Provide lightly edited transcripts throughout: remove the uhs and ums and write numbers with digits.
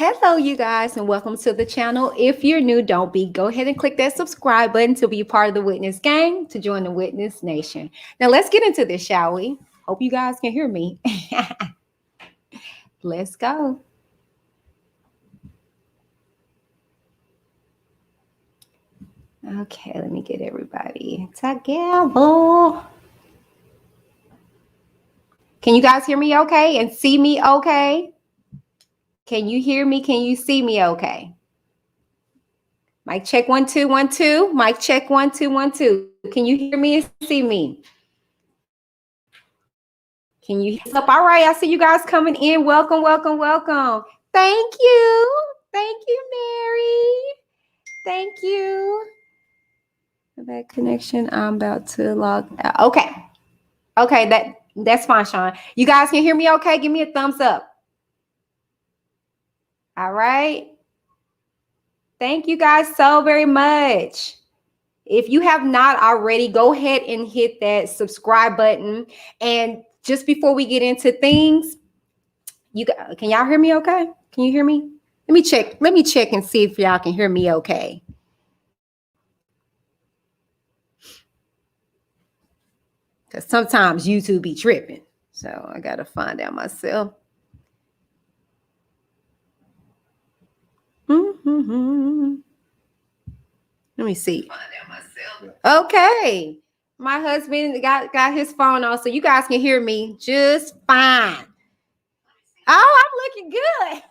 Hello, you guys, and welcome to the channel. If you're new, go ahead and click that subscribe button to be part of the Witness gang, to join the Witness Nation. Now, let's get into this, shall we? Hope you guys can hear me. Let's go. Okay, let me get everybody together. Can you guys hear me okay and see me okay? Can you hear me? Can you see me okay? Mic check 1 2 1 2. Mic check 1 2 1 2. Can you hear me and see me? Can you hear up? All right, I see you guys coming in. Welcome, welcome, welcome. Thank you. Thank you, Mary. Thank you. Bad connection. I'm about to log out. Okay. Okay, that's fine, Sean. You guys can hear me okay? Give me a thumbs up. All right. Thank you guys so very much. If you have not already, go ahead and hit that subscribe button. And just before we get into things, can y'all hear me okay? Can you hear me? Let me check. Let me check and see if y'all can hear me okay. Because sometimes YouTube be tripping. So I got to find out myself. Let me see. Okay. My husband got his phone on, so you guys can hear me just fine. Oh, I'm looking good.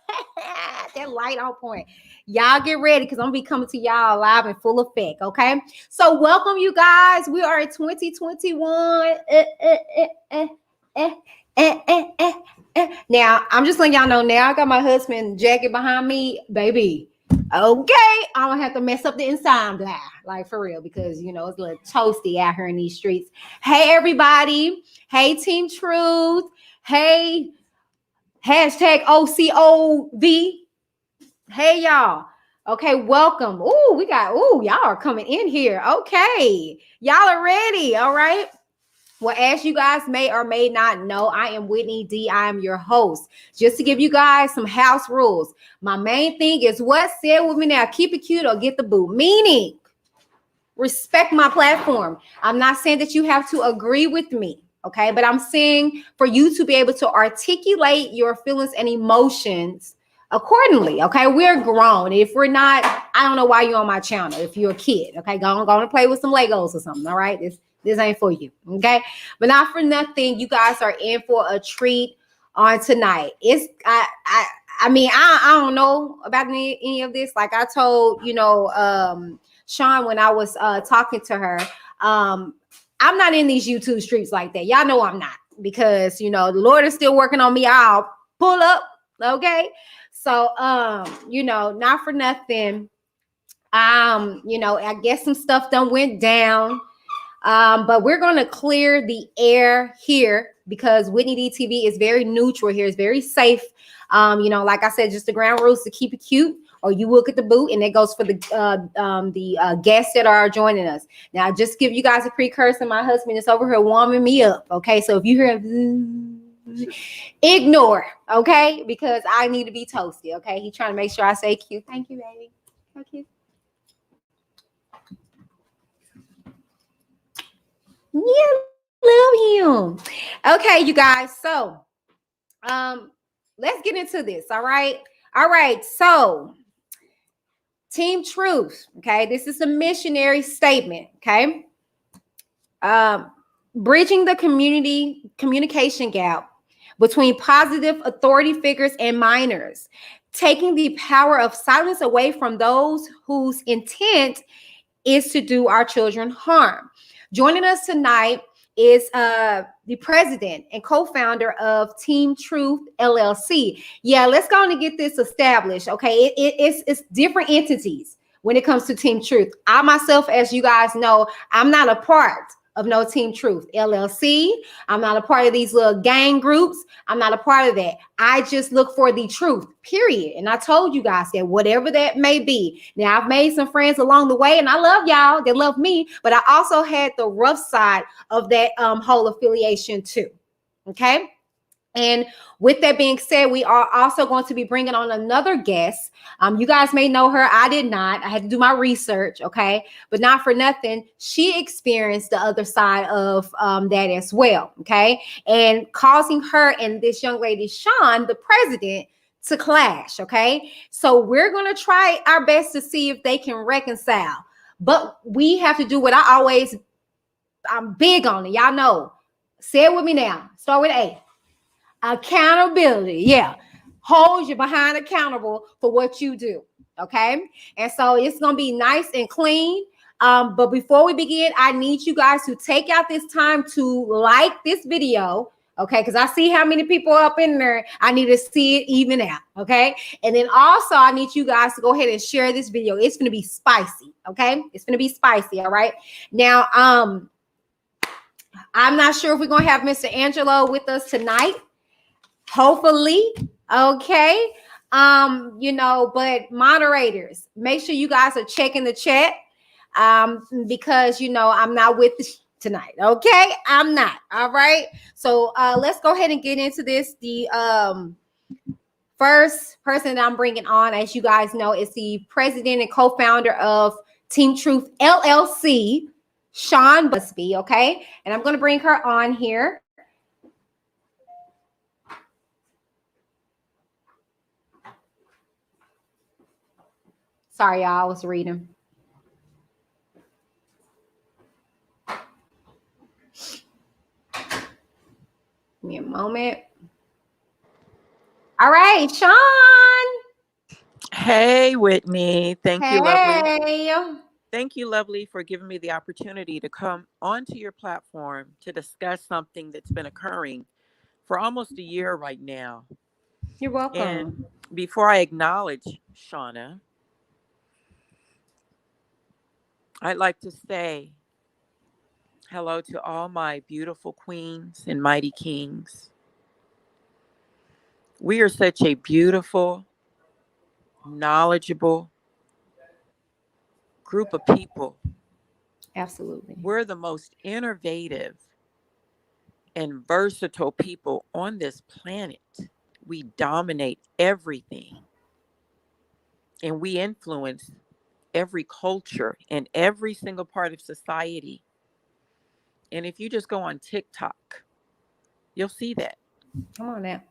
That light on point. Y'all get ready because I'm going to be coming to y'all live in full effect, okay? So welcome, you guys. We are in 2021. Now, I'm just letting y'all know now I got my husband's jacket behind me, baby. Okay, I'm going to have to mess up the ensemble, like for real, because, you know, it's a little toasty out here in these streets. Hey, everybody. Hey, Team Truth. Hey, hashtag OCOV. Hey, y'all. Okay, welcome. Y'all are coming in here. Okay, y'all are ready. All right. Well, as you guys may or may not know, I am Whitney D. I am your host. Just to give you guys some house rules. My main thing is what? Say it with me now. Keep it cute or get the boot. Meaning, respect my platform. I'm not saying that you have to agree with me. Okay, but I'm saying for you to be able to articulate your feelings and emotions accordingly. Okay, we're grown. If we're not, I don't know why you're on my channel. If you're a kid, okay, go on play with some Legos or something. All right, this ain't for you. Okay, but not for nothing. You guys are in for a treat on tonight. I mean, I don't know about any of this. Like I told, Sean, when I was talking to her, I'm not in these YouTube streets like that. Y'all know I'm not, because, the Lord is still working on me. I'll pull up. Okay. So, not for nothing. I guess some stuff done went down. But we're going to clear the air here because Whitney D TV is very neutral here. It's very safe. Like I said, just the ground rules to keep it cute, or you will get the boot, and that goes for the guests that are joining us. Now, just give you guys a precursor. My husband is over here warming me up. Okay, so if you hear him, ignore. Okay, because I need to be toasty. Okay, he's trying to make sure I say cute. Thank you, baby. Thank you. Yeah, love him. Okay, you guys. So, let's get into this. All right. So, Team Truth. Okay, this is a missionary statement. Okay, bridging the communication gap between positive authority figures and minors, taking the power of silence away from those whose intent is to do our children harm. Joining us tonight is the president and co-founder of Team Truth LLC. Yeah, let's go on and get this established. Okay, it's different entities when it comes to Team Truth. I myself, as you guys know, I'm not a part of no Team Truth LLC. I'm not a part of these little gang groups. I'm not a part of that. I just look for the truth, period. And I told you guys that whatever that may be. Now, I've made some friends along the way, and I love y'all. They love me. But I also had the rough side of that whole affiliation too. Okay. And with that being said, we are also going to be bringing on another guest. You guys may know her. I did not. I had to do my research, okay? But not for nothing. She experienced the other side of that as well, okay? And causing her and this young lady, Sean, the president, to clash, okay? So we're going to try our best to see if they can reconcile. But we have to do what I'm big on it. Y'all know. Say it with me now. Start with A. Accountability. Yeah. Hold you behind accountable for what you do. Okay. And so it's going to be nice and clean. But before we begin, I need you guys to take out this time to like this video. Okay. Because I see how many people up in there. I need to see it even out. Okay. And then also, I need you guys to go ahead and share this video. It's going to be spicy. Okay. It's going to be spicy. All right. Now, I'm not sure if we're going to have Mr. Angelo with us tonight. Hopefully, okay. But moderators, make sure you guys are checking the chat. Because I'm not with tonight. Okay, I'm not. All right. So let's go ahead and get into this. The first person that I'm bringing on, as you guys know, is the president and co-founder of Team Truth LLC, Sean Busby. Okay, and I'm going to bring her on here. Sorry, y'all, I was reading. Give me a moment. All right, Sean. Hey, Whitney. Thank you, lovely. Hey. Thank you, lovely, for giving me the opportunity to come onto your platform to discuss something that's been occurring for almost a year right now. You're welcome. And before I acknowledge Shinna, I'd like to say hello to all my beautiful queens and mighty kings. We are such a beautiful, knowledgeable group of people. Absolutely. We're the most innovative and versatile people on this planet. We dominate everything. And we influence every culture and every single part of society. And if you just go on TikTok, you'll see that. Come on now.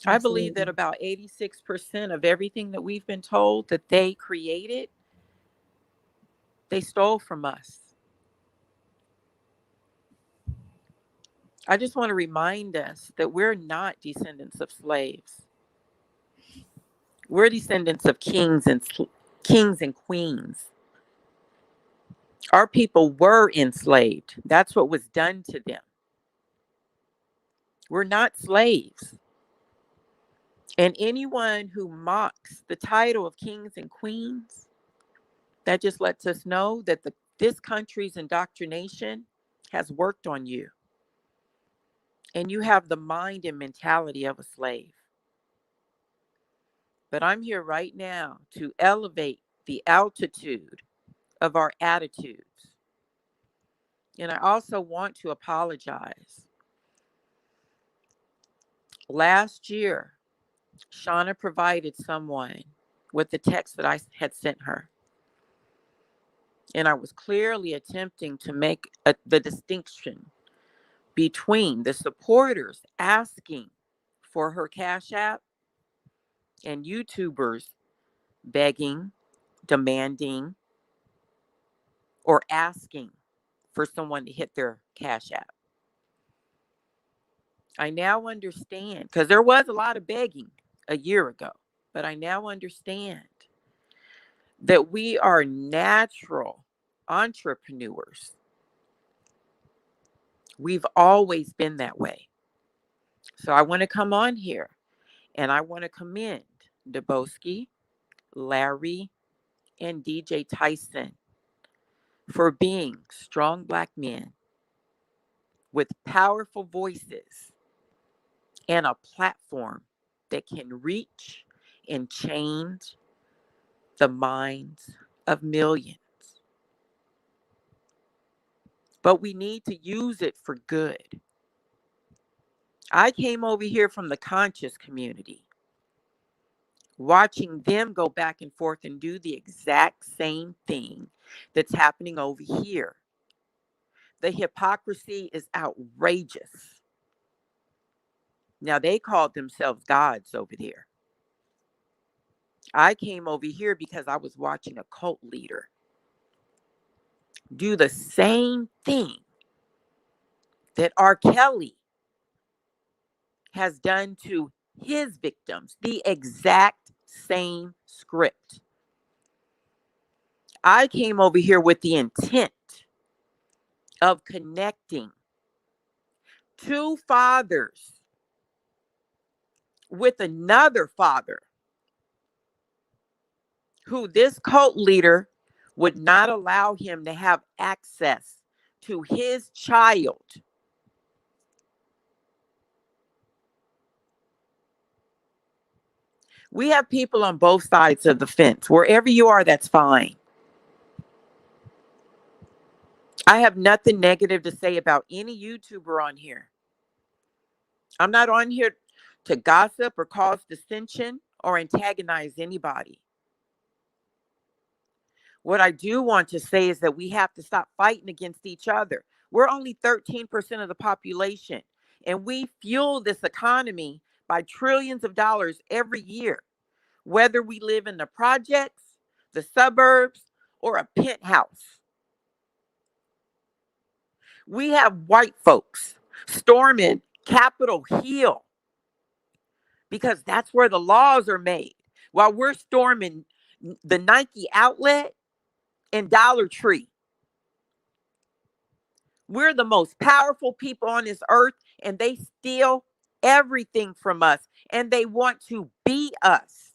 I believe that about 86% of everything that we've been told that they created, they stole from us. I just want to remind us that we're not descendants of slaves. We're descendants of kings and queens. Our people were enslaved. That's what was done to them. We're not slaves. And anyone who mocks the title of kings and queens, that just lets us know that this country's indoctrination has worked on you. And you have the mind and mentality of a slave. But I'm here right now to elevate the altitude of our attitudes. And I also want to apologize. Last year, Shinna provided someone with the text that I had sent her. And I was clearly attempting to make the distinction between the supporters asking for her Cash App and YouTubers begging, demanding, or asking for someone to hit their Cash App. I now understand, because there was a lot of begging a year ago, but I now understand that we are natural entrepreneurs. We've always been that way. So I want to come on here and I want to commend Debosky, Larry, and DJ Tyson for being strong Black men with powerful voices and a platform that can reach and change the minds of millions. But we need to use it for good. I came over here from the conscious community, watching them go back and forth and do the exact same thing that's happening over here. The hypocrisy is outrageous. Now, they called themselves gods over there. I came over here because I was watching a cult leader do the same thing that RKelly has done to his victims, the exact same script. I came over here with the intent of connecting two fathers with another father who this cult leader would not allow him to have access to his child. We have people on both sides of the fence. Wherever you are, that's fine. I have nothing negative to say about any YouTuber on here. I'm not on here to gossip or cause dissension or antagonize anybody. What I do want to say is that we have to stop fighting against each other. We're only 13% of the population, and we fuel this economy by trillions of dollars every year, whether we live in the projects, the suburbs, or a penthouse. We have white folks storming Capitol Hill because that's where the laws are made, while we're storming the Nike outlet and Dollar Tree. We're the most powerful people on this earth, and they steal everything from us, and they want to be us.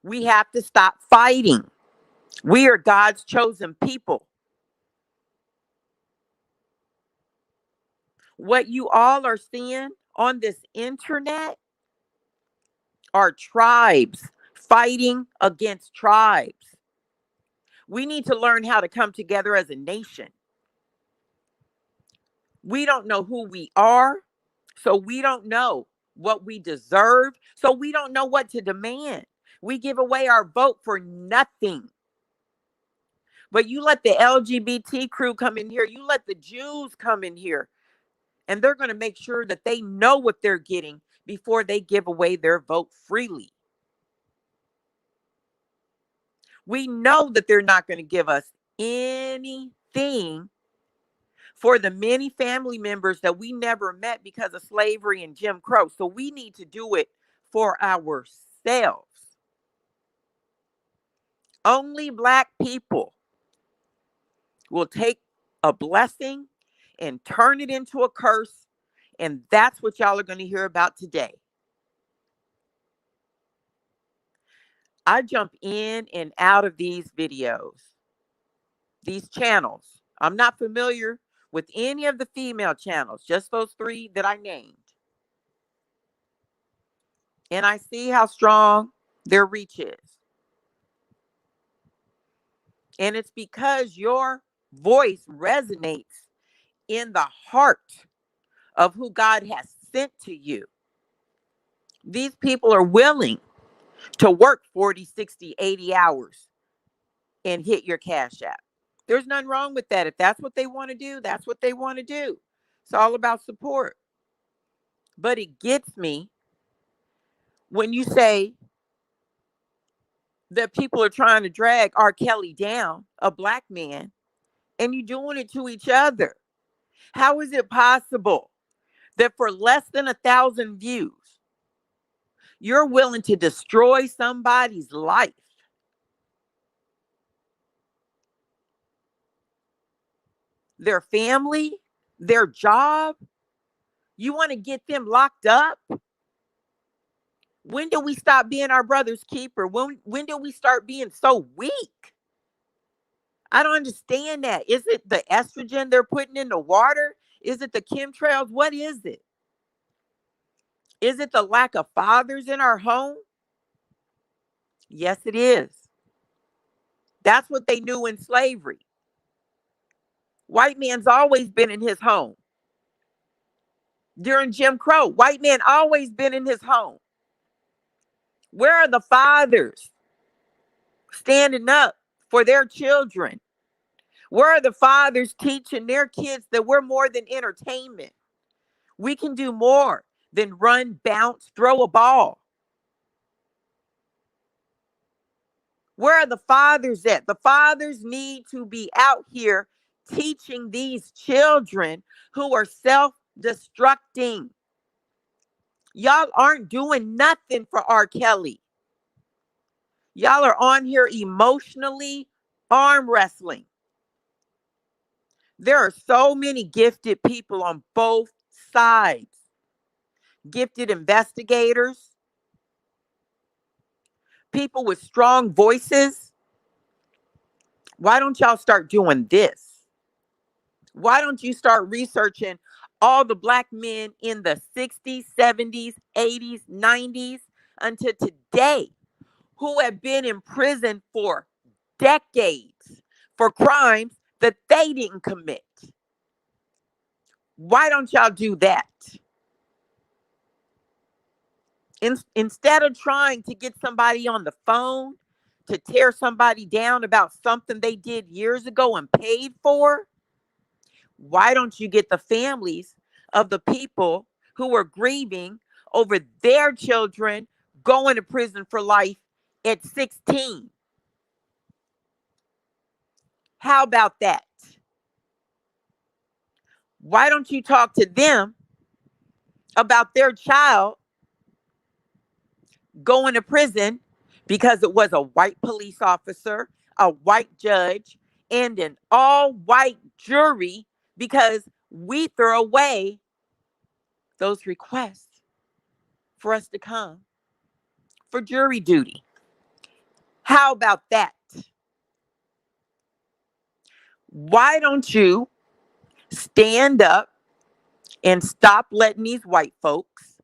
We have to stop fighting. We are God's chosen people. What you all are seeing on this internet are tribes fighting against tribes. We need to learn how to come together as a nation. We don't know who we are, so we don't know what we deserve, so we don't know what to demand. We give away our vote for nothing. But you let the LGBT crew come in here, you let the Jews come in here, and they're going to make sure that they know what they're getting before they give away their vote freely. We know that they're not going to give us anything for the many family members that we never met because of slavery and Jim Crow. So we need to do it for ourselves. Only Black people will take a blessing and turn it into a curse. And that's what y'all are going to hear about today. I jump in and out of these videos, these channels. I'm not familiar with any of the female channels, just those three that I named. And I see how strong their reach is. And it's because your voice resonates in the heart of who God has sent to you. These people are willing to work 40, 60, 80 hours and hit your Cash App. There's nothing wrong with that. If that's what they want to do, that's what they want to do. It's all about support. But it gets me when you say that people are trying to drag RKelly down, a Black man, and you're doing it to each other. How is it possible that for less than 1,000 views, you're willing to destroy somebody's life? Their family, their job? You want to get them locked up? When do we stop being our brother's keeper? When do we start being so weak? I don't understand that. Is it the estrogen they're putting in the water? Is it the chemtrails? What is it? Is it the lack of fathers in our home? Yes, it is. That's what they knew in slavery. White man's always been in his home. During Jim Crow, white men always been in his home. Where are the fathers standing up for their children? Where are the fathers teaching their kids that we're more than entertainment? We can do more than run, bounce, throw a ball. Where are the fathers at? The fathers need to be out here teaching these children who are self-destructing. Y'all aren't doing nothing for RKelly. Y'all are on here emotionally arm wrestling. There are so many gifted people on both sides. Gifted investigators, people with strong voices. Why don't y'all start doing this? Why don't you start researching all the black men in the 60s, 70s, 80s, 90s until today who have been in prison for decades for crimes that they didn't commit? Why don't y'all do that? Instead of trying to get somebody on the phone to tear somebody down about something they did years ago and paid for, why don't you get the families of the people who are grieving over their children going to prison for life at 16? How about that? Why don't you talk to them about their child going to prison because it was a white police officer, a white judge, and an all-white jury, because we throw away those requests for us to come for jury duty? How about that? Why don't you stand up and stop letting these white folks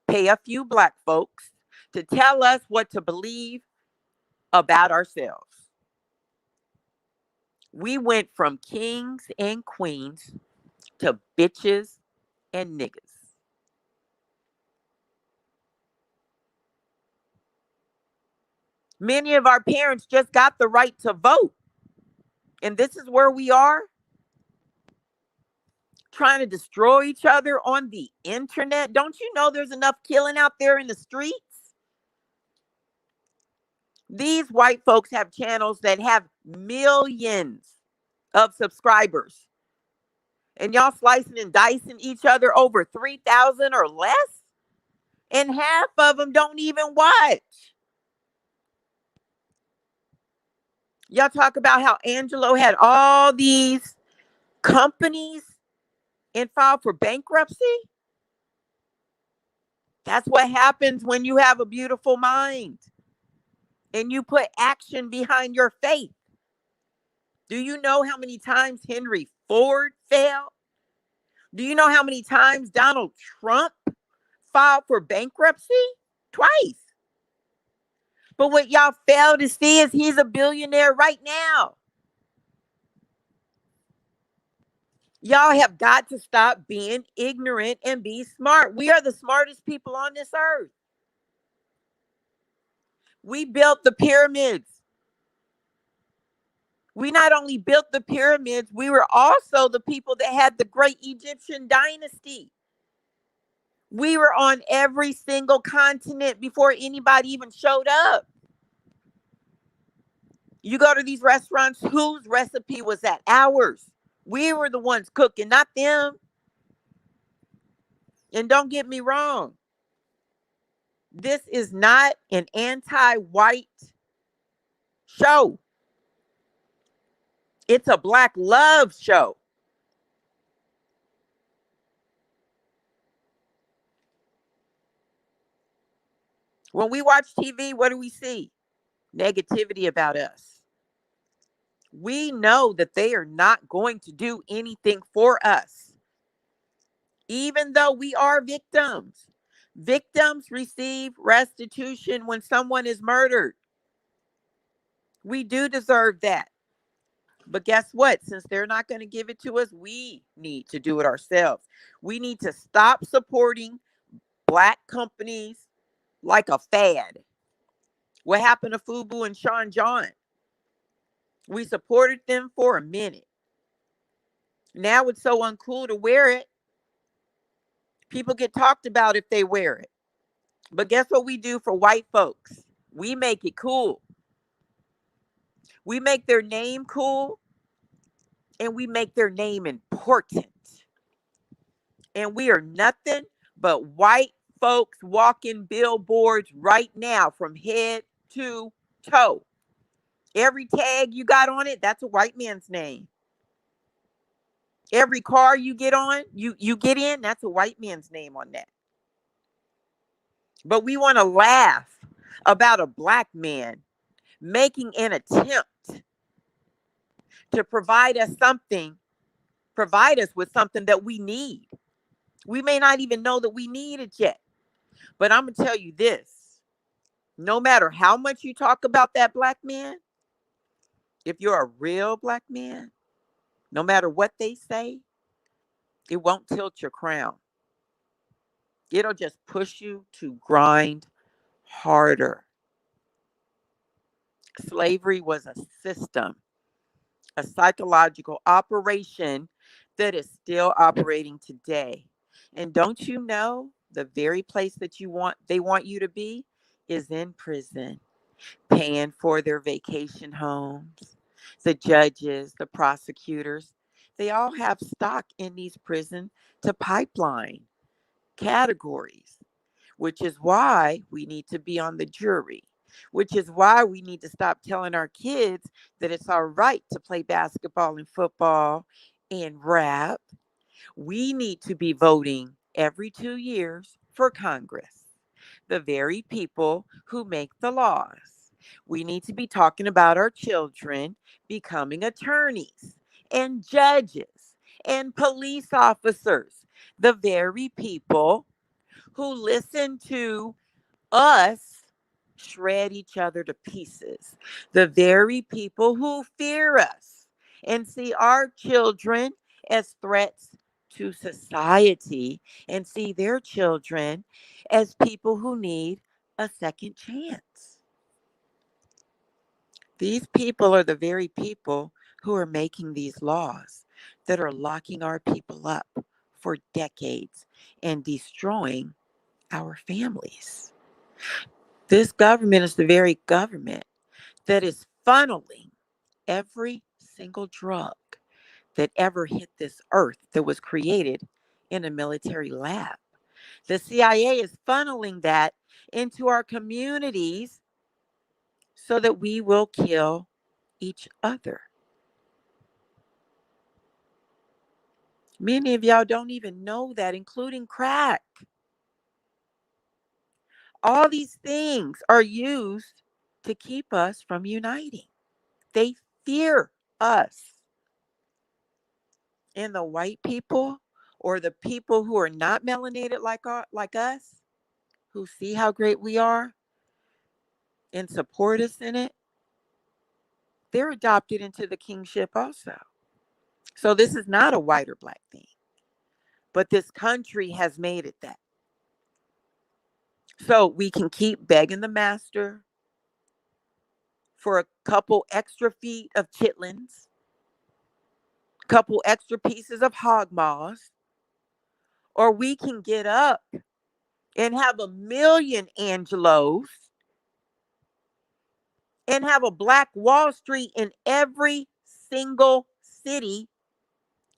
pay a few black folks to tell us what to believe about ourselves? We went from kings and queens to bitches and niggas. Many of our parents just got the right to vote. And this is where we are, trying to destroy each other on the internet. Don't you know there's enough killing out there in the streets? These white folks have channels that have millions of subscribers. And y'all slicing and dicing each other over 3,000 or less? And half of them don't even watch. Y'all talk about how Angelo had all these companies and filed for bankruptcy. That's what happens when you have a beautiful mind and you put action behind your faith. Do you know how many times Henry Ford failed? Do you know how many times Donald Trump filed for bankruptcy? Twice. But what y'all fail to see is he's a billionaire right now. Y'all have got to stop being ignorant and be smart. We are the smartest people on this earth. We built the pyramids. We not only built the pyramids, we were also the people that had the great Egyptian dynasty. We were on every single continent before anybody even showed up. You go to these restaurants, whose recipe was that? Ours. We were the ones cooking, not them. And don't get me wrong, this is not an anti-white show. It's a black love show. When we watch TV, what do we see? Negativity about us. We know that they are not going to do anything for us, even though we are victims. Victims receive restitution when someone is murdered. We do deserve that. But guess what? Since they're not going to give it to us, we need to do it ourselves. We need to stop supporting Black companies like a fad. What happened to Fubu and Sean John? We supported them for a minute. Now it's so uncool to wear it. People get talked about if they wear it. But guess what we do for white folks? We make it cool. We make their name cool, and we make their name important. And we are nothing but white folks walking billboards right now from head to toe. Every tag you got on it, that's a white man's name. Every car you get on, you get in, that's a white man's name on that. But we want to laugh about a Black man making an attempt to provide us with something that we need. We may not even know that we need it yet. But I'm going to tell you this. No matter how much you talk about that Black man, if you're a real Black man, no matter what they say, it won't tilt your crown. It'll just push you to grind harder. Slavery was a system, a psychological operation that is still operating today. And don't you know the very place that they want you to be is in prison, paying for their vacation homes. The judges, the prosecutors, they all have stock in these prison to pipeline categories, which is why we need to be on the jury, which is why we need to stop telling our kids that it's all right to play basketball and football and rap. We need to be voting every 2 years for Congress, the very people who make the laws. We need to be talking about our children becoming attorneys and judges and police officers, the very people who listen to us shred each other to pieces, the very people who fear us and see our children as threats to society and see their children as people who need a second chance. These people are the very people who are making these laws that are locking our people up for decades and destroying our families. This government is the very government that is funneling every single drug that ever hit this earth that was created in a military lab. The CIA is funneling that into our communities so that we will kill each other. Many of y'all don't even know that, including crack. All these things are used to keep us from uniting. They fear us. And the white people or the people who are not melanated like us, who see how great we are and support us in it, they're adopted into the kingship also. So this is not a white or Black thing, but this country has made it that. So we can keep begging the master for a couple extra feet of chitlins, couple extra pieces of hog maws, or we can get up and have 1,000,000 Angelos and have a Black Wall Street in every single city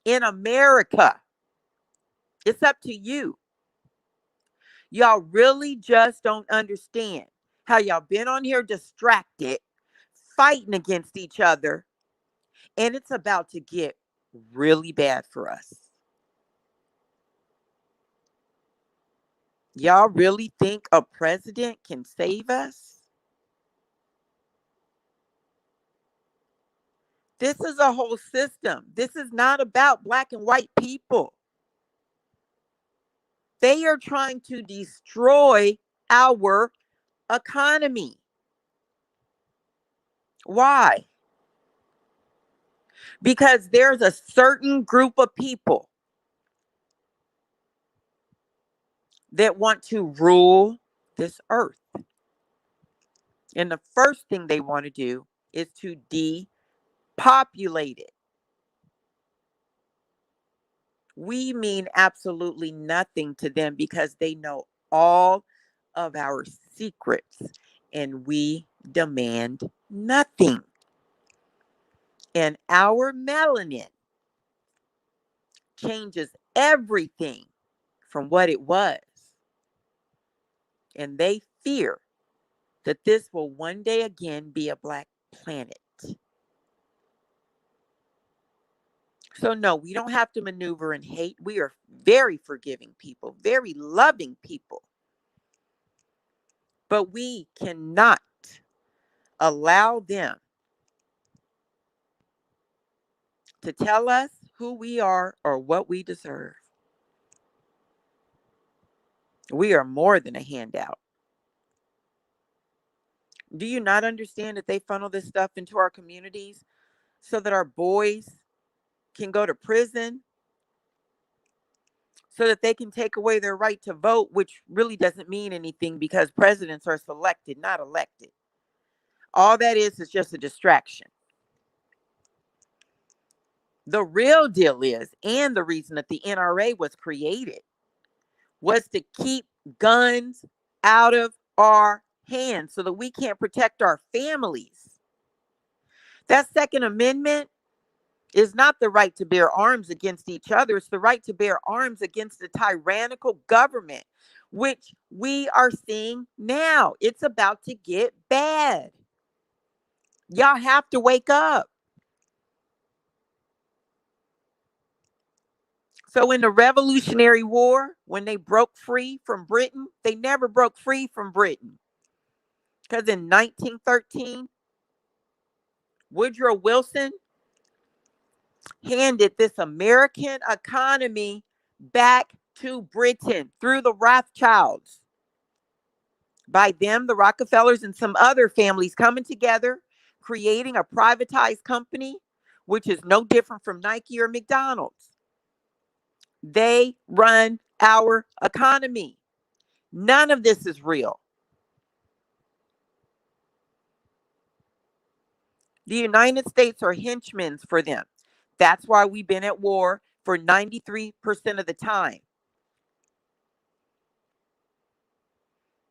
in America. It's up to you. Y'all really just don't understand how y'all been on here distracted, fighting against each other, and it's about to get really bad for us. Y'all really think a president can save us? This is a whole system. This is not about Black and white people. They are trying to destroy our economy. Why? Because there's a certain group of people that want to rule this earth. And the first thing they want to do is to depopulate it. We mean absolutely nothing to them because they know all of our secrets and we demand nothing. And our melanin changes everything from what it was. And they fear that this will one day again be a black planet. So, no, we don't have to maneuver in hate. We are very forgiving people, very loving people. But we cannot allow them to tell us who we are or what we deserve. We are more than a handout. Do you not understand that they funnel this stuff into our communities so that our boys can go to prison, so that they can take away their right to vote, which really doesn't mean anything because presidents are selected, not elected. All that is just a distraction. The real deal is, and the reason that the NRA was created, was to keep guns out of our hands so that we can't protect our families. That Second Amendment is not the right to bear arms against each other. It's the right to bear arms against the tyrannical government, which we are seeing now. It's about to get bad. Y'all have to wake up. So in the Revolutionary War, when they broke free from Britain, they never broke free from Britain. Because in 1913, Woodrow Wilson handed this American economy back to Britain through the Rothschilds. By them, the Rockefellers and some other families coming together, creating a privatized company, which is no different from Nike or McDonald's. They run our economy. None of this is real. The United States are henchmen for them. That's why we've been at war for 93% of the time.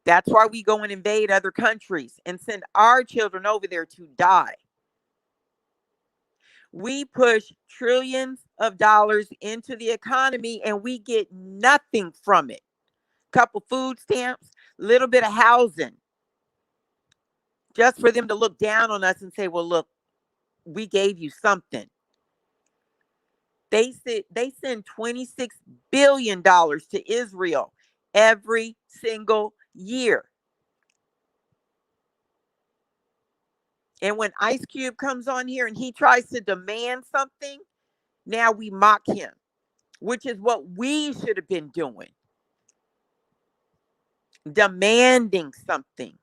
That's why we go and invade other countries and send our children over there to die. We push trillions of dollars into the economy and we get nothing from it. Couple food stamps, little bit of housing. Just for them to look down on us and say, well, look, we gave you something. They send $26 billion to Israel every single year. And when Ice Cube comes on here and he tries to demand something, now we mock him, which is what we should have been doing. Demanding something.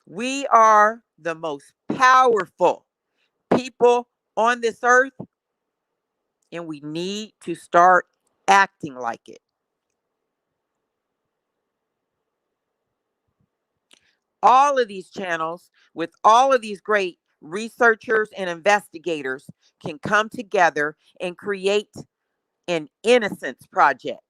We are the most powerful people on this earth, and we need to start acting like it. All of these channels with all of these great researchers and investigators can come together and create an innocence project.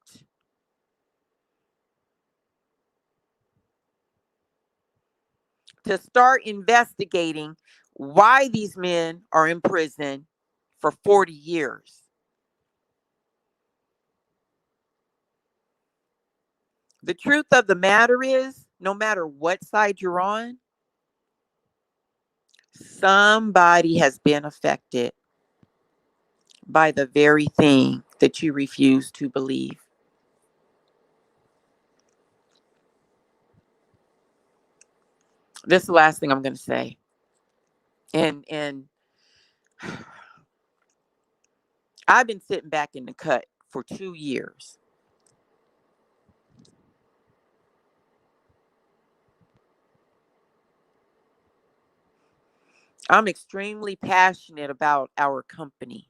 To start investigating why these men are in prison for 40 years. The truth of the matter is, no matter what side you're on, somebody has been affected by the very thing that you refuse to believe. This is the last thing I'm going to say. And I've been sitting back in the cut for 2 years. I'm extremely passionate about our company.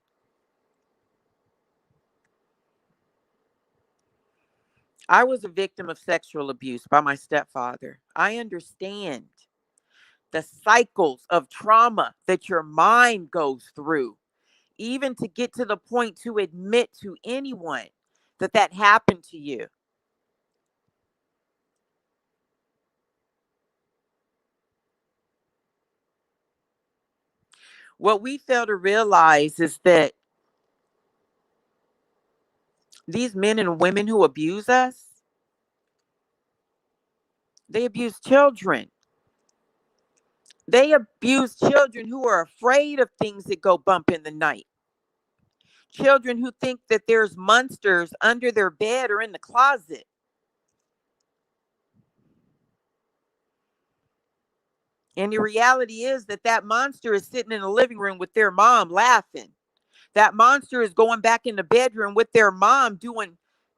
I was a victim of sexual abuse by my stepfather. I understand the cycles of trauma that your mind goes through, even to get to the point to admit to anyone that that happened to you. What we fail to realize is that these men and women who abuse us, they abuse children. They abuse children who are afraid of things that go bump in the night. Children who think that there's monsters under their bed or in the closet. And the reality is that that monster is sitting in the living room with their mom laughing. That monster is going back in the bedroom with their mom doing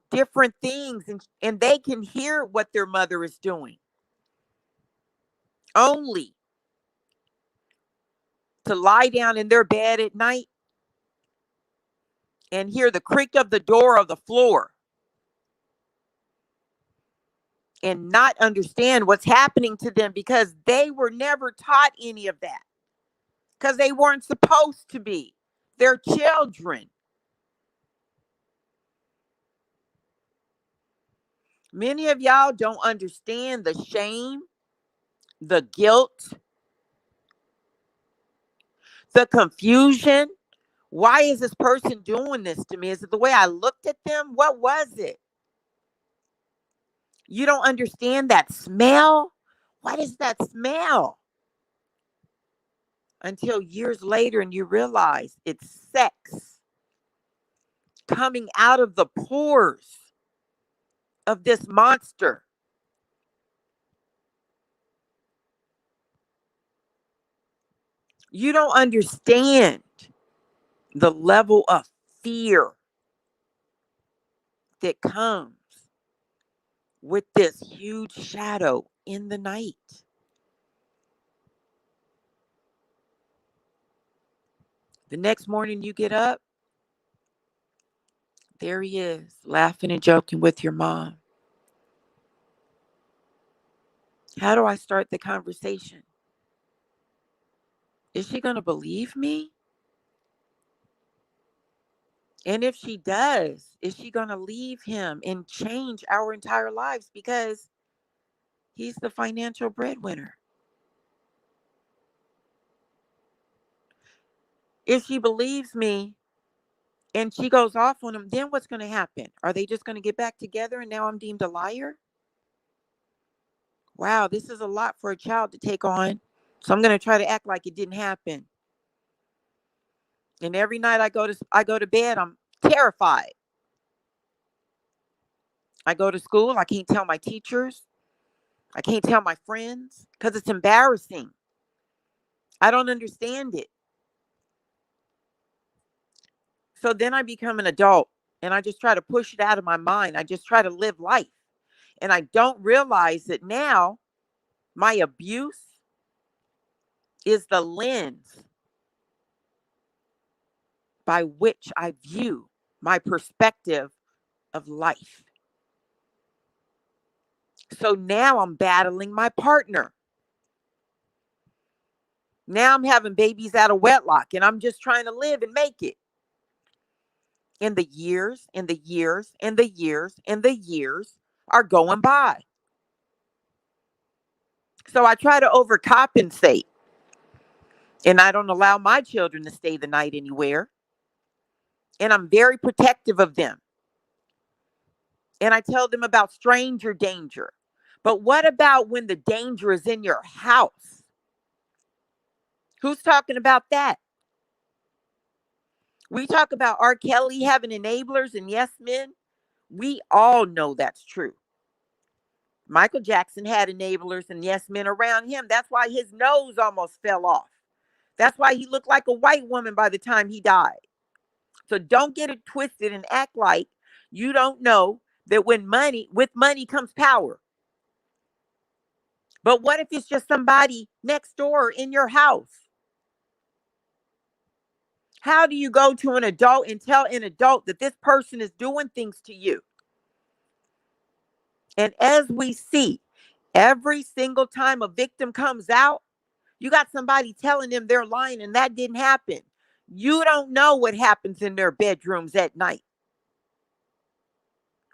different things, and they can hear what their mother is doing. Only to lie down in their bed at night and hear the creak of the door of the floor and not understand what's happening to them because they were never taught any of that, because they weren't supposed to be. They're children. Many of y'all don't understand the shame, the guilt, the confusion. Why is this person doing this to me? Is it the way I looked at them? What was it? You don't understand that smell? What is that smell? Until years later and you realize it's sex coming out of the pores of this monster. You don't understand the level of fear that comes with this huge shadow in the night. The next morning you get up, there he is, laughing and joking with your mom. How do I start the conversation? Is she going to believe me? And if she does, is she going to leave him and change our entire lives because he's the financial breadwinner? If she believes me and she goes off on him, then what's going to happen? Are they just going to get back together and now I'm deemed a liar? Wow, this is a lot for a child to take on. So I'm going to try to act like it didn't happen. And every night I go to bed, I'm terrified. I go to school, I can't tell my teachers, I can't tell my friends because it's embarrassing. I don't understand it. So then I become an adult and I just try to push it out of my mind. I just try to live life. And I don't realize that now my abuse is the lens by which I view my perspective of life. So now I'm battling my partner. Now I'm having babies out of wedlock and I'm just trying to live and make it. And the years and the years and the years and the years are going by. So I try to overcompensate. And I don't allow my children to stay the night anywhere. And I'm very protective of them. And I tell them about stranger danger. But what about when the danger is in your house? Who's talking about that? We talk about RKelly having enablers and yes men. We all know that's true. Michael Jackson had enablers and yes men around him. That's why his nose almost fell off. That's why he looked like a white woman by the time he died. So don't get it twisted and act like you don't know that with money comes power. But what if it's just somebody next door in your house? How do you go to an adult and tell an adult that this person is doing things to you? And as we see, every single time a victim comes out, you got somebody telling them they're lying and that didn't happen. You don't know what happens in their bedrooms at night.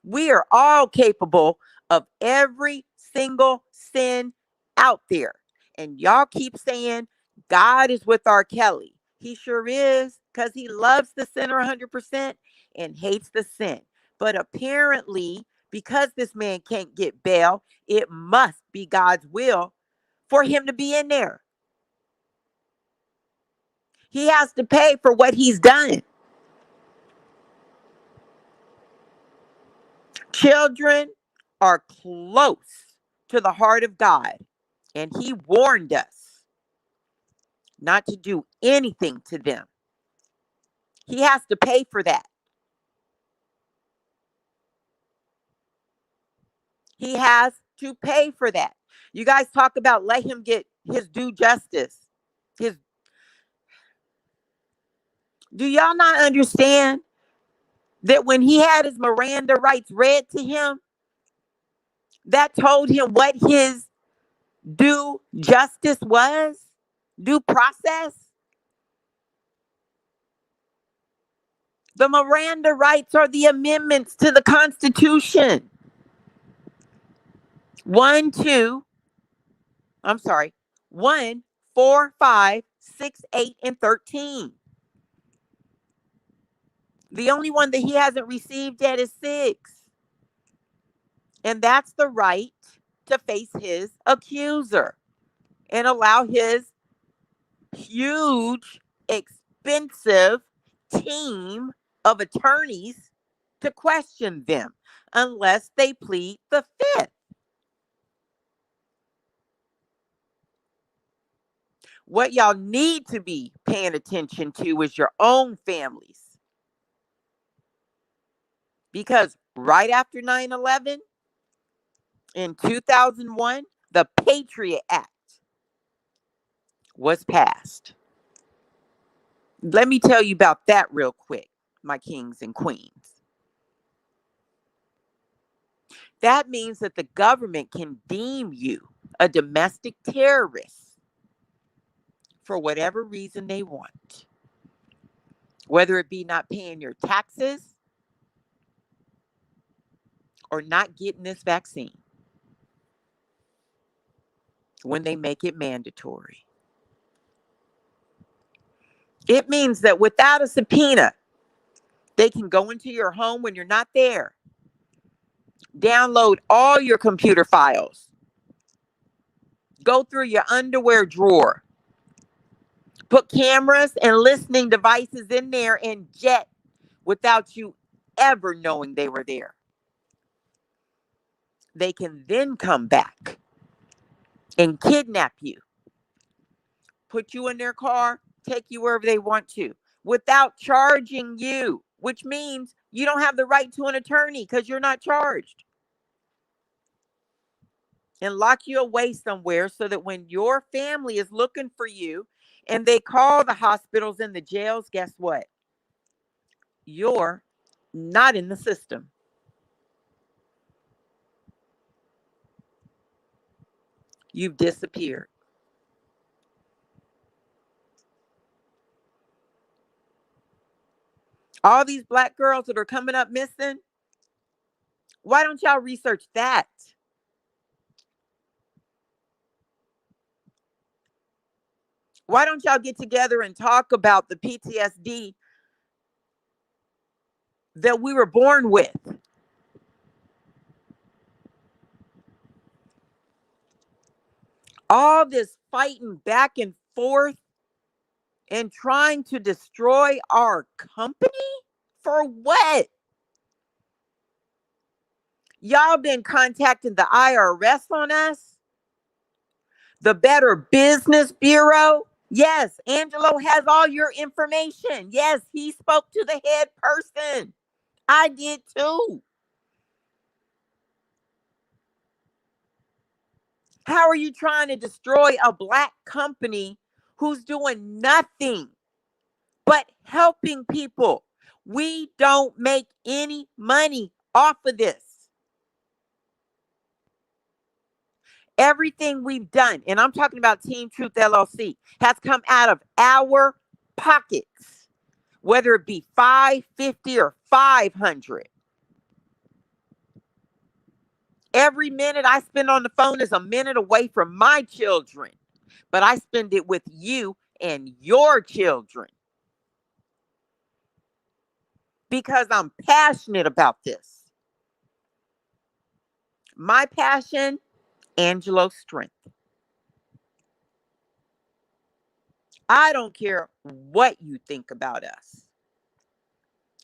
We are all capable of every single sin out there. And y'all keep saying God is with RKelly. He sure is, because he loves the sinner 100% and hates the sin. But apparently, because this man can't get bail, it must be God's will for him to be in there. He has to pay for what he's done. Children are close to the heart of God, and he warned us not to do anything to them. He has to pay for that. He has to pay for that. You guys talk about let him get his due justice. Do y'all not understand that when he had his Miranda rights read to him, that told him what his due justice was? Due process? The Miranda rights are the amendments to the Constitution. 1, 4, 5, 6, 8, and 13. The only one that he hasn't received yet is 6. And that's the right to face his accuser and allow his huge, expensive team of attorneys to question them unless they plead the 5th. What y'all need to be paying attention to is your own families. Because right after 9/11, in 2001, the Patriot Act was passed. Let me tell you about that real quick, my kings and queens. That means that the government can deem you a domestic terrorist for whatever reason they want. Whether it be not paying your taxes or not getting this vaccine when they make it mandatory. It means that without a subpoena, they can go into your home when you're not there, download all your computer files, go through your underwear drawer, put cameras and listening devices in there and jet without you ever knowing they were there. They can then come back and kidnap you, put you in their car, take you wherever they want to without charging you, which means you don't have the right to an attorney because you're not charged. And lock you away somewhere so that when your family is looking for you and they call the hospitals and the jails, guess what? You're not in the system. You've disappeared. All these Black girls that are coming up missing, why don't y'all research that? Why don't y'all get together and talk about the PTSD that we were born with? All this fighting back and forth and trying to destroy our company? For what? Y'all been contacting the IRS on us? The Better Business Bureau? Yes, Angelo has all your information. Yes, he spoke to the head person. I did too. How are you trying to destroy a Black company who's doing nothing but helping people. We don't make any money off of this. Everything we've done, and I'm talking about Team Truth LLC, has come out of our pockets, whether it be $550 or $500. Every minute I spend on the phone is a minute away from my children, but I spend it with you and your children because I'm passionate about this. My passion, Angelo's strength. I don't care what you think about us.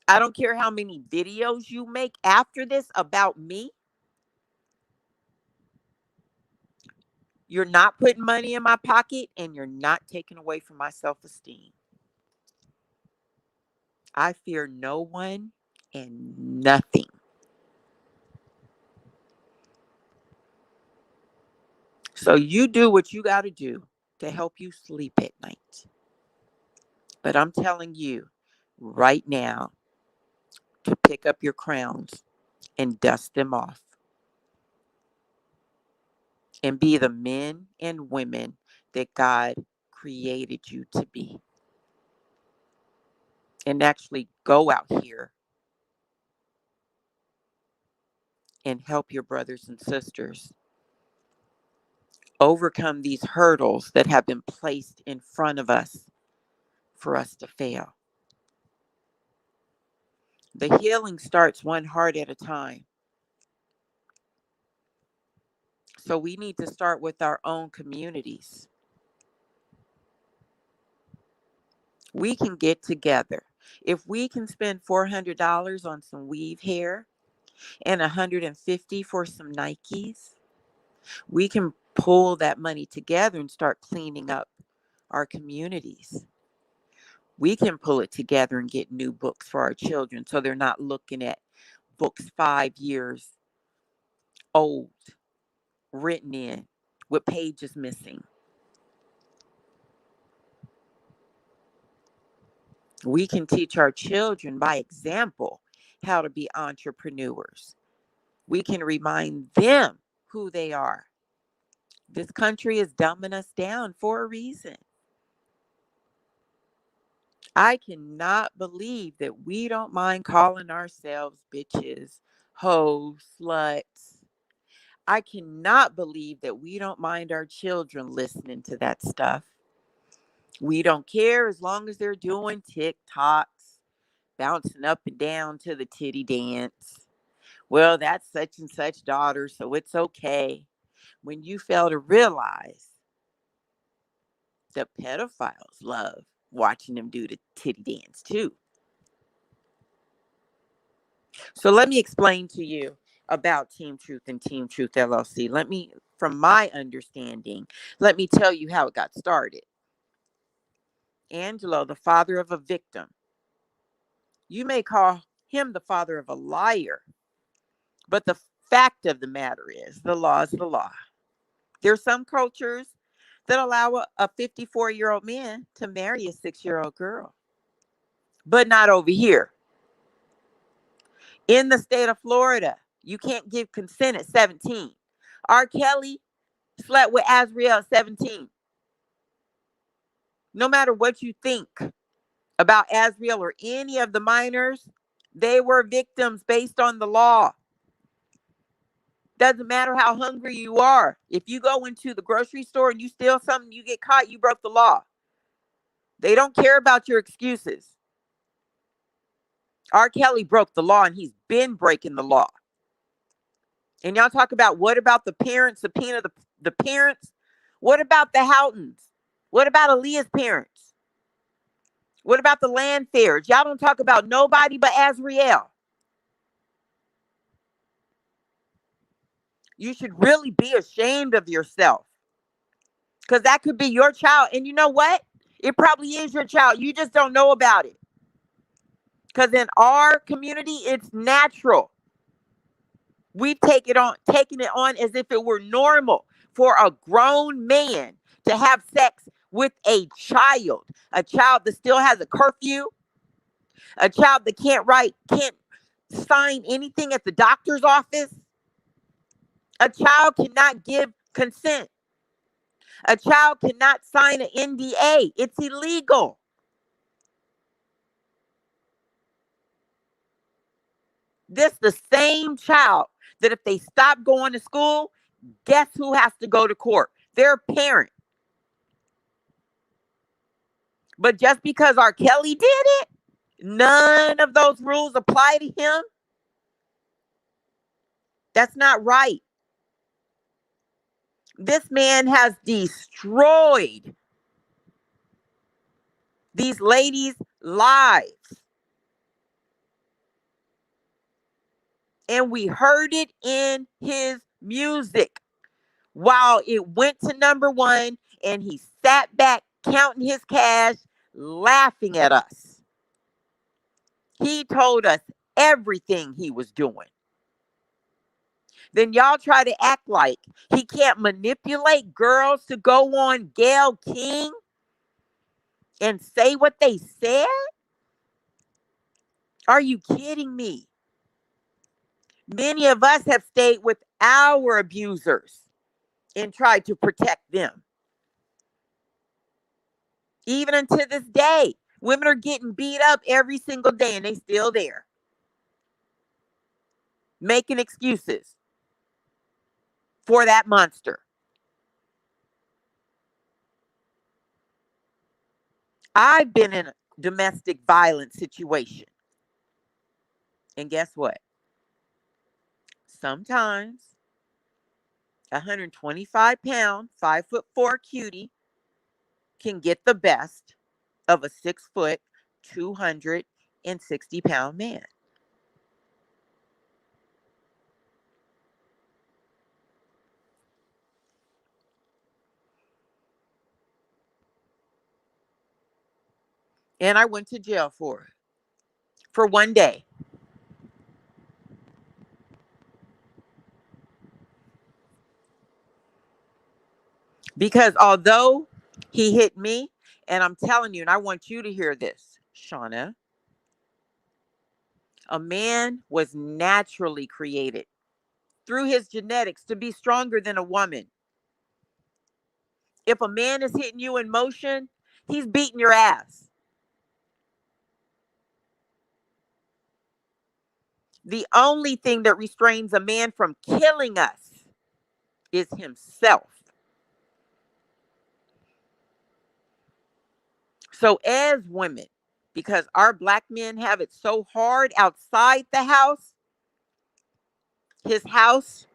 I don't care how many videos you make after this about me. You're not putting money in my pocket and you're not taking away from my self-esteem. I fear no one and nothing. So you do what you got to do to help you sleep at night. But I'm telling you right now to pick up your crowns and dust them off. And be the men and women that God created you to be. And actually go out here and help your brothers and sisters overcome these hurdles that have been placed in front of us for us to fail. The healing starts one heart at a time. So we need to start with our own communities. We can get together. If we can spend $400 on some weave hair and $150 for some Nikes, we can pull that money together and start cleaning up our communities. We can pull it together and get new books for our children so they're not looking at books 5 years old, written in, with pages missing. We can teach our children by example how to be entrepreneurs. We can remind them who they are. This country is dumbing us down for a reason. I cannot believe that we don't mind calling ourselves bitches, hoes, sluts. I cannot believe that we don't mind our children listening to that stuff. We don't care as long as they're doing TikToks, bouncing up and down to the titty dance. Well, that's such and such daughter, so it's okay. When you fail to realize that pedophiles love watching them do the titty dance too. So let me explain to you about Team Truth and Team Truth LLC. From my understanding, let me tell you how it got started. Angelo, the father of a victim. You may call him the father of a liar, but the fact of the matter is the law is the law. There are some cultures that allow a 54-year-old man to marry a 6-year-old girl, but not over here. In the state of Florida, you can't give consent at 17. RKelly slept with Azriel at 17. No matter what you think about Azriel or any of the minors, they were victims based on the law. Doesn't matter how hungry you are. If you go into the grocery store and you steal something, you get caught, you broke the law. They don't care about your excuses. RKelly broke the law and he's been breaking the law. And y'all talk about what about the parents, subpoena the parents? What about the Houghtons? What about Aaliyah's parents? What about the Landfairs? Y'all don't talk about nobody but Azriel. You should really be ashamed of yourself. Because that could be your child. And you know what? It probably is your child. You just don't know about it. Because in our community, it's natural. We've taken it on as if it were normal for a grown man to have sex with a child that still has a curfew, A child that can't write, can't sign anything at the doctor's office. A child cannot give consent. A child cannot sign an NDA. It's illegal. This the same child that if they stop going to school, guess who has to go to court? Their parent. But just because RKelly did it, none of those rules apply to him. That's not right. This man has destroyed these ladies' lives. And we heard it in his music while it went to #1, and he sat back counting his cash, laughing at us. He told us everything he was doing. Then y'all try to act like he can't manipulate girls to go on Gayle King and say what they said? Are you kidding me? Many of us have stayed with our abusers and tried to protect them. Even until this day, women are getting beat up every single day and they still there. Making excuses for that monster. I've been in a domestic violence situation. And guess what? Sometimes 125-pound, 5'4" cutie can get the best of a 6', 260-pound man. And I went to jail for it for 1 day. Because although he hit me, and I'm telling you, and I want you to hear this, Shinna, a man was naturally created through his genetics to be stronger than a woman. If a man is hitting you in motion, he's beating your ass. The only thing that restrains a man from killing us is himself. So as women, because our black men have it so hard outside the house, his house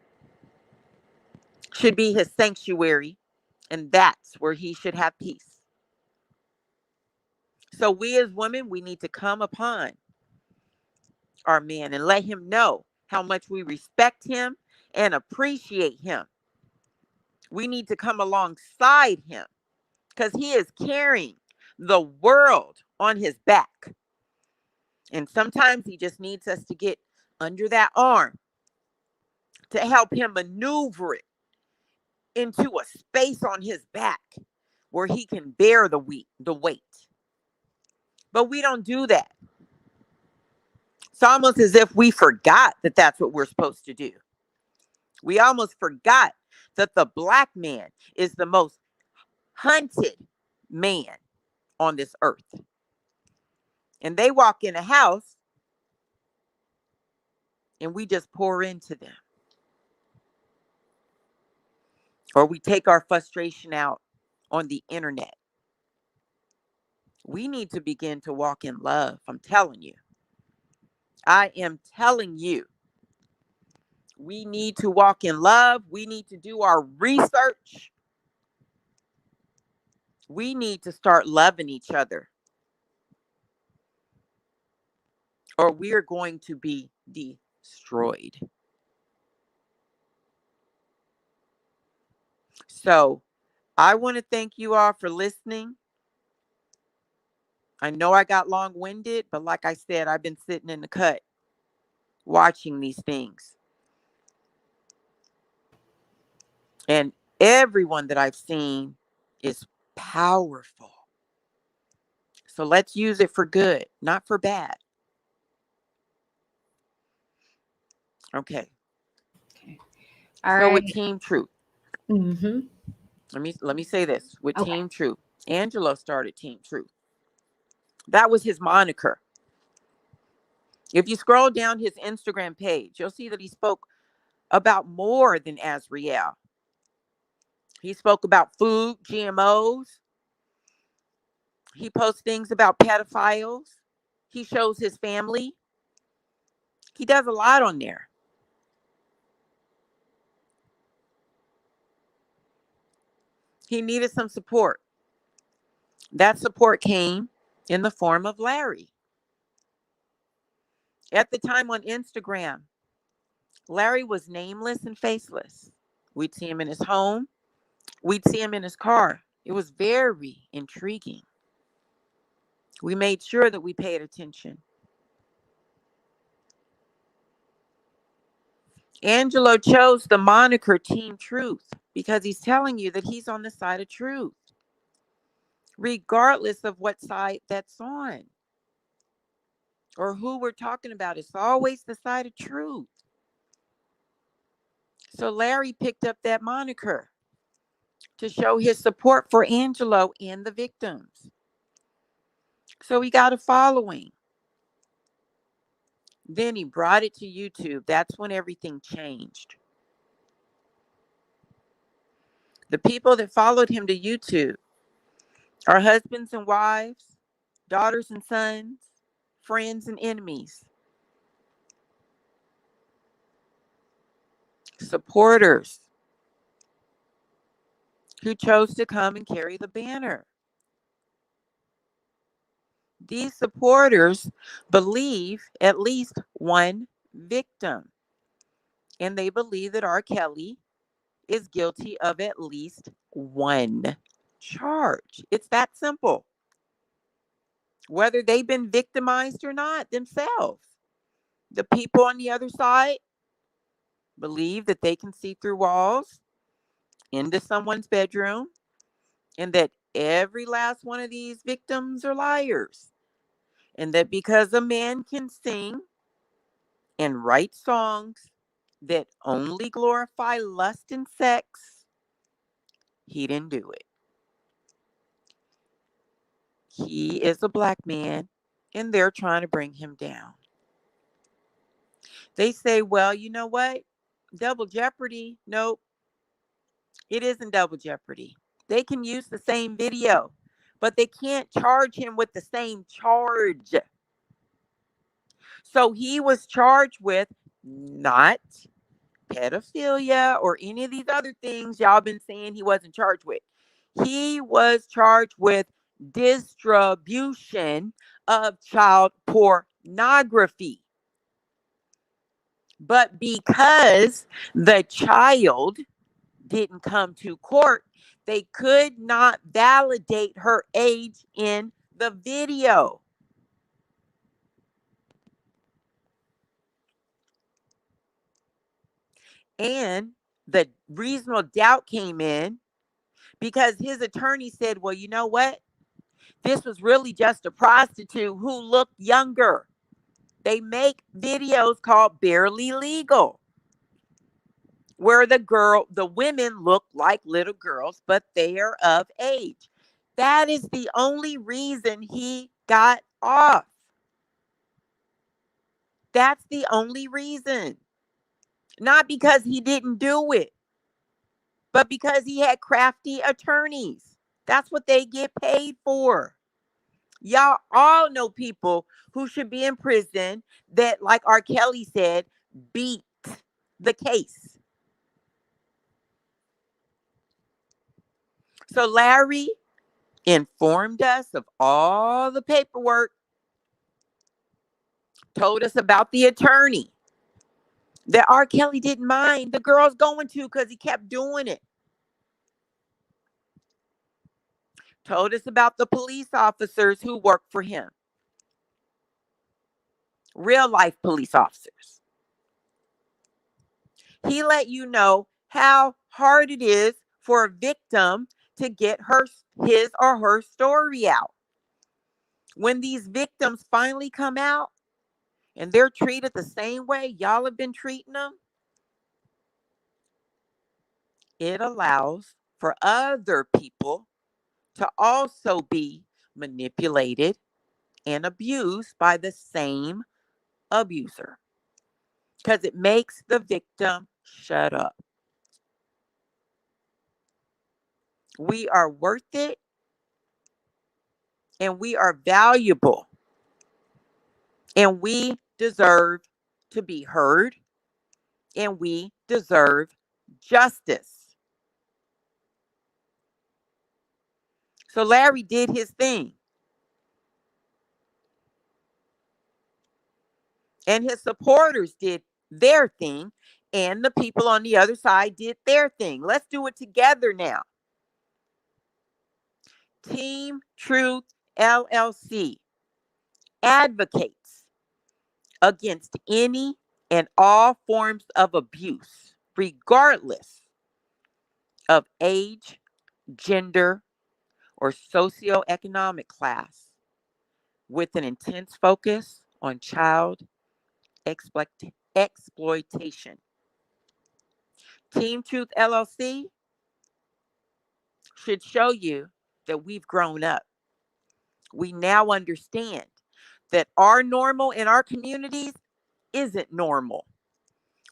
should be his sanctuary, and that's where he should have peace. So we as women, we need to come upon our man and let him know how much we respect him and appreciate him. We need to come alongside him because he is carrying the world on his back. And sometimes he just needs us to get under that arm to help him maneuver it into a space on his back where he can bear the weight. But we don't do that. It's almost as if we forgot that that's what we're supposed to do. We almost forgot that the black man is the most hunted man on this earth. And they walk in a house and we just pour into them. Or we take our frustration out on the internet. We need to begin to walk in love. I'm telling you. I am telling you. We need to walk in love. We need to do our research. We need to start loving each other. Or we are going to be destroyed. So I want to thank you all for listening. I know I got long-winded, but like I said, I've been sitting in the cut watching these things. And everyone that I've seen is powerful. So let's use it for good, not for bad. Okay. All So right. with Team Truth, Mm-hmm. let me say this. With Okay. Team Truth, Angelo started Team Truth. That was his moniker. If you scroll down his Instagram page, you'll see that he spoke about more than Azriel. He spoke about food, GMOs. He posts things about pedophiles. He shows his family. He does a lot on there. He needed some support. That support came in the form of Larry. At the time on Instagram, Larry was nameless and faceless. We'd see him in his home. We'd see him in his car. It was very intriguing. We made sure that we paid attention. Angelo chose the moniker Team Truth because he's telling you that he's on the side of truth, regardless of what side that's on or who we're talking about. It's always the side of truth. So Larry picked up that moniker to show his support for Angelo and the victims. So he got a following. Then he brought it to YouTube. That's when everything changed. The people that followed him to YouTube are husbands and wives, daughters and sons, friends and enemies, supporters who chose to come and carry the banner. These supporters believe at least one victim, and they believe that RKelly is guilty of at least one charge. It's that simple. Whether they've been victimized or not themselves, the people on the other side believe that they can see through walls into someone's bedroom and that every last one of these victims are liars. And that because a man can sing and write songs that only glorify lust and sex, he didn't do it. He is a black man and they're trying to bring him down. They say, well, you know what? Double jeopardy. Nope, it isn't double jeopardy. They can use the same video, but they can't charge him with the same charge. So he was charged with not pedophilia or any of these other things y'all been saying he wasn't charged with. He was charged with distribution of child pornography. But because the child didn't come to court, they could not validate her age in the video. And the reasonable doubt came in because his attorney said, well, you know what? This was really just a prostitute who looked younger. They make videos called Barely Legal, where the women look like little girls, but they are of age. That is the only reason he got off. That's the only reason. Not because he didn't do it, but because he had crafty attorneys. That's what they get paid for. Y'all all know people who should be in prison that, like RKelly said, beat the case. So Larry informed us of all the paperwork, told us about the attorney that RKelly didn't mind the girls going to because he kept doing it. Told us about the police officers who worked for him. Real life police officers. He let you know how hard it is for a victim to get his or her story out. When these victims finally come out and they're treated the same way y'all have been treating them, it allows for other people to also be manipulated and abused by the same abuser, because it makes the victim shut up. We are worth it, and we are valuable, and we deserve to be heard, and we deserve justice. So Larry did his thing, and his supporters did their thing, and the people on the other side did their thing. Let's do it together now. Team Truth LLC advocates against any and all forms of abuse, regardless of age, gender, or socioeconomic class, with an intense focus on child exploitation. Team Truth LLC should show you that we've grown up. We now understand that our normal in our communities isn't normal.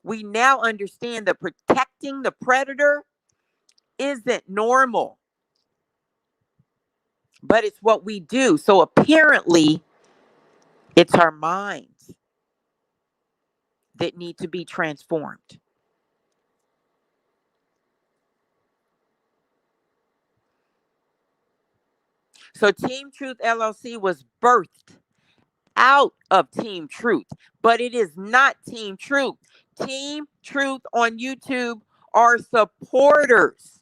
We now understand that protecting the predator isn't normal, but it's what we do. So apparently, it's our minds that need to be transformed. So Team Truth LLC was birthed out of Team Truth, but it is not Team Truth. Team Truth on YouTube are supporters.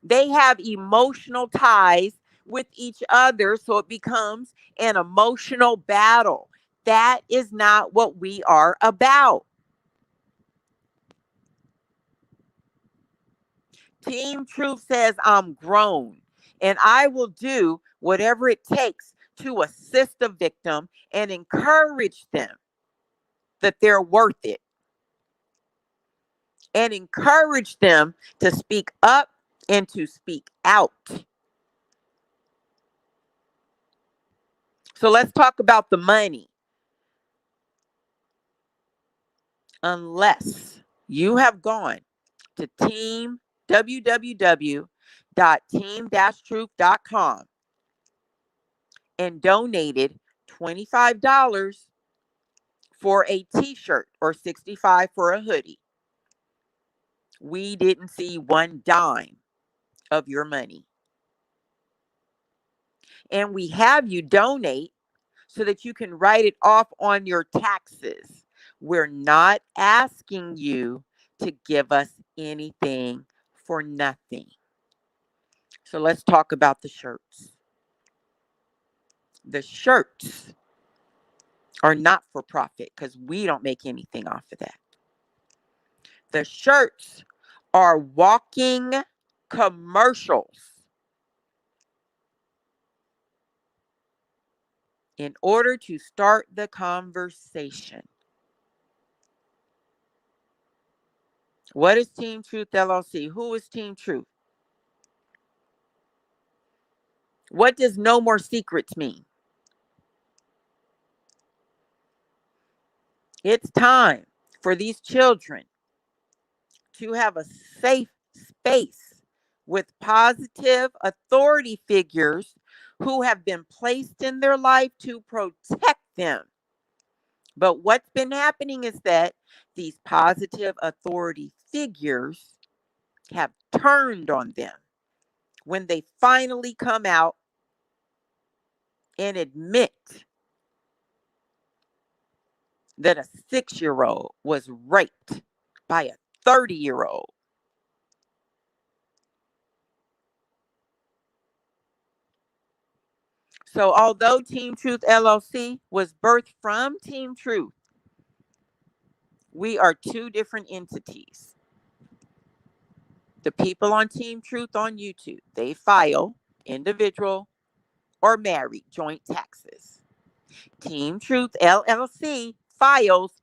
They have emotional ties with each other, so it becomes an emotional battle. That is not what we are about. Team Truth says, I'm grown and I will do whatever it takes to assist the victim and encourage them that they're worth it, and encourage them to speak up and to speak out. So let's talk about the money. Unless you have gone to www.team-truth.com and donated $25 for a t-shirt or $65 for a hoodie, we didn't see one dime of your money. And we have you donate so that you can write it off on your taxes. We're not asking you to give us anything for nothing. So let's talk about the shirts. The shirts are not for profit because we don't make anything off of that. The shirts are walking commercials in order to start the conversation. What is Team Truth LLC? Who is Team Truth? What does no more secrets mean? It's time for these children to have a safe space with positive authority figures who have been placed in their life to protect them. But what's been happening is that these positive authority figures have turned on them when they finally come out and admit that a 6-year-old was raped by a 30-year-old. So although Team Truth LLC was birthed from Team Truth, we are two different entities. The people on Team Truth on YouTube, they file individual or married, joint taxes. Team Truth LLC files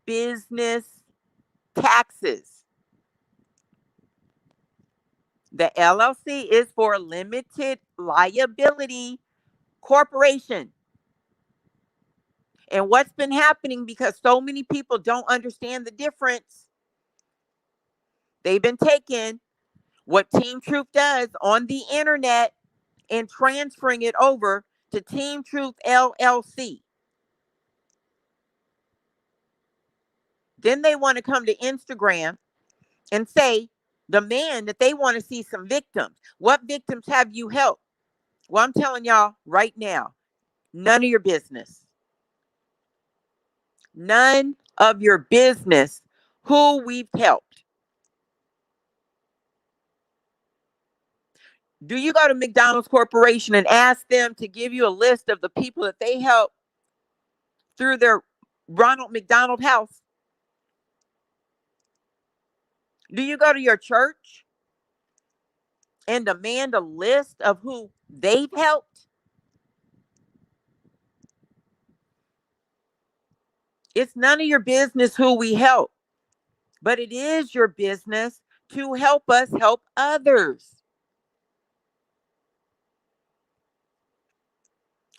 business taxes. The LLC is for limited liability corporation. And what's been happening, because so many people don't understand the difference, they've been taking what Team Truth does on the internet and transferring it over to Team Truth LLC. Then they want to come to Instagram and say, demand that they want to see some victims. What victims have you helped? Well, I'm telling y'all right now, none of your business. None of your business who we've helped. Do you go to McDonald's Corporation and ask them to give you a list of the people that they helped through their Ronald McDonald House? Do you go to your church and demand a list of who they've helped? It's none of your business who we help, but it is your business to help us help others.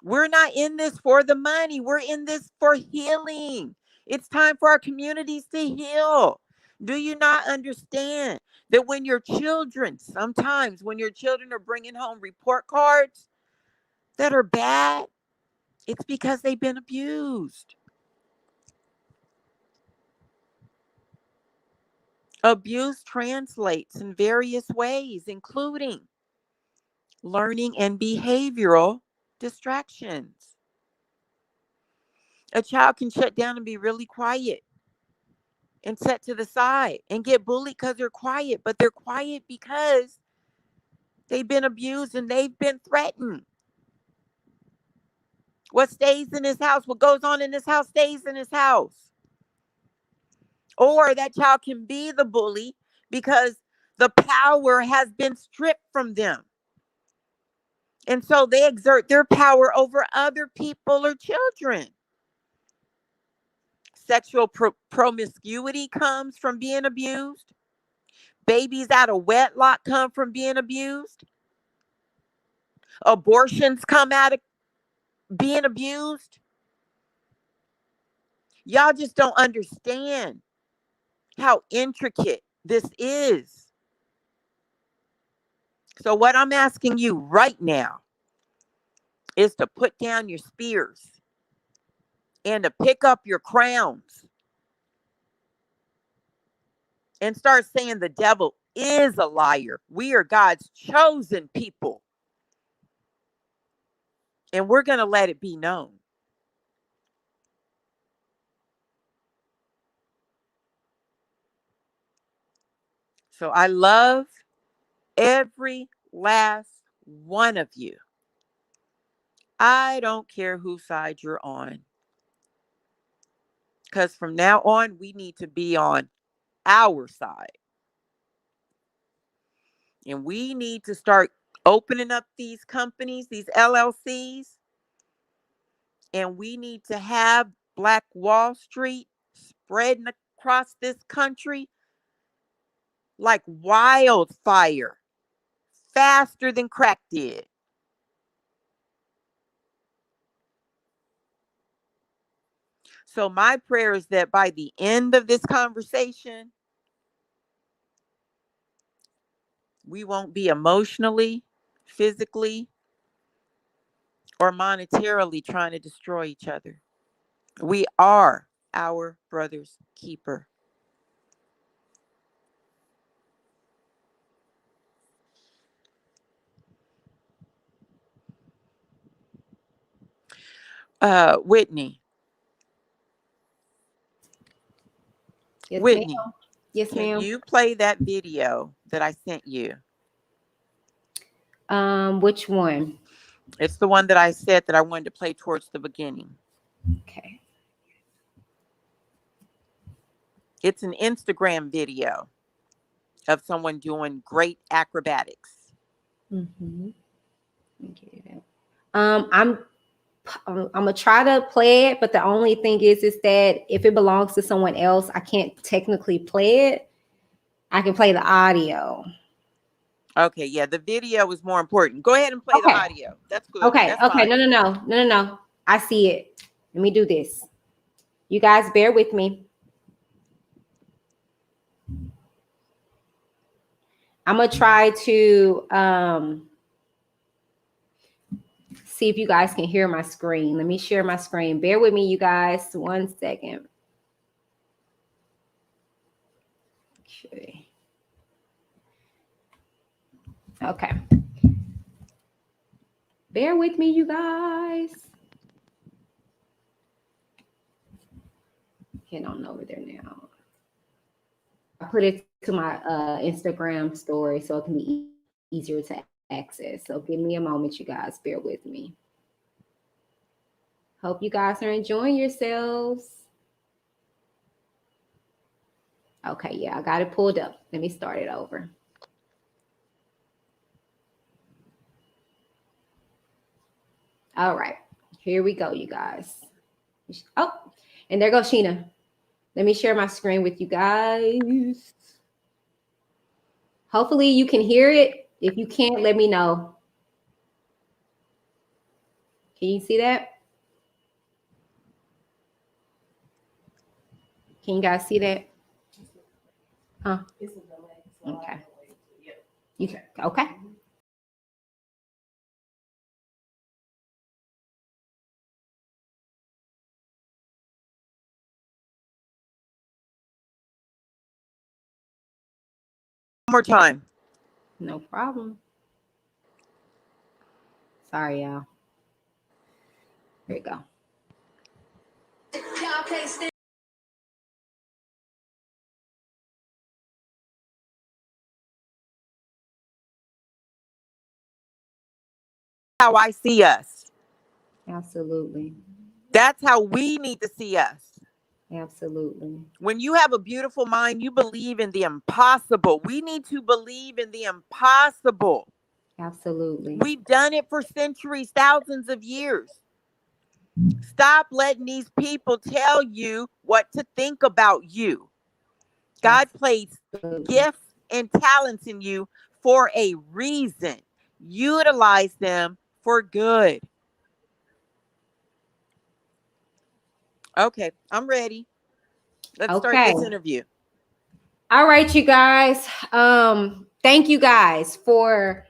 We're not in this for the money. We're in this for healing. It's time for our communities to heal. Do you not understand that when your children, sometimes when your children are bringing home report cards that are bad, it's because they've been abused. Abuse translates in various ways, including learning and behavioral distractions. A child can shut down and be really quiet and set to the side and get bullied because they're quiet, but they're quiet because they've been abused and they've been threatened. What stays in his house, what goes on in his house stays in his house. Or that child can be the bully because the power has been stripped from them. And so they exert their power over other people or children. Sexual promiscuity comes from being abused. Babies out of wedlock come from being abused. Abortions come out of being abused. Y'all just don't understand how intricate this is. So what I'm asking you right now is to put down your spears and to pick up your crowns and start saying the devil is a liar. We are God's chosen people. And we're going to let it be known. So I love every last one of you. I don't care whose side you're on. Because from now on, we need to be on our side. And we need to start opening up these companies, these LLCs. And we need to have Black Wall Street spreading across this country like wildfire, faster than crack did. So my prayer is that by the end of this conversation, we won't be emotionally, physically, or monetarily trying to destroy each other. We are our brother's keeper. Whitney. Yes, Whitney, ma'am. Yes, can ma'am. you play that video that I sent you? Which one? It's the one that I said that I wanted to play towards the beginning. Okay. It's an Instagram video of someone doing great acrobatics. Mm-hmm. Let me get it out. I'm gonna try to play it, but the only thing is that if it belongs to someone else, I can't technically play it. I can play the audio. Okay, yeah, the video is more important. Go ahead and play the Okay. audio. That's good. Okay. That's Okay. fine. No. I see it. Let me do this. You guys bear with me. I'm gonna try to see if you guys can hear my screen. Let me share my screen. Bear with me, you guys. 1 second. Okay. Okay. Bear with me, you guys. Get on over there now. I put it to my Instagram story so it can be easier to access. So give me a moment, you guys. Bear with me. Hope you guys are enjoying yourselves. Okay, yeah, I got it pulled up. Let me start it over. All right, here we go, you guys. Oh, and there goes Shinna. Let me share my screen with you guys. Hopefully you can hear it. If you can't, let me know. Can you see that? Can you guys see that? Huh? Okay. Okay. One more time. No problem. Sorry, y'all. Here we go. How I see us. Absolutely. That's how we need to see us. Absolutely. When you have a beautiful mind, you believe in the impossible. We need to believe in the impossible. Absolutely. We've done it for centuries, thousands of years. Stop letting these people tell you what to think about you. God placed gifts and talents in you for a reason. Utilize them for good. Okay, I'm ready. Let's start this interview. All right, you guys. Thank you guys for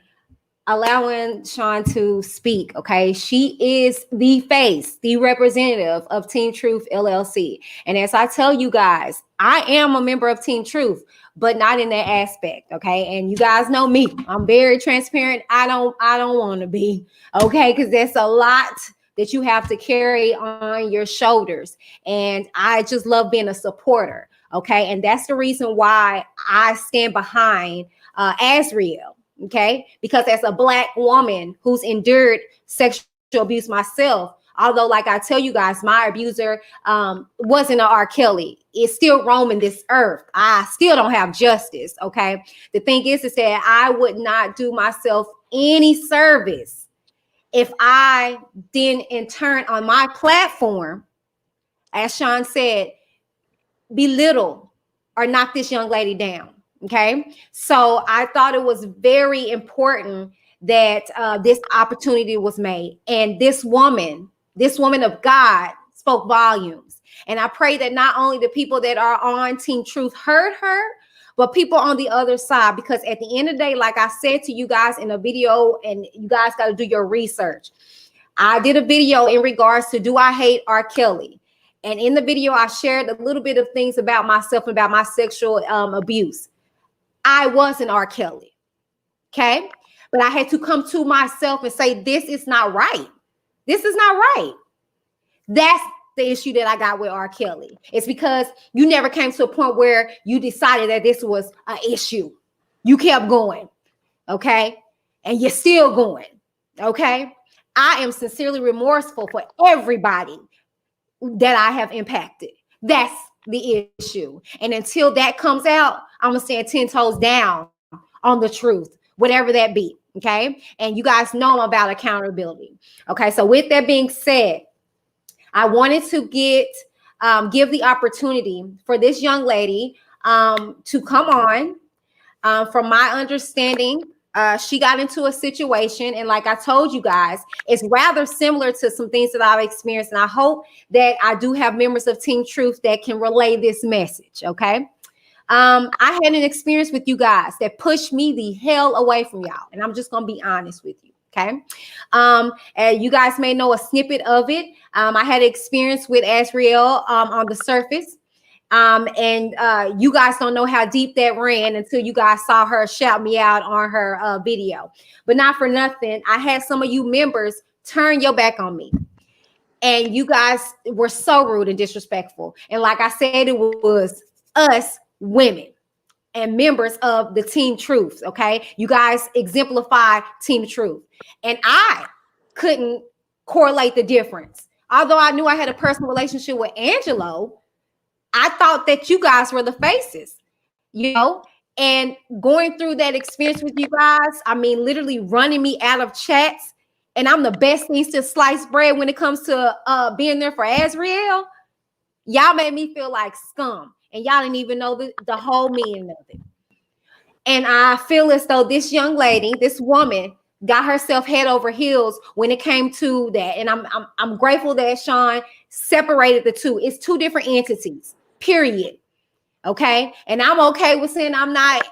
allowing Sean to speak. Okay, she is the face, the representative of Team Truth LLC. And as I tell you guys, I am a member of Team Truth, but not in that aspect. Okay, and you guys know me. I'm very transparent. I don't want to be. Okay, because there's a lot that you have to carry on your shoulders, and I just love being a supporter. Okay, and that's the reason why I stand behind Azriel. Okay, because as a Black woman who's endured sexual abuse myself, although like I tell you guys, my abuser wasn't an RKelly. It's still roaming this earth. I still don't have justice. Okay, the thing is that I would not do myself any service if I then in turn on my platform, as Sean said, belittle or knock this young lady down. Okay, so I thought it was very important that this opportunity was made, and this woman of God spoke volumes. And I pray that not only the people that are on Team Truth heard her, but people on the other side, because at the end of the day, like I said to you guys in a video, and you guys got to do your research. I did a video in regards to, do I hate RKelly? And in the video, I shared a little bit of things about myself and about my sexual abuse. I was an RKelly, okay? But I had to come to myself and say, this is not right. This is not right. That's the issue that I got with RKelly. It's because you never came to a point where you decided that this was an issue. You kept going, okay? And you're still going, okay? I am sincerely remorseful for everybody that I have impacted. That's the issue. And until that comes out, I'm gonna stand 10 toes down on the truth, whatever that be. Okay. And you guys know I'm about accountability. Okay. So with that being said, I wanted to give the opportunity for this young lady to come on. From my understanding, she got into a situation, and like I told you guys, it's rather similar to some things that I've experienced. And I hope that I do have members of Team Truth that can relay this message. Okay. I had an experience with you guys that pushed me the hell away from y'all, and I'm just gonna be honest with you. Okay. And you guys may know a snippet of it. I had experience with Azriel on the surface. And you guys don't know how deep that ran until you guys saw her shout me out on her video. But not for nothing, I had some of you members turn your back on me. And you guys were so rude and disrespectful. And like I said, it was us women and members of the Team Truth. Okay. You guys exemplify Team Truth. And I couldn't correlate the difference. Although I knew I had a personal relationship with Angelo, I thought that you guys were the faces, you know, and going through that experience with you guys, I mean, literally running me out of chats. And I'm the best things to slice bread when it comes to being there for Azriel. Y'all made me feel like scum, and y'all didn't even know the whole meaning of it. And I feel as though this young lady, this woman, got herself head over heels when it came to that. And I'm grateful that Sean separated the two. It's two different entities, period. Okay. And I'm okay with saying I'm not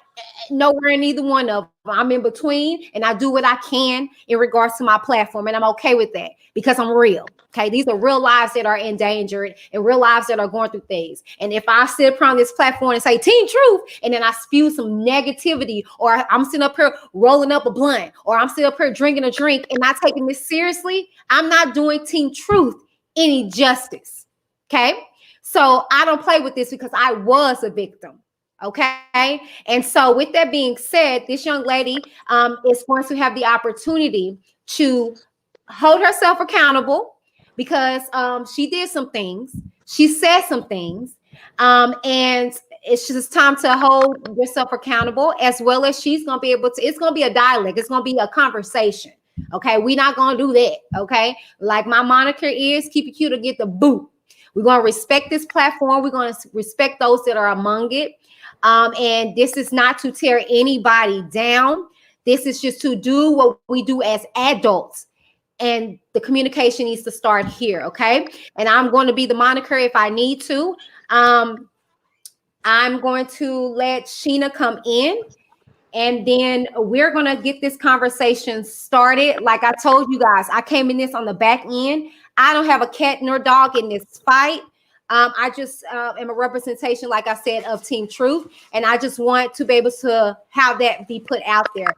nowhere in either one of them. I'm in between, and I do what I can in regards to my platform. And I'm okay with that because I'm real. Okay. These are real lives that are endangered and real lives that are going through things. And if I sit upon this platform and say Team Truth, and then I spew some negativity, or I'm sitting up here rolling up a blunt, or I'm sitting up here drinking a drink and not taking this seriously, I'm not doing Team Truth any justice. Okay. So I don't play with this because I was a victim. Okay. And so with that being said, this young lady is going to have the opportunity to hold herself accountable because she did some things. She said some things. And it's just time to hold yourself accountable, as well as she's going to be able to, it's going to be a dialogue. It's going to be a conversation. Okay. We're not going to do that. Okay. Like my moniker is keep it cute or get the boot. We're going to respect this platform. We're going to respect those that are among it. And this is not to tear anybody down. This is just to do what we do as adults. And the communication needs to start here. Okay. And I'm going to be the moniker if I need to. I'm going to let Shinna come in. And then we're going to get this conversation started. Like I told you guys, I came in this on the back end. I don't have a cat nor dog in this fight. I just am a representation, like I said, of Team Truth. And I just want to be able to have that be put out there.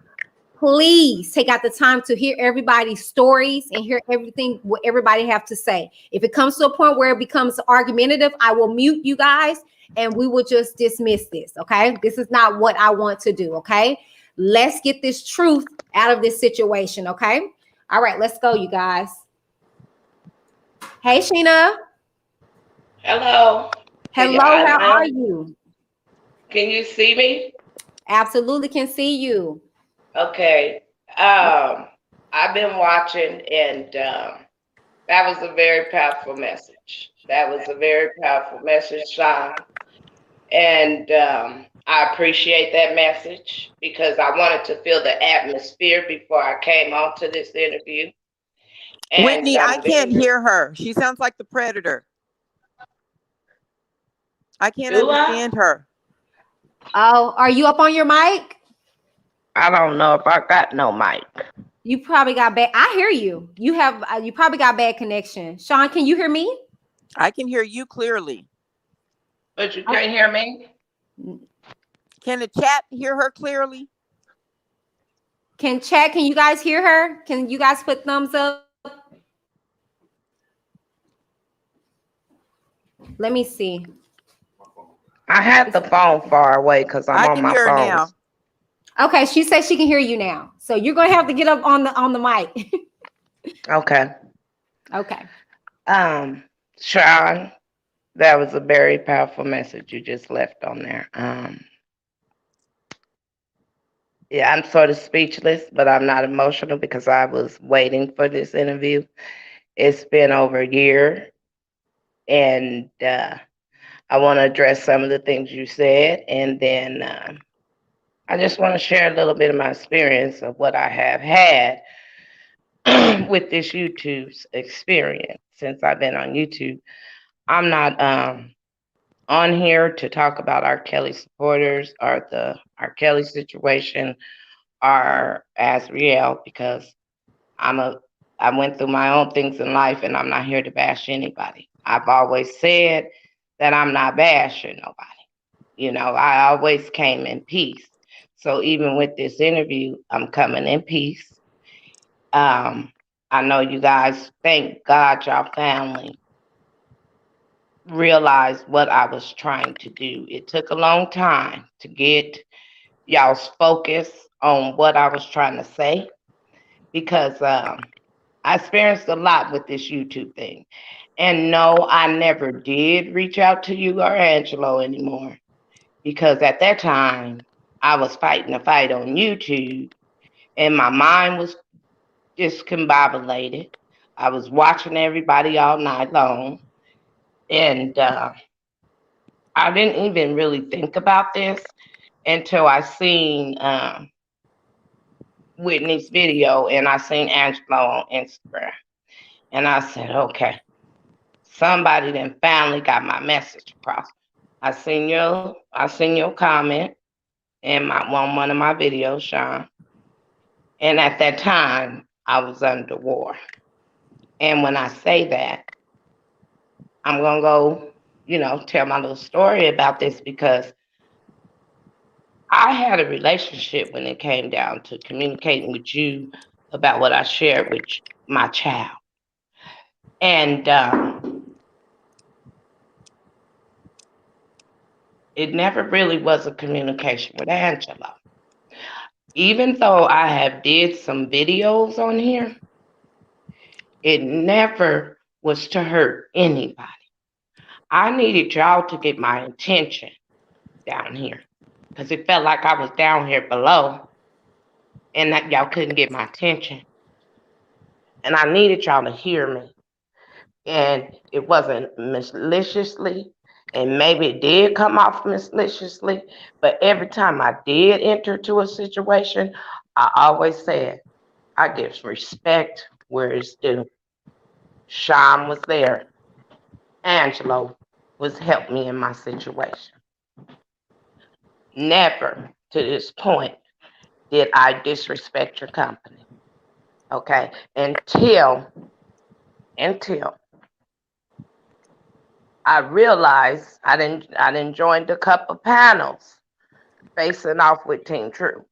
Please take out the time to hear everybody's stories and hear everything what everybody have to say. If it comes to a point where it becomes argumentative, I will mute you guys and we will just dismiss this. Okay. This is not what I want to do. Okay. Let's get this truth out of this situation. Okay. All right. Let's go, you guys. Hey, Shinna. Hello. Hello. How are you? Can you see me? Absolutely can see you. Okay. I've been watching, and that was a very powerful message. That was a very powerful message, Sean. And I appreciate that message because I wanted to feel the atmosphere before I came on to this interview. And Whitney, I can't hear her. She sounds like the Predator. I can't understand her. Oh, are you up on your mic? I don't know if I got no mic. You probably got bad. I hear you. You have. You probably got bad connection. Sean, can you hear me? I can hear you clearly. But you can't hear me? Can the chat hear her clearly? Can you guys hear her? Can you guys put thumbs up? Let me see. I have the phone far away because I'm on my phone now. Okay, she says she can hear you now. So you're gonna have to get up on the mic. Okay. Okay. Sean, that was a very powerful message you just left on there. Yeah, I'm sort of speechless, but I'm not emotional because I was waiting for this interview. It's been over a year, and I want to address some of the things you said, and then I just want to share a little bit of my experience of what I have had with this YouTube experience since I've been on YouTube. I'm not on here to talk about R. Kelly supporters or the R. Kelly situation or Azriel because I'm a I went through my own things in life and I'm not here to bash anybody. I've always said that I'm not bashing nobody. You know, I always came in peace. So even with this interview, I'm coming in peace. Um, I know you guys, thank God y'all family realized what I was trying to do. It took a long time to get y'all's focus on what I was trying to say because I experienced a lot with this YouTube thing. And no, I never did reach out to you or Angelo anymore because at that time I was fighting a fight on YouTube and my mind was discombobulated. I was watching everybody all night long and I didn't even really think about this until I seen Whitney's video and I seen Angelo on Instagram. And I said, okay, somebody then finally got my message across. I seen your comment in one of my videos, Sean. And at that time, I was under war. And when I say that, I'm gonna go, tell my little story about this because I had a relationship when it came down to communicating with you about what I shared with my child. And it never really was a communication with Angela. Even though I have did some videos on here, it never was to hurt anybody. I needed y'all to get my attention down here because it felt like I was down here below and that y'all couldn't get my attention. And I needed y'all to hear me. And it wasn't maliciously, and maybe it did come off maliciously, but every time I did enter to a situation, I always said, I give respect where it's due. Sean was there. Angelo was helping me in my situation. Never to this point did I disrespect your company. Okay. Until I realized I didn't join the couple panels facing off with Team True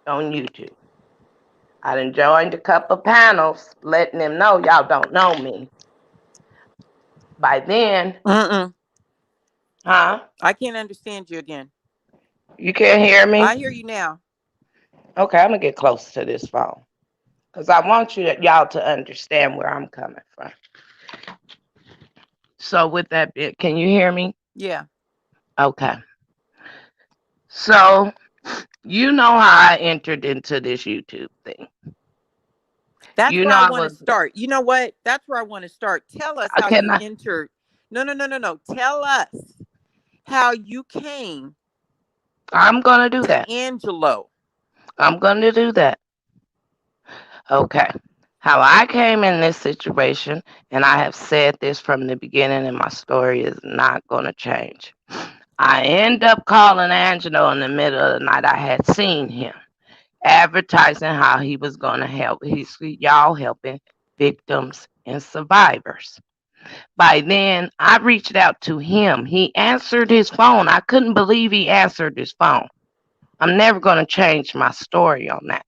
on YouTube. I done joined a couple panels letting them know y'all don't know me. By then, huh? I can't understand you again. You can't hear me? I hear you now. Okay, I'm gonna get close to this phone because I want y'all to understand where I'm coming from. So with that bit, can you hear me? Yeah. Okay. So you know how I entered into this YouTube thing. That's You where know I I want to was. start. You know what? That's where I want to start. Tell us how Can you I? entered. No. Tell us how you came I'm gonna do to that. Angelo. I'm gonna do that. Okay. How I came in this situation, and I have said this from the beginning, and my story is not gonna change. I end up calling Angelo in the middle of the night. I had seen him advertising how he was going to help. Y'all helping victims and survivors. By then, I reached out to him. He answered his phone. I couldn't believe he answered his phone. I'm never going to change my story on that.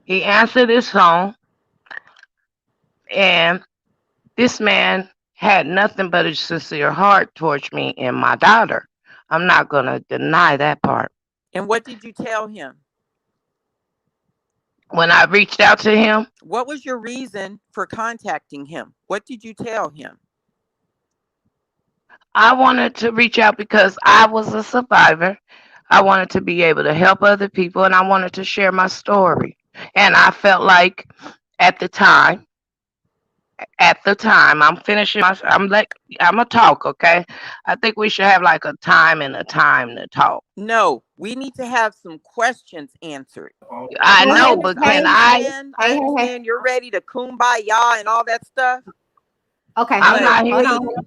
He answered his phone, and this man had nothing but a sincere heart towards me and my daughter. I'm not going to deny that part. And what did you tell him? When I reached out to him, What was your reason for contacting him? What did you tell him? I wanted to reach out because I was a survivor. I wanted to be able to help other people, and I wanted to share my story. And I felt like at the time, I'm finishing my, I'm a talk, okay? I think we should have like a time and a time to talk. No, we need to have some questions answered. I Hey, know, hey, but I can hey, I? understand. I hey, hey, hey. understand you're ready to kumbaya and all that stuff, Okay, I'm hold but on, not hold here. on.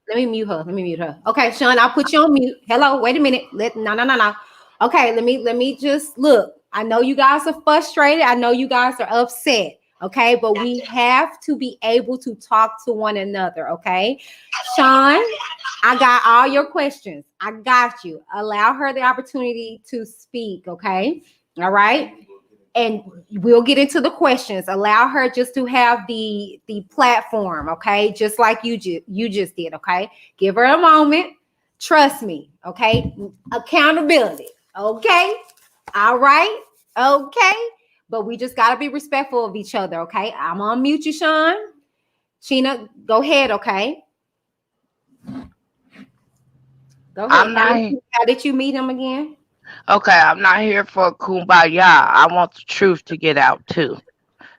Let me mute her. Let me mute her. Okay, Sean, I'll put you on mute. Hello, wait a minute. No. Okay, let me just look. I know you guys are frustrated. I know you guys are upset. Okay, but we have to be able to talk to one another. Okay, Sean, I got all your questions. I got you. Allow her the opportunity to speak. Okay, all right. And we'll get into the questions. Allow her just to have the platform, okay? Just like you just did, okay? Give her a moment. Trust me, okay? Accountability, okay? All right, okay. But we just gotta be respectful of each other, okay? I'm gonna mute you, Sean. Shinna, go ahead, okay? Go ahead. I'm not. How did you meet him again? Okay, I'm not here for kumbaya. I want the truth to get out too.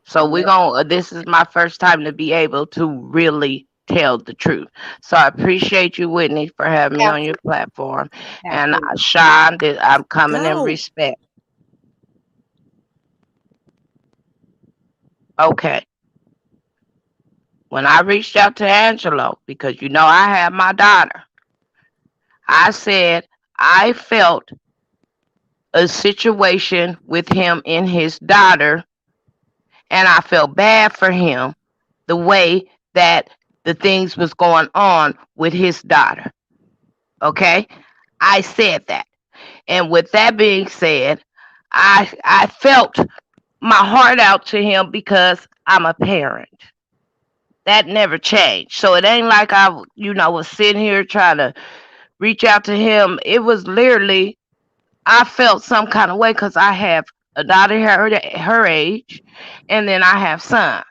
So we're going to this is my first time to be able to really tell the truth. So I appreciate you, Whitney, for having me on your Absolutely. platform. And Absolutely. Sean, that I'm coming in go. respect. Okay. When I reached out to Angelo, because I have my daughter, I said I felt a situation with him and his daughter, and I felt bad for him the way that the things was going on with his daughter. Okay? I said that. And with that being said, I felt my heart out to him because I'm a parent. That never changed. So it ain't like I, was sitting here trying to reach out to him. It was literally I felt some kind of way because I have a daughter her age, and then I have sons.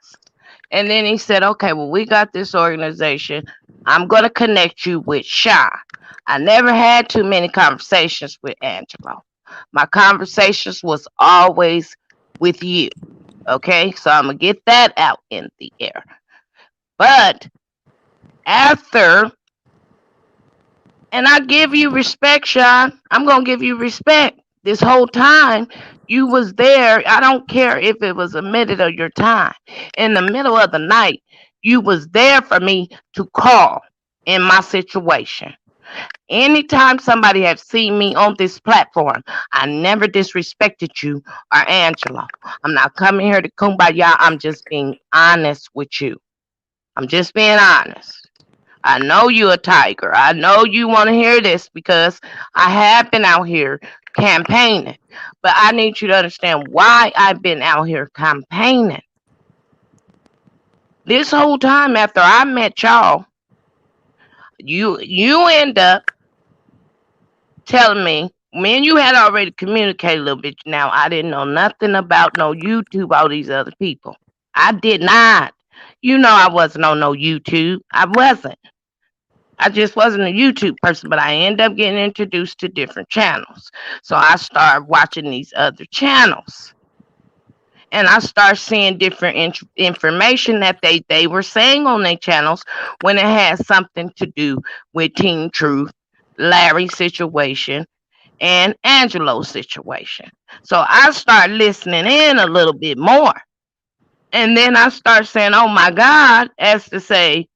And then he said, "Okay, well, we got this organization. I'm gonna connect you with Sean." I never had too many conversations with Angelo. My conversations was always with you. Okay, so I'm gonna get that out in the air. But after, and I give you respect, Sean. I'm gonna give you respect. This whole time you was there. I don't care if it was a minute of your time. In the middle of the night, you was there for me to call in my situation. Anytime somebody has seen me on this platform, I never disrespected you or Angelo. I'm not coming here to kumbaya. I'm just being honest with you. I'm just being honest. I know you a tiger. I know you want to hear this because I have been out here campaigning. But I need you to understand why I've been out here campaigning. This whole time after I met y'all, you end up telling me and you had already communicated a little bit. Now I didn't know nothing about no YouTube, all these other people. I did not. I wasn't on no YouTube. I wasn't. I just wasn't a YouTube person, but I ended up getting introduced to different channels. So I started watching these other channels. And I started seeing different information that they were saying on their channels when it had something to do with Teen Truth, Larry's situation, and Angelo's situation. So I started listening in a little bit more. And then I started saying, oh my God, as to say,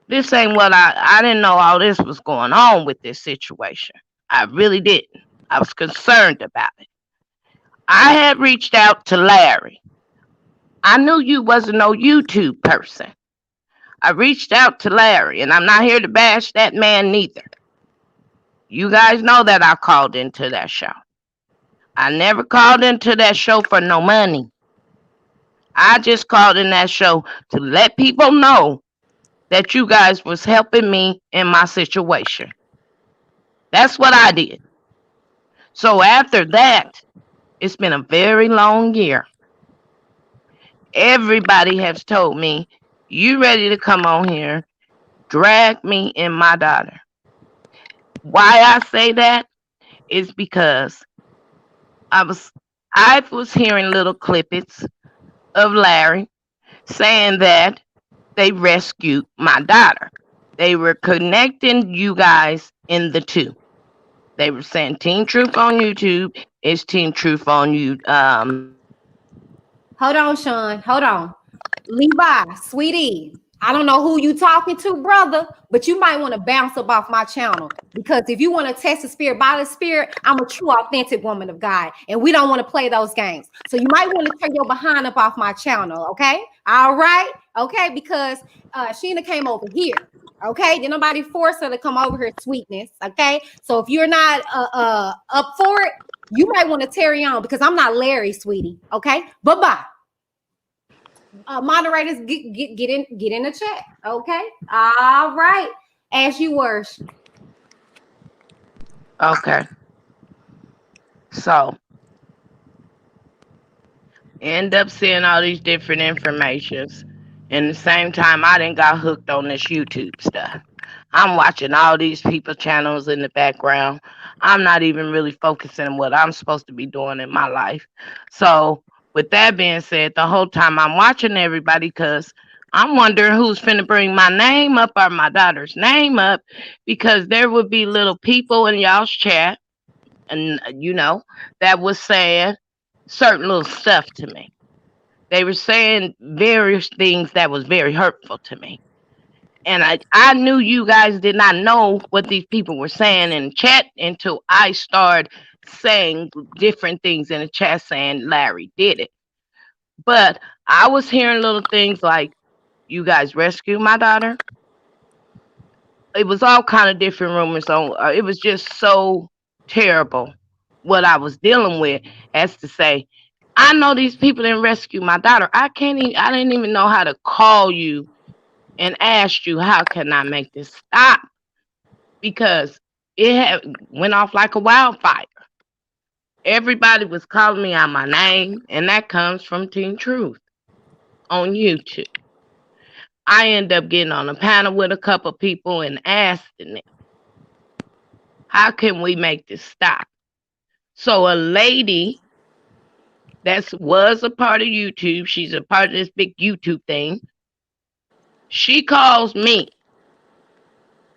this ain't what I didn't know all this was going on with this situation. I really didn't. I was concerned about it. I had reached out to Larry. I knew you wasn't no YouTube person. I reached out to Larry, and I'm not here to bash that man neither. You guys know that I called into that show. I never called into that show for no money. I just called in that show to let people know that you guys was helping me in my situation. That's what I did. So after that, it's been a very long year. Everybody has told me, you ready to come on here, drag me and my daughter. Why I say that? is because I was I was hearing little clippets of Larry saying that they rescued my daughter. They were connecting you guys in the two. They were saying Team Truth on YouTube is Team Truth on you. Hold on, Sean. Hold on. Levi, sweetie, I don't know who you talking to, brother, but you might want to bounce up off my channel because if you want to test the spirit by the spirit, I'm a true, authentic woman of God, and we don't want to play those games. So you might want to turn your behind up off my channel, okay? All right, okay, because Shinna came over here. Okay, did nobody force her to come over here, sweetness. Okay, so if you're not up for it, you might want to tarry on because I'm not Larry, sweetie. Okay, bye-bye. Moderators, get in the chat. Okay, all right, as you were. Okay, so end up seeing all these different informations. And the same time, I didn't got hooked on this YouTube stuff. I'm watching all these people channels in the background. I'm not even really focusing on what I'm supposed to be doing in my life. So, with that being said, the whole time I'm watching everybody because I'm wondering who's finna bring my name up or my daughter's name up because there would be little people in y'all's chat and that was saying certain little stuff to me. They were saying various things that was very hurtful to me. And I knew you guys did not know what these people were saying in the chat until I started saying different things in the chat saying Larry did it. But I was hearing little things like, you guys rescued my daughter. It was all kind of different rumors on. It was just so terrible what I was dealing with, as to say, I know these people didn't rescue my daughter. I didn't even know how to call you and ask you how can I make this stop because it had went off like a wildfire. Everybody was calling me out my name, and that comes from Team Truth on YouTube. I end up getting on a panel with a couple people and asking them, how can we make this stop? So a lady that was a part of YouTube, she's a part of this big YouTube thing, she calls me.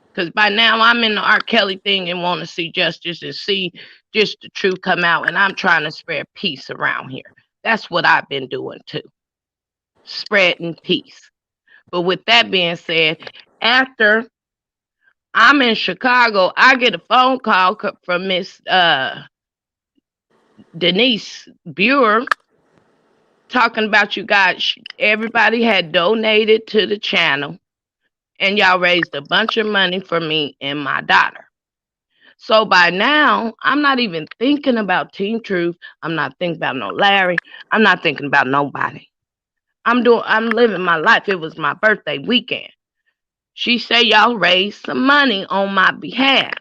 Because by now I'm in the RKelly thing and want to see justice and see just the truth come out. And I'm trying to spread peace around here. That's what I've been doing too. Spreading peace. But with that being said, after I'm in Chicago, I get a phone call from Miss Denise Buer talking about you guys. Everybody had donated to the channel and y'all raised a bunch of money for me and my daughter. So by now, I'm not even thinking about Team Truth. I'm not thinking about no Larry. I'm not thinking about nobody. I'm living my life. It was my birthday weekend. She said y'all raised some money on my behalf.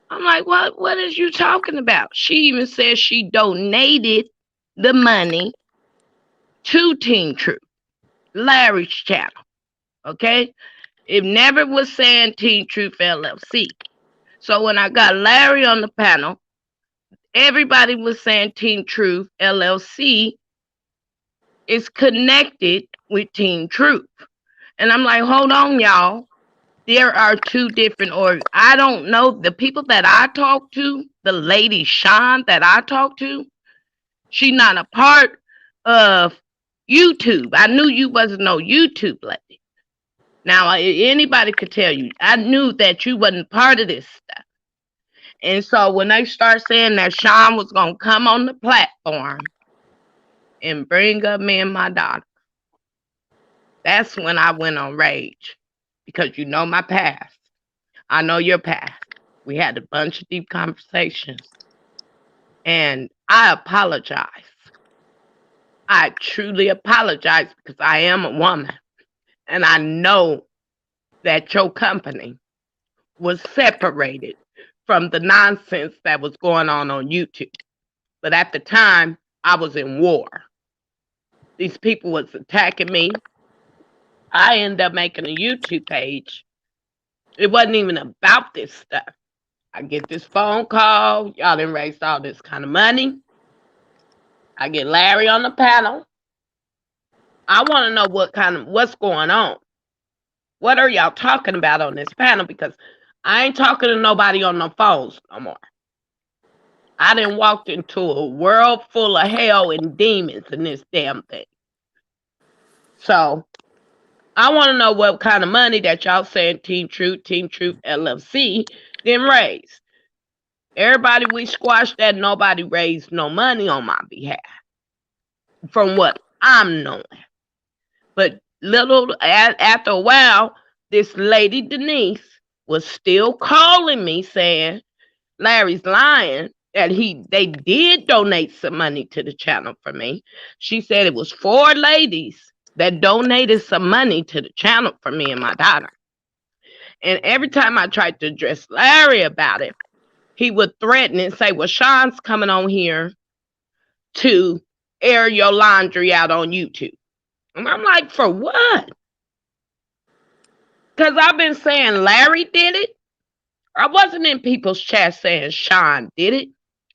I'm like, what is you talking about? She even said she donated the money to Team Truth, Larry's channel. Okay? It never was saying Team Truth LLC. So when I got Larry on the panel, everybody was saying Team Truth LLC is connected with Team Truth. And I'm like, hold on, y'all. There are two different I don't know. The people that I talk to, the lady Sean that I talk to, she's not a part of YouTube. I knew you wasn't no YouTube lady. Now, anybody could tell you, I knew that you wasn't part of this stuff. And so when they start saying that Sean was going to come on the platform and bring up me and my daughter, that's when I went on rage. Because you know my past. I know your past. We had a bunch of deep conversations. And I apologize. I truly apologize because I am a woman. And I know that your company was separated from the nonsense that was going on YouTube. But at the time, I was in war. These people was attacking me. I ended up making a YouTube page. It wasn't even about this stuff. I get this phone call. Y'all done raised all this kind of money. I get Larry on the panel. I want to know what's going on. What are y'all talking about on this panel? Because I ain't talking to nobody on the phones no more. I done walked into a world full of hell and demons in this damn thing. So I want to know what kind of money that y'all saying Team Truth LLC then raised. Everybody, we squashed that. Nobody raised no money on my behalf, from what I'm knowing. But after a while, this lady Denise was still calling me saying Larry's lying, that they did donate some money to the channel for me. She said it was 4 ladies that donated some money to the channel for me and my daughter. And every time I tried to address Larry about it, he would threaten and say, well, Sean's coming on here to air your laundry out on YouTube. And I'm like, for what? Because I've been saying Larry did it. I wasn't in people's chat saying Sean did it.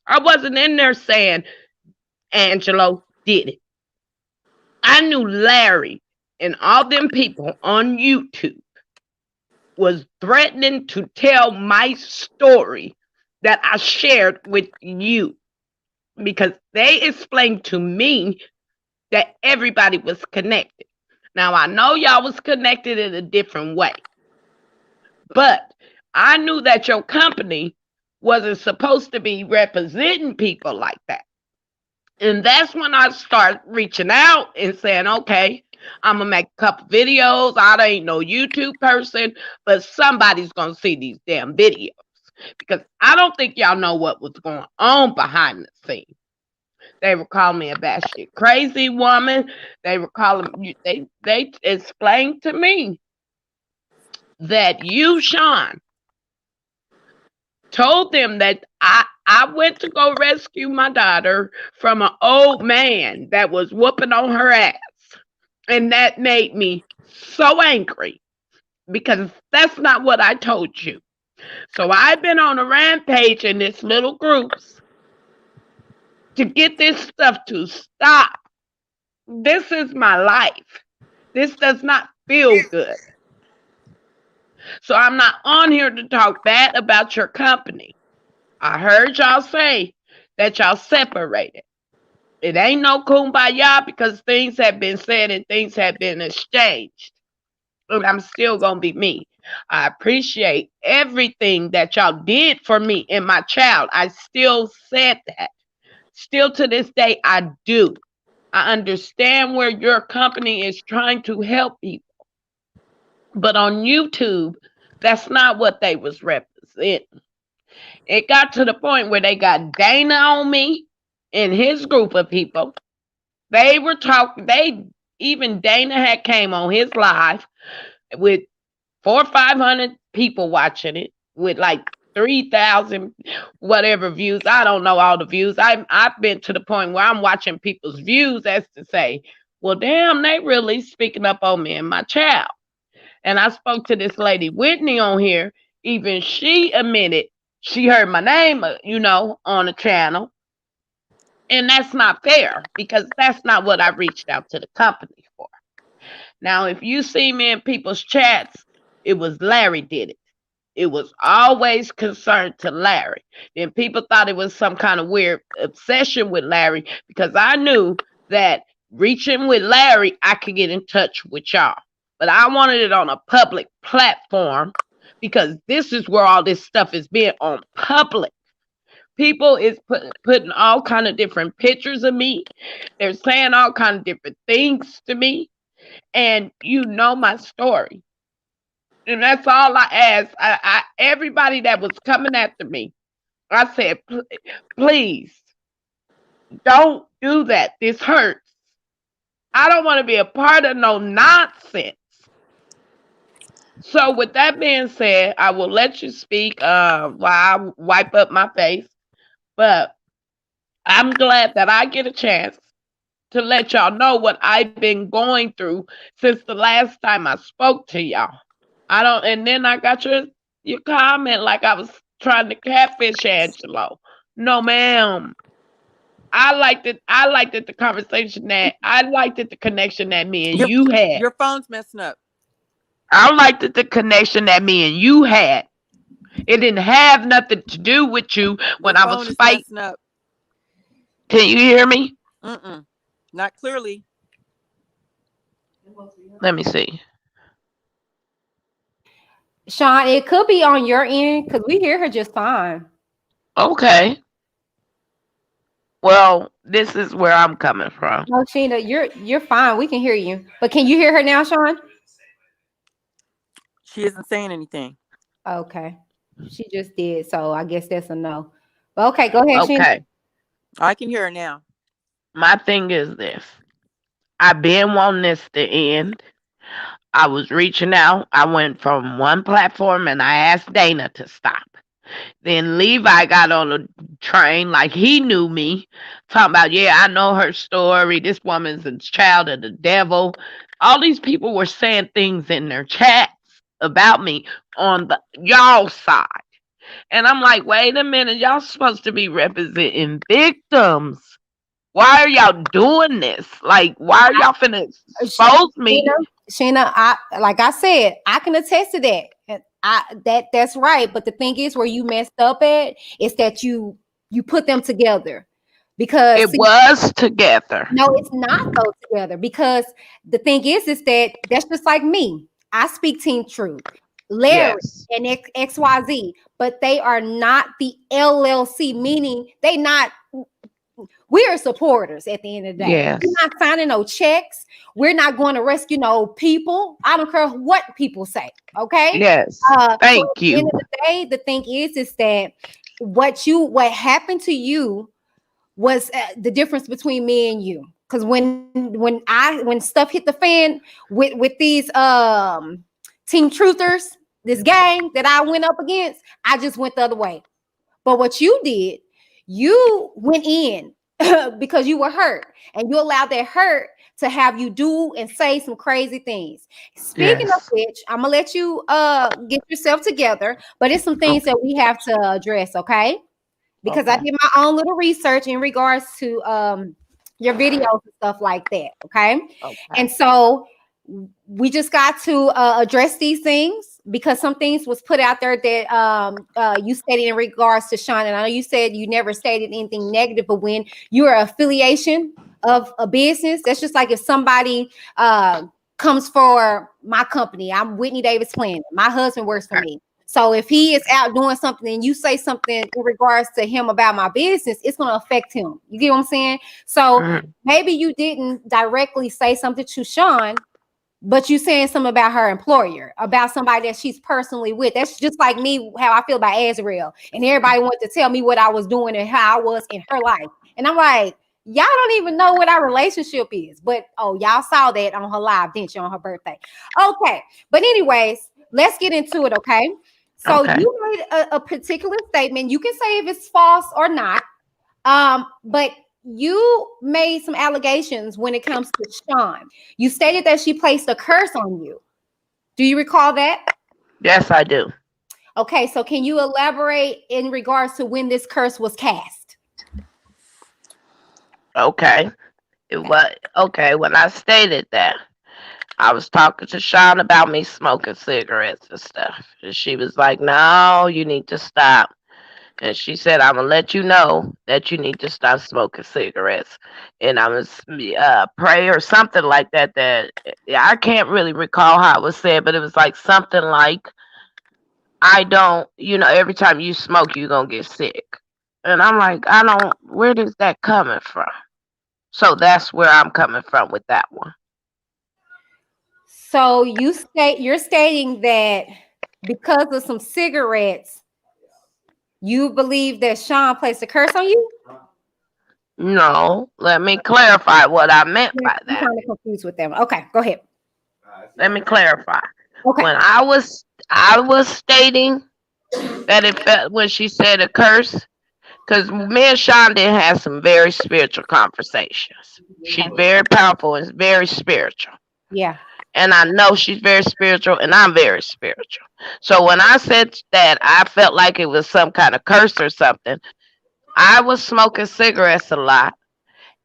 I wasn't in there saying Angelo did it. I knew Larry and all them people on YouTube was threatening to tell my story that I shared with you, because they explained to me that everybody was connected. Now, I know y'all was connected in a different way, but I knew that your company wasn't supposed to be representing people like that. And that's when I start reaching out and saying, okay, I'm going to make a couple videos. I ain't no YouTube person, but somebody's going to see these damn videos. Because I don't think y'all know what was going on behind the scenes. They were calling me a batshit crazy woman. They were calling me, they explained to me that you, Sean, told them that I went to go rescue my daughter from an old man that was whooping on her ass. And that made me so angry, because that's not what I told you. So I've been on a rampage in this little groups to get this stuff to stop. This is my life. This does not feel good. So I'm not on here to talk bad about your company. I heard y'all say that y'all separated. It ain't no kumbaya, because things have been said and things have been exchanged. But I'm still going to be me. I appreciate everything that y'all did for me and my child. I still said that. Still to this day, I do. I understand where your company is trying to help people. But on YouTube, that's not what they was representing. It got to the point where they got Dana on me and his group of people. They were talking, even Dana had came on his live with 400 or 500 people watching it, with like 3,000 whatever views. I don't know all the views. I've been to the point where I'm watching people's views as to say, well, damn, they really speaking up on me and my child. And I spoke to this lady, Whitney, on here. Even she admitted she heard my name, on the channel. And that's not fair, because that's not what I reached out to the company for. Now, if you see me in people's chats, it was Larry did it. It was always concerned to Larry. Then people thought it was some kind of weird obsession with Larry, because I knew that reaching with Larry, I could get in touch with y'all. But I wanted it on a public platform, because this is where all this stuff is being on public. People is putting all kind of different pictures of me. They're saying all kind of different things to me. And you know my story. And that's all I asked. Everybody that was coming after me, I said, please, don't do that. This hurts. I don't want to be a part of no nonsense. So with that being said, I will let you speak while I wipe up my face. But I'm glad that I get a chance to let y'all know what I've been going through since the last time I spoke to y'all. And then I got your comment, like I was trying to catfish Angelo. No, ma'am. I liked it the conversation that I liked it the connection that me and Your you had. your phone's messing up. I liked it the connection that me and you had. It didn't have nothing to do with you Your when I was phone is fighting. messing up. Can you hear me? Mm-mm. Not clearly. Let me see. Sean, it could be on your end because we hear her just fine. Okay. Well, this is where I'm coming from. No, Sheena, you're fine. We can hear you. But can you hear her now, Sean? She isn't saying anything. Okay. She just did. So I guess that's a no. But okay, go ahead, Sheena. Okay. I can hear her now. My thing is this. I've been wanting this to end. I was reaching out. I went from one platform and I asked Dana to stop. Then Levi got on the train like he knew me, talking about, yeah, I know her story. This woman's a child of the devil. All these people were saying things in their chats about me on the y'all side. And I'm like, wait a minute, y'all supposed to be representing victims. Why are y'all doing this? Like, why are y'all finna expose me? Sheena, like I said, I can attest to that. And that's right. But the thing is, where you messed up at is that you put them together because It was together. no, it's not though together because the thing is that that's just like me. I speak Team Truth, Larry Yes. and XYZ, but they are not the LLC, meaning they not. We are supporters at the end of the day. Yes. We're not signing no checks. We're not going to rescue no people. I don't care what people say. Okay. Yes. So Thank at the you. end of the day, the thing is that what happened to you was the difference between me and you. Because when stuff hit the fan with these team truthers, this gang that I went up against, I just went the other way. But what you did, you went in because you were hurt, and you allowed that hurt to have you do and say some crazy things. Speaking of Yes. which, I'm gonna let you get yourself together, but it's some things that we have to address, okay? Because I Okay. did my own little research in regards to your videos and stuff like that, okay? Okay. And so we just got to address these things because some things was put out there that you stated in regards to Sean. And I know you said you never stated anything negative, but when you're an affiliation of a business, that's just like if somebody comes for my company. I'm Whitney Davis Planning. My husband works for me. So if he is out doing something and you say something in regards to him about my business, it's going to affect him. You get what I'm saying? So maybe you didn't directly say something to Sean, but you saying something about her employer, about somebody that she's personally with. That's just like me, how I feel about Azrael. And everybody wanted to tell me what I was doing and how I was in her life. And I'm like, y'all don't even know what our relationship is. But, oh, y'all saw that on her live, didn't you, on her birthday? Okay. But anyways, let's get into it, okay? So you made a particular statement. You can say if it's false or not. But you made some allegations when it comes to Sean. You stated that she placed a curse on you. Do you recall that? Yes, I do. Okay, so can you elaborate in regards to when this curse was cast? Okay. It was okay when I stated that. I was talking to Sean about me smoking cigarettes and stuff. And she was like, no, you need to stop. And she said, I'm going to let you know that you need to stop smoking cigarettes. And I was pray or something like that. I can't really recall how it was said, but it was like something like, I don't, every time you smoke, you're going to get sick. And I'm like, where is that coming from? So that's where I'm coming from with that one. So you're stating that because of some cigarettes, you believe that Sean placed a curse on you? No, let me clarify what I meant by that. I'm kind of confused with them. Okay, go ahead. Let me clarify. Okay. When I was stating that it felt when she said a curse, because me and Sean did have some very spiritual conversations. She's very powerful and very spiritual. Yeah. And I know she's very spiritual and I'm very spiritual. So when I said that I felt like it was some kind of curse or something, I was smoking cigarettes a lot.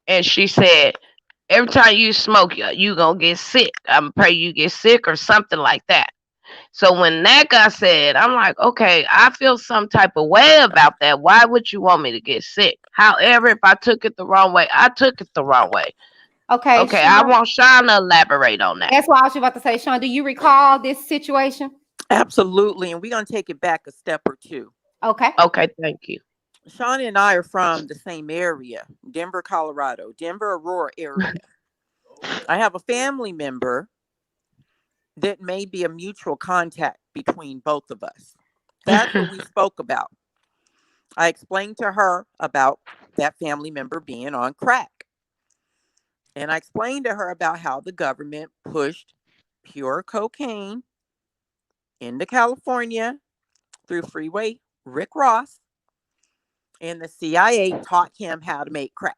And she said, every time you smoke, you gonna get sick. I'm pray you get sick or something like that. So when that got said, I'm like, okay, I feel some type of way about that. Why would you want me to get sick? However, if I took it the wrong way, I took it the wrong way. Okay, Okay, I Sean, want Sean to elaborate on that. that's what I was about to say. Sean, do you recall this situation? Absolutely. And we're going to take it back a step or two. Okay. Okay, thank you. Shauna and I are from the same area, Denver, Colorado, Denver, Aurora area. I have a family member that may be a mutual contact between both of us. That's what we spoke about. I explained to her about that family member being on crack. And I explained to her about how the government pushed pure cocaine into California through Freeway Rick Ross, and the CIA taught him how to make crack.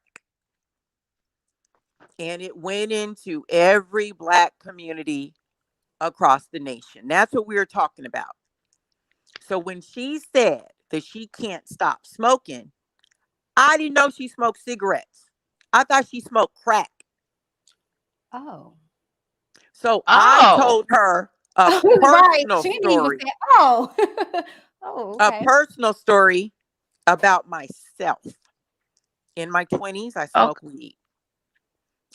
And it went into every Black community across the nation. That's what we were talking about. So when she said that she can't stop smoking, I didn't know she smoked cigarettes. I thought she smoked crack. Oh. So I told her a Right. personal She didn't even story. say, oh. Oh, A okay. personal story about myself. In my 20s, I smoked weed.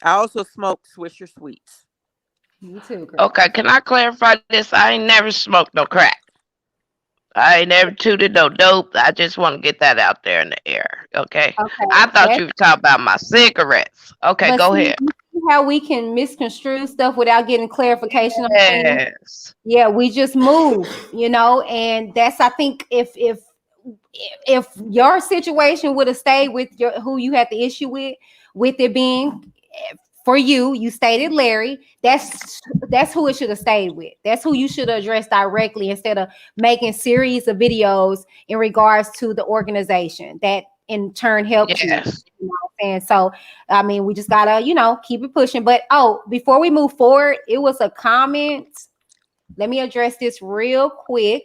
I also smoked Swisher Sweets. Me too, girl. Okay, can I clarify this? I ain't never smoked no crack. I ain't never tooted no dope. I just want to get that out there in the air. Okay. I thought Okay. you were talking about my cigarettes. Okay, But go see, ahead. you see how we can misconstrue stuff without getting clarification on things? Yes. Yeah, we just move, and that's, I think, if your situation would have stayed with who you had the issue with it being for you stated Larry, that's who it should have stayed with. That's who you should have addressed directly instead of making series of videos in regards to the organization that in turn helped you. Yes. You know what I'm saying? So I mean, we just gotta, keep it pushing. But before we move forward, it was a comment. Let me address this real quick.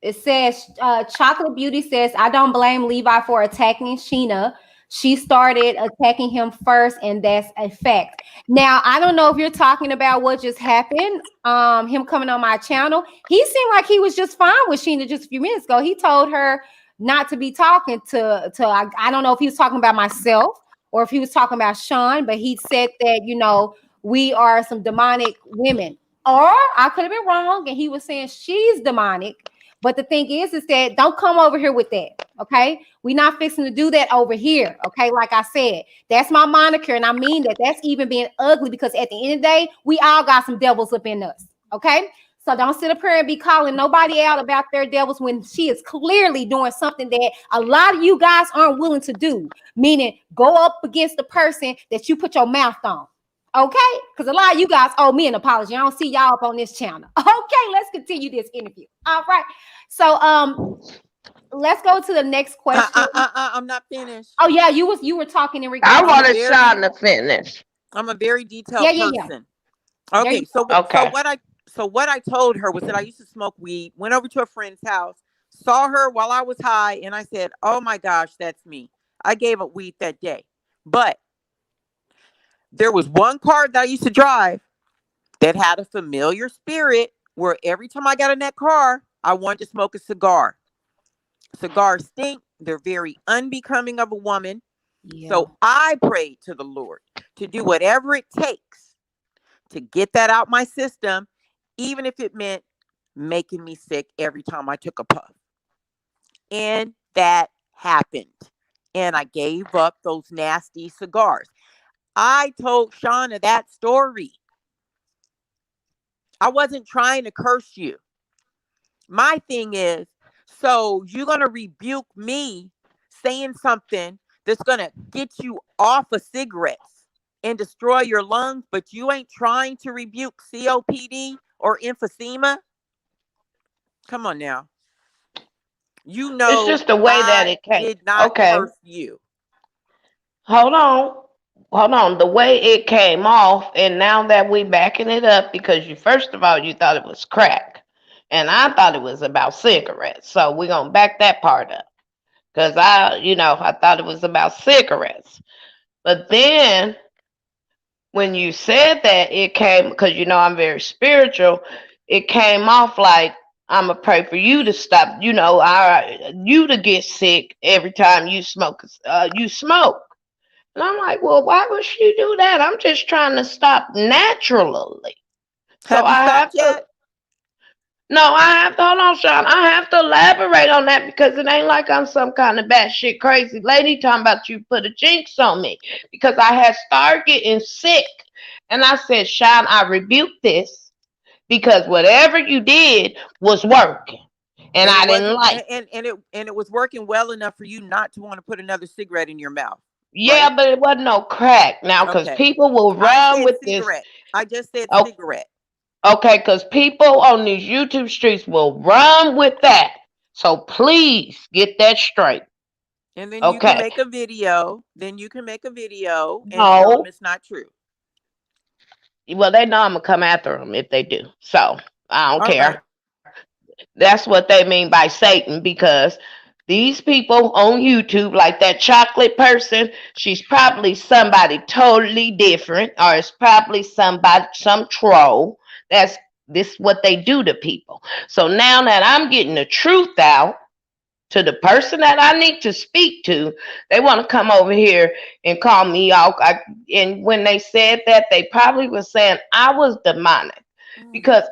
It says, Chocolate Beauty says, I don't blame Levi for attacking Shinna. She started attacking him first, and that's a fact. Now, I don't know if you're talking about what just happened, him coming on my channel. He seemed like he was just fine with Shinna just a few minutes ago. He told her not to be talking to I don't know if he was talking about myself or if he was talking about Sean, but he said that, we are some demonic women. Or I could have been wrong, and he was saying she's demonic. But the thing is that don't come over here with that. Okay. We're not fixing to do that over here. Okay. Like I said, that's my moniker. And I mean that that's even being ugly, because at the end of the day, we all got some devils up in us. Okay. So don't sit up here and be calling nobody out about their devils when she is clearly doing something that a lot of you guys aren't willing to do. Meaning go up against the person that you put your mouth on. Okay, because a lot of you guys owe me an apology. I don't see y'all up on this channel. Okay, let's continue this interview. All right. So let's go to the next question. I'm not finished. Oh yeah, you were talking in regards. I wanted Sean to finish. I'm a very detailed person. Okay, so what I told her was that I used to smoke weed, went over to a friend's house, saw her while I was high, and I said, "Oh my gosh, that's me." I gave up weed that day. But there was one car that I used to drive that had a familiar spirit where every time I got in that car, I wanted to smoke a cigar. Cigars stink. They're very unbecoming of a woman. Yeah. So I prayed to the Lord to do whatever it takes to get that out my system, even if it meant making me sick every time I took a puff. And that happened. And I gave up those nasty cigars. I told Shauna that story. I wasn't trying to curse you. My thing is, so you're going to rebuke me saying something that's going to get you off of cigarettes and destroy your lungs, but you ain't trying to rebuke COPD or emphysema? Come on now. You know, it's just the way that it came. Did not curse you. Hold on. hold on, the way it came off, and now that we backing it up, because you first of all you thought it was crack, and I thought it was about cigarettes. So we're gonna back that part up, because I thought it was about cigarettes. But then when you said that, it came, because I'm very spiritual. It came off like I'm gonna pray for you to stop. You to get sick every time you smoke. You smoke. And I'm like, well, why would she do that? I'm just trying to stop naturally. So Have you I stopped have to, yet? no, I have to, hold on, Sean. I have to elaborate on that because it ain't like I'm some kind of batshit crazy lady talking about you put a jinx on me. Because I had started getting sick. And I said, Sean, I rebuke this because whatever you did was working. And And it I didn't wasn't, like it. and it was working well enough for you not to want to put another cigarette in your mouth, Yeah, right? but it wasn't no crack now because Okay. people will I run said with this. cigarette. I just said Oh, cigarette. okay, because people on these YouTube streets will run with that. So please get that straight. And then you can Okay. make a video. Then you can make a video and tell them No. it's not true. Well, they know I'm going to come after them if they do. So I don't All right. care. That's what they mean by Satan because these people on YouTube, like that chocolate person, she's probably somebody totally different, or it's probably some troll. That's this what they do to people. So now that I'm getting the truth out to the person that I need to speak to, they want to come over here and call me out. And when they said that, they probably were saying I was demonic Mm. because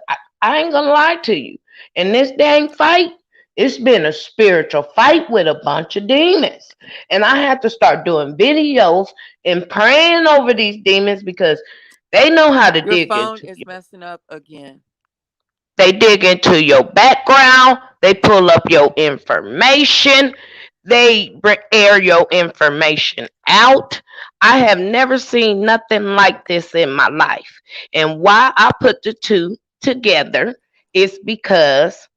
I ain't gonna lie to you. In this dang fight, it's been a spiritual fight with a bunch of demons. And I had to start doing videos and praying over these demons because they know how to Your dig phone into is you. messing up again. They dig into your background. They pull up your information. They air your information out. I have never seen nothing like this in my life. And why I put the two together is because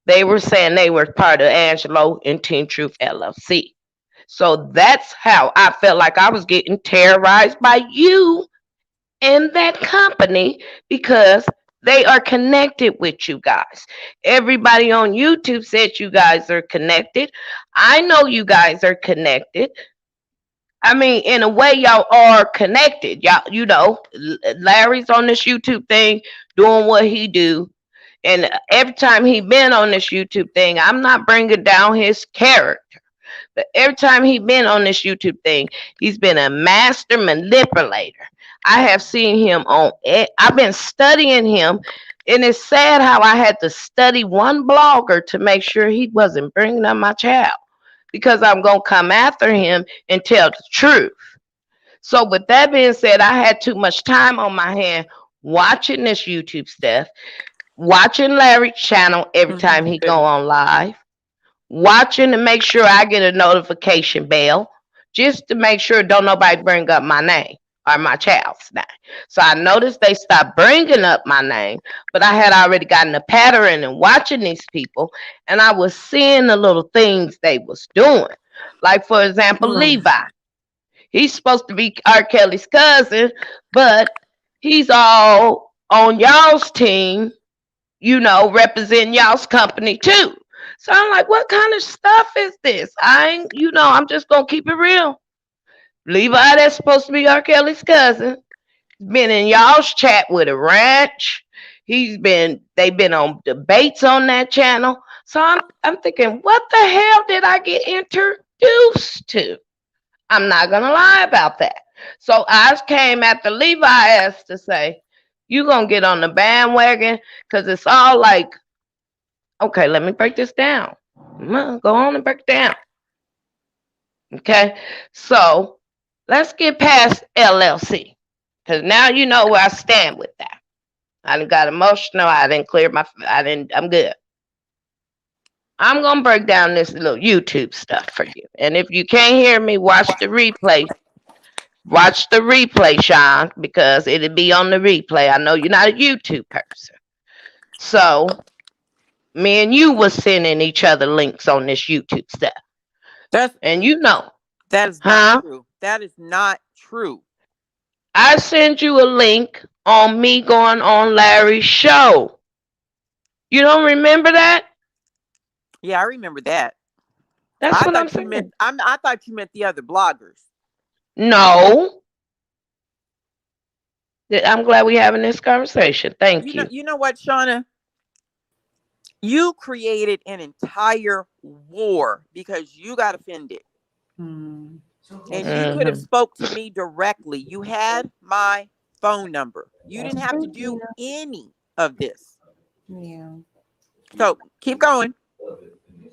they were saying they were part of Angelo and Teen Truth LLC. So that's how I felt like I was getting terrorized by you and that company because they are connected with you guys. Everybody on YouTube said you guys are connected. I know you guys are connected. I mean, in a way, y'all are connected. Y'all, Larry's on this YouTube thing doing what he do. And every time he been on this YouTube thing, I'm not bringing down his character. But every time he been on this YouTube thing, he's been a master manipulator. I have seen him on it. I've been studying him, and it's sad how I had to study one blogger to make sure he wasn't bringing up my child because I'm going to come after him and tell the truth. So with that being said, I had too much time on my hand watching this YouTube stuff, watching Larry's channel every time he go on live, watching to make sure I get a notification bell, just to make sure don't nobody bring up my name or my child's name. So I noticed they stopped bringing up my name, but I had already gotten a pattern and watching these people, and I was seeing the little things they was doing. Like for example, Levi. He's supposed to be RKelly's cousin, but he's all on y'all's team, representing y'all's company too. So I'm like, what kind of stuff is this? I'm just gonna keep it real. Levi, that's supposed to be RKelly's cousin, been in y'all's chat with a ranch. They've been on debates on that channel. So I'm thinking, what the hell did I get introduced to? I'm not gonna lie about that. So I came after Levi asked to say, you gonna get on the bandwagon because it's all like, okay, let me break this down. Go on and break it down. Okay, so let's get past LLC because now you know where I stand with that. I didn't got emotional. I didn't clear my. I'm good. I'm gonna break down this little YouTube stuff for you. And if you can't hear me, watch the replay. Watch the replay, Sean, because it'll be on the replay. I know you're not a YouTube person. So me and you was sending each other links on this YouTube stuff. That And is not true. That is not true. I sent you a link on me going on Larry's show. You don't remember that? Yeah, I remember that. That's I what I'm thought you meant saying. I thought you meant the other bloggers. No. I'm glad we're having this conversation. Thank you. You know what, Shauna? You created an entire war because you got offended. Hmm. And That's you could have Hmm. spoke to me directly. You had my phone number. You that's didn't have to true, do Gina. any of this. Yeah. So keep going.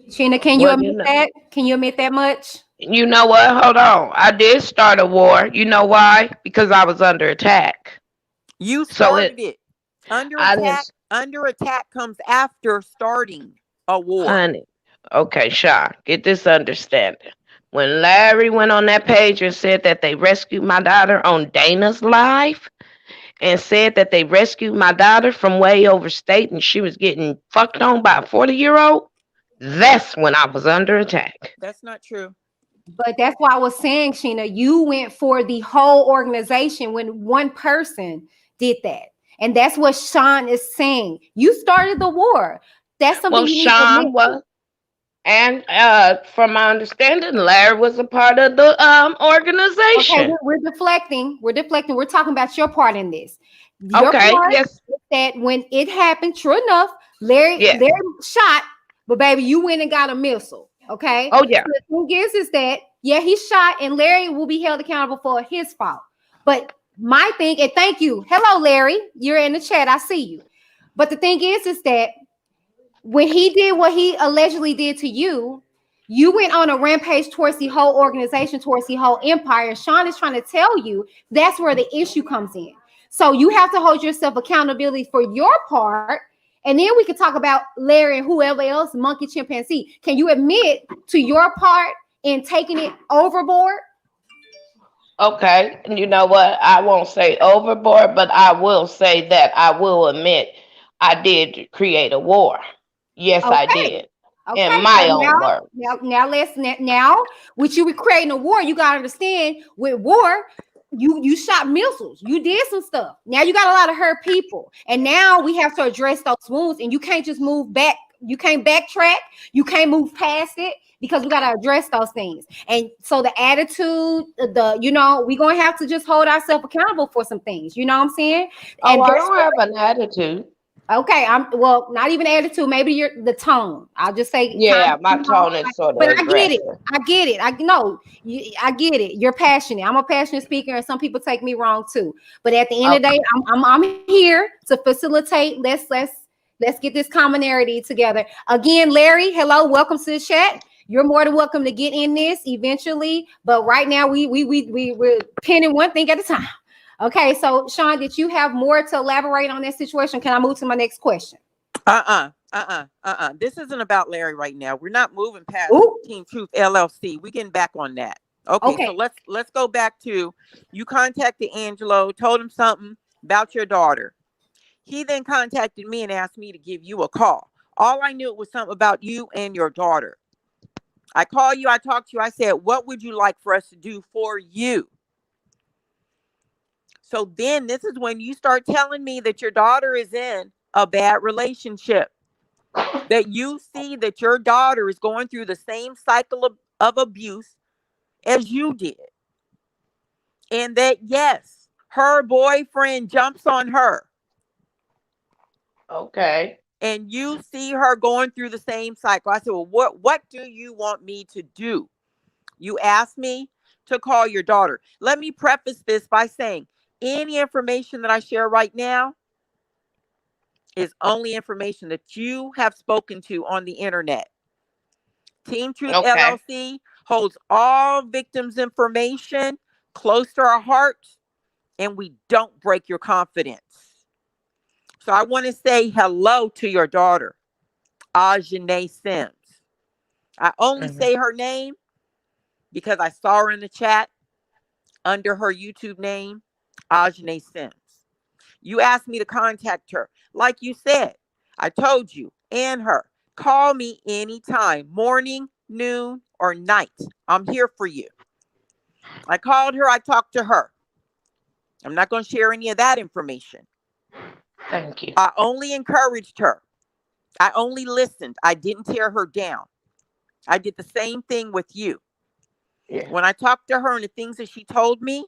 Sheena, can you Well, admit that? Can you admit that much? you know what? Hold on. I did start a war. You know why? Because I was under attack. You So it, started it. Under I didn't, attack, under attack comes after starting a war. honey. Okay, Shaw, get this understanding. When Larry went on that page and said that they rescued my daughter on Dana's live and said that they rescued my daughter from way over state and she was getting fucked on by a 40-year-old, that's when I was under attack. That's not true. But that's why I was saying, Sheena, you went for the whole organization when one person did that. And that's what Sean is saying. You started the war. That's something Well, you need to admit Sean was, and from my understanding, Larry was a part of the Okay, organization. we're deflecting. We're deflecting. We're talking about your part in this. Your Okay, part yes, is that when it happened, true enough, yes. Larry shot, but baby, you went and got a missile. Okay. Oh, So yeah. the thing is that yeah, he shot, and Larry will be held accountable for his fault. But my thing, and thank you. Hello, Larry. You're in the chat. I see you. But the thing is that when he did what he allegedly did to you, you went on a rampage towards the whole organization, towards the whole empire. Sean is trying to tell you that's where the issue comes in. So you have to hold yourself accountability for your part. And then we can talk about Larry and whoever else, monkey, chimpanzee. Can you admit to your part in taking it overboard? Okay, and you know what? I won't say overboard, but I will say that I will admit I did create a war. Yes, I Okay. did. In Okay, so my own words. now with you creating a war, you gotta understand with war, you shot missiles, you did some stuff. Now you got a lot of hurt people, and now we have to address those wounds, and you can't just move back, you can't backtrack, you can't move past it because we gotta address those things. And so the attitude, we're gonna have to just hold ourselves accountable for some things, you know what I'm saying? Oh, And I that's don't have an attitude. okay, I'm well, not even attitude, maybe you're the tone. I'll just say calm, Yeah, my tone is sort but of I get it. aggressive. I get it. I know I get it. You're passionate. I'm a passionate speaker, and some people take me wrong too. But at the end of the Okay. day, I'm here to facilitate. Let's get this commonality together. Again, Larry, hello, welcome to the chat. You're more than welcome to get in this eventually, but right now we're pinning one thing at a time. Okay, so Sean, did you have more to elaborate on that situation? Can I move to my next question? This isn't about Larry right now. We're not moving past Ooh, Team Truth LLC. We getting back on that. Okay, okay. so let's go back to you contacted Angelo, told him something about your daughter. He then contacted me and asked me to give you a call. All I knew was something about you and your daughter. I called you, I talked to you, I said, what would you like for us to do for you? So then this is when you start telling me that your daughter is in a bad relationship, that you see that your daughter is going through the same cycle of abuse as you did. And that, yes, her boyfriend jumps on her. Okay. And you see her going through the same cycle. I said, well, what do you want me to do? You asked me to call your daughter. Let me preface this by saying any information that I share right now is only information that you have spoken to on the internet. Team Truth Okay. LLC holds all victims' information close to our hearts, and we don't break your confidence. So I want to say hello to your daughter, Ajane Sims. I only Mhm. say her name because I saw her in the chat under her YouTube name, Ajane Sims. You asked me to contact her. Like you said, I told you and her, call me anytime, morning, noon, or night. I'm here for you. I called her. I talked to her. I'm not going to share any of that information. Thank you. I only encouraged her. I only listened. I didn't tear her down. I did the same thing with you. Yeah. When I talked to her and the things that she told me,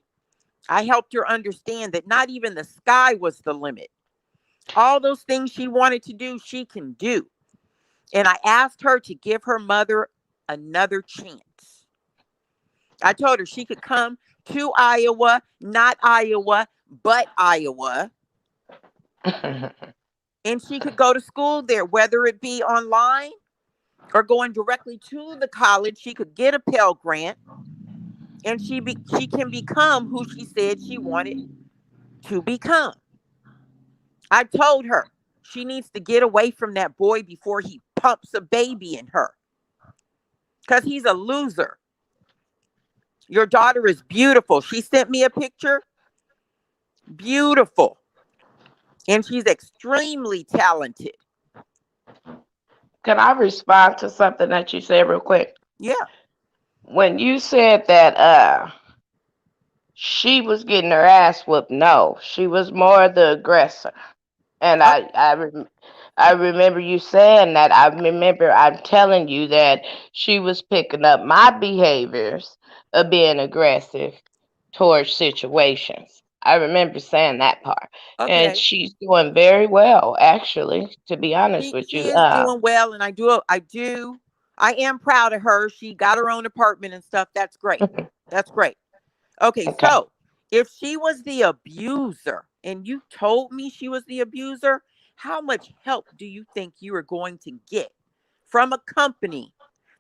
I helped her understand that not even the sky was the limit. All those things she wanted to do, she can do. And I asked her to give her mother another chance. I told her she could come to Iowa, not Iowa, but Iowa. And she could go to school there, whether it be online or going directly to the college. She could get a Pell Grant, and she can become who she said she wanted to become. I told her she needs to get away from that boy before he pumps a baby in her, because he's a loser. Your daughter is beautiful. She sent me a picture. Beautiful. And she's extremely talented. Can I respond to something that you said real quick? Yeah. When you said that she was getting her ass whooped, no, she was more the aggressor. And I remember you saying that. I remember I'm telling you that she was picking up my behaviors of being aggressive towards situations. I remember saying that part. And Okay. she's doing very well, actually, to be honest with She you. is doing well, and I am proud of her. She got her own apartment and stuff. That's great. That's great. Okay, Okay. so if she was the abuser and you told me she was the abuser, how much help do you think you are going to get from a company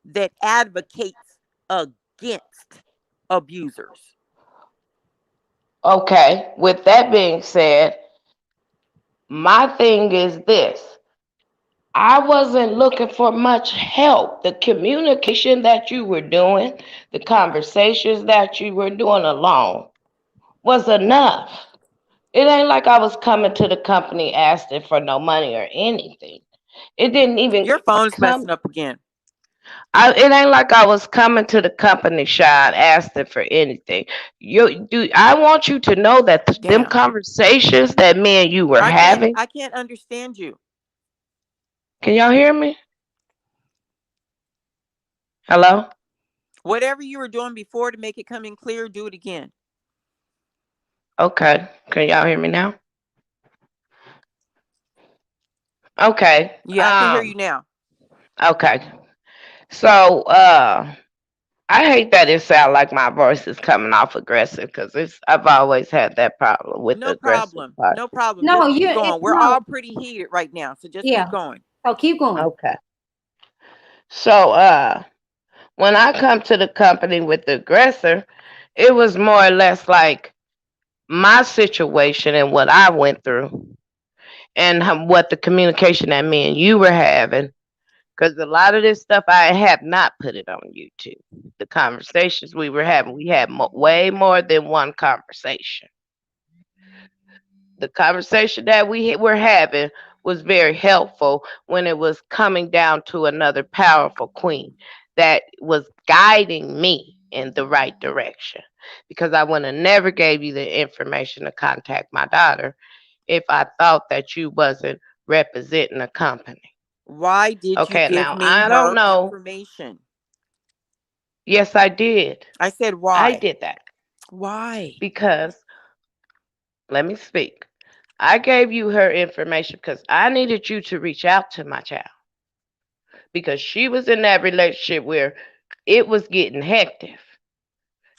that advocates against abusers? Okay. With that being said, my thing is this. I wasn't looking for much help. The communication that you were doing, the conversations that you were doing alone was enough. It ain't like I was coming to the company asking for no money or anything. It didn't even Your phone's come. messing up again. It ain't like I was coming to the company, Sean, asking for anything. I want you to know that them Damn. conversations that me and you were having. I can't understand you. Can y'all hear me? Hello? Whatever you were doing before to make it come in clear, do it again. Okay. Can y'all hear me now? Okay. Yeah, I can hear you now. Okay. So I hate that it sounds like my voice is coming off aggressive because I've always had that problem with the No aggressive problem. part. No problem. No, Just keep going. We're no. all pretty heated right now, so just Yeah. keep going. So keep going. Okay. So when I come to the company with the aggressor, it was more or less like my situation and what I went through and what the communication that me and you were having. Because a lot of this stuff, I have not put it on YouTube. The conversations we were having, we had way more than one conversation. The conversation that we were having was very helpful when it was coming down to another powerful queen that was guiding me in the right direction. Because I would have never gave you the information to contact my daughter if I thought that you wasn't representing a company. Why did you Okay, give now me I don't her know. information? Yes, I did. I said, I why? did that Why? because, let me speak. I gave you her information because I needed you to reach out to my child because she was in that relationship where it was getting hectic.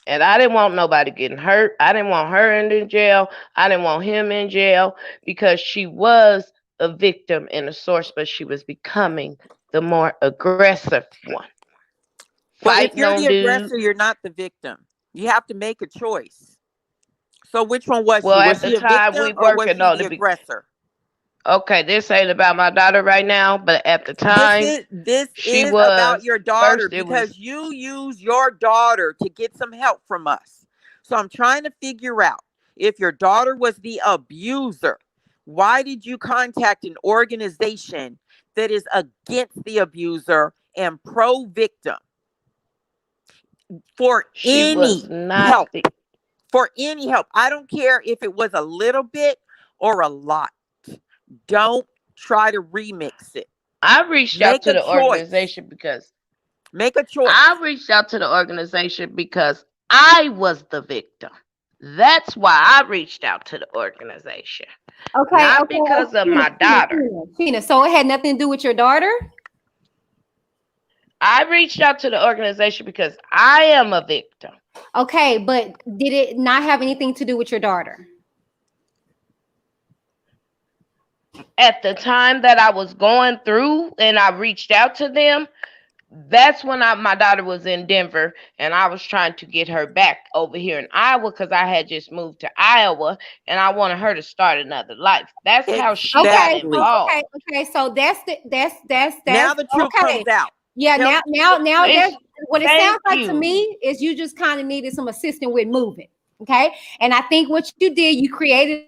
And I didn't want nobody getting hurt. I didn't want her in jail. I didn't want him in jail because she was a victim in a source, but she was becoming the more aggressive one. Well, if Fighting you're on the dudes. aggressor, you're not the victim. You have to make a choice. So which one was Well, she? at Was the she a time we victim or was working she on the aggressor? okay, this ain't about my daughter right now, but at the This time is this she is about was. your daughter First it was because you use your daughter to get some help from us. So I'm trying to figure out if your daughter was the abuser. Why did you contact an organization that is against the abuser and pro victim for she was any not help? the for any help. I don't care if it was a little bit or a lot. Don't try to remix it. I reached out Make to a the choice. organization because Make a choice. I reached out to the organization because I was the victim. That's why I reached out to the organization. Okay, Not okay. because of my daughter. Shinna, so it had nothing to do with your daughter? I reached out to the organization because I am a victim. Okay, but did it not have anything to do with your daughter? At the time that I was going through and I reached out to them, that's when my daughter was in Denver and I was trying to get her back over here in Iowa because I had just moved to Iowa and I wanted her to start another life. That's how she got Okay, so involved. so that's Now the truth okay. comes out. Yeah, Tell now that's what it sounds like to you. me is you just kind of needed some assistance with moving. Okay. And I think what you did, you created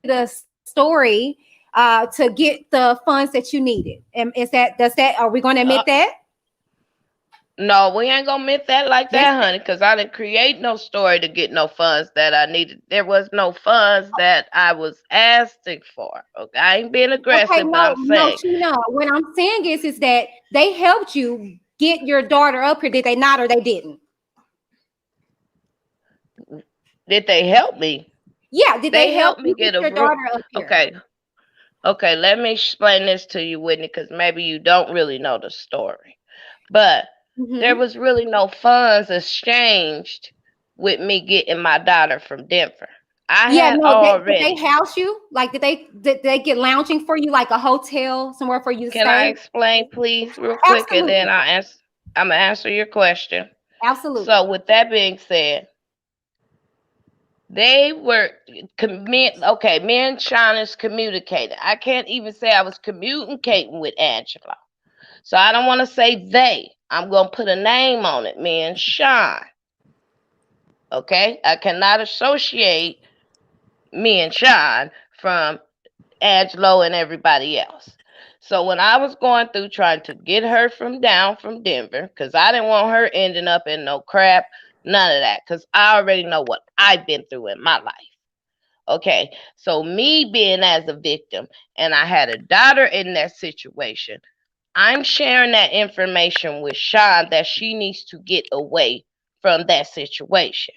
a story to get the funds that you needed. And are we going to admit that? No, we ain't gonna admit that like that, honey, because I didn't create no story to get no funds that I needed. There was no funds that I was asking for. Okay, I ain't being aggressive, Okay, but no, I'm saying. no. What I'm saying is that they helped you get your daughter up here. Did they not, or they didn't? Did they help me? Yeah, did they help me get your daughter up here? Okay, let me explain this to you, Whitney, because maybe you don't really know the story. But there was really no funds exchanged with me getting my daughter from Denver. Did they house you? Like, did they get lounging for you, like a hotel somewhere for you to stay? Can I explain, please, real quick, Absolutely. and then I'm gonna answer your question. Absolutely. So, with that being said, they were me and Shinna's communicating. I can't even say I was communicating with Angelo. So I don't want to say they. I'm going to put a name on it, me and Sean. Okay? I cannot associate me and Sean from Angelo and everybody else. So when I was going through trying to get her from Denver, because I didn't want her ending up in no crap, none of that, because I already know what I've been through in my life. Okay, so me being as a victim, and I had a daughter in that situation, I'm sharing that information with Sean that she needs to get away from that situation.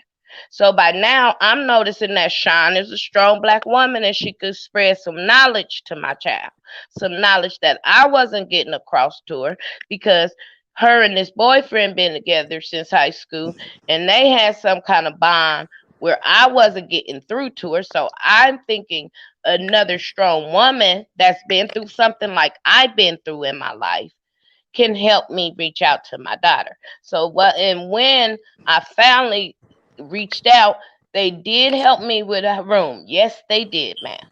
So by now, I'm noticing that Sean is a strong Black woman and she could spread some knowledge to my child, some knowledge that I wasn't getting across to her because her and this boyfriend been together since high school and they had some kind of bond where I wasn't getting through to her. So I'm thinking another strong woman that's been through something like I've been through in my life can help me reach out to my daughter. So when I finally reached out, they did help me with a room. Yes, they did, ma'am.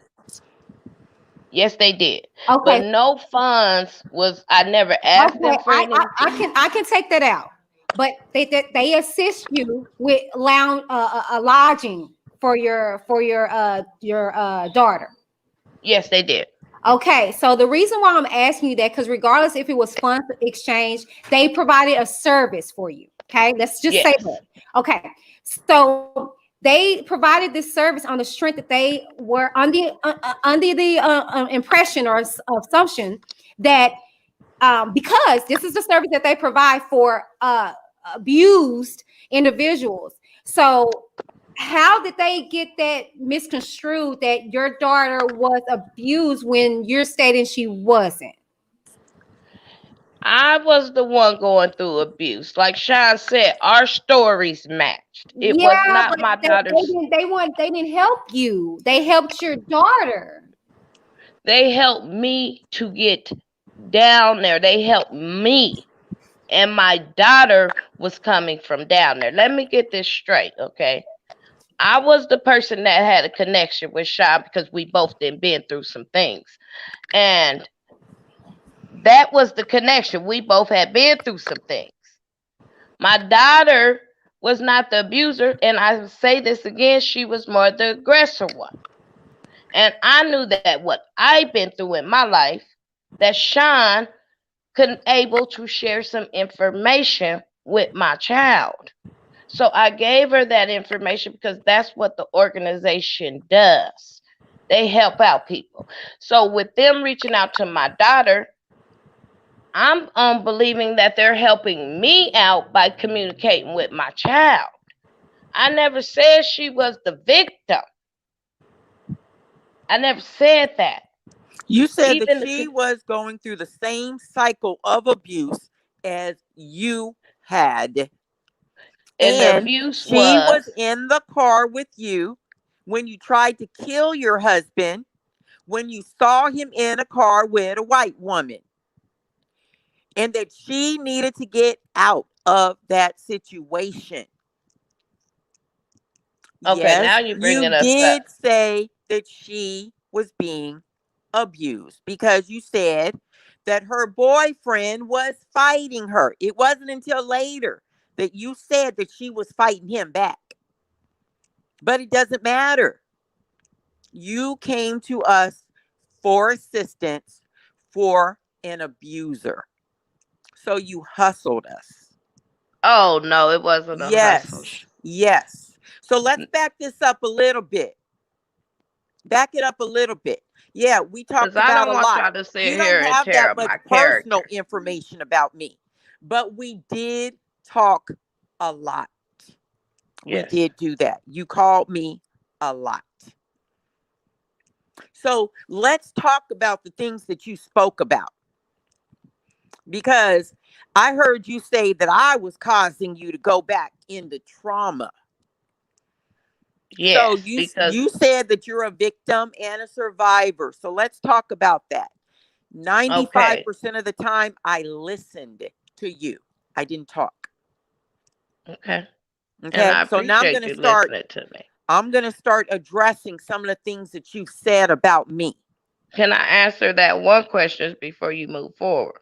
Yes, they did. Okay. But no funds I never asked them for anything. I can take that out. But they assist you with lodging for your daughter. Yes, they did. Okay, so the reason why I'm asking you that, because regardless if it was funds exchange, they provided a service for you. Okay, let's just say that. Okay, so they provided this service on the strength that they were under the impression or assumption that because this is the service that they provide for abused individuals. So how did they get that misconstrued that your daughter was abused when you're stating she wasn't? I was the one going through abuse. Like Sean said, our stories matched. It was not my daughter's. They didn't help you. They helped your daughter. They helped me to get down there. They helped me. And my daughter was coming from down there. Let me get this straight, okay? I was the person that had a connection with Sean because we both been through some things. And that was the connection. We both had been through some things. My daughter was not the abuser. And I say this again, she was more the aggressor one. And I knew that what I've been through in my life, that Sean couldn't able to share some information with my child. So I gave her that information because that's what the organization does. They help out people. So with them reaching out to my daughter, I'm believing that they're helping me out by communicating with my child. I never said she was the victim. I never said that. You said that Even she was going through the same cycle of abuse as you had. and the And abuse she was was, in the car with you when you tried to kill your husband, when you saw him in a car with a white woman, and that she needed to get out of that situation. okay, Yes, now you're you bringing us up. did say that she was being abused because you said that her boyfriend was fighting her. It wasn't until later that you said that she was fighting him back. But it doesn't matter. You came to us for assistance for an abuser. So you hustled us. Oh no, it wasn't a hustle. Yes. Yes. So let's back this up a little bit. Back it up a little bit. Yeah, we Because talked I about don't a want lot. y'all to sit You don't here and have tear that up much my personal character. information about me, but we did talk a lot. We Yes. did do that. You called me a lot. So let's talk about the things that you spoke about, because I heard you say that I was causing you to go back into trauma. So Yes, because you said that you're a victim and a survivor. So let's talk about that. okay, 95% of the time, I listened to you. I didn't talk. okay. And Okay. I So now appreciate you listening to me. I'm going to start addressing some of the things that you've said about me. Can I answer that one question before you move forward?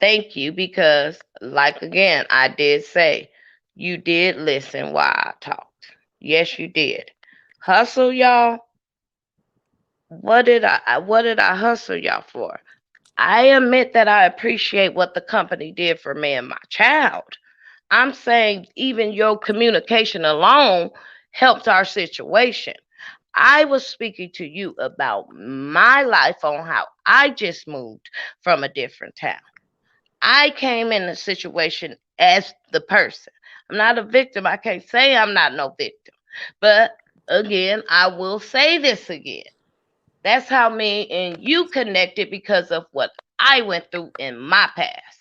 Thank you, because like again, I did say you did listen while I talked. Yes, you did. Hustle y'all. What did I hustle y'all for? I admit that I appreciate what the company did for me and my child. I'm saying even your communication alone helped our situation. I was speaking to you about my life on how I just moved from a different town. I came in a situation as the person. I'm not a victim. I can't say I'm not no victim. But again, I will say this again. That's how me and you connected because of what I went through in my past.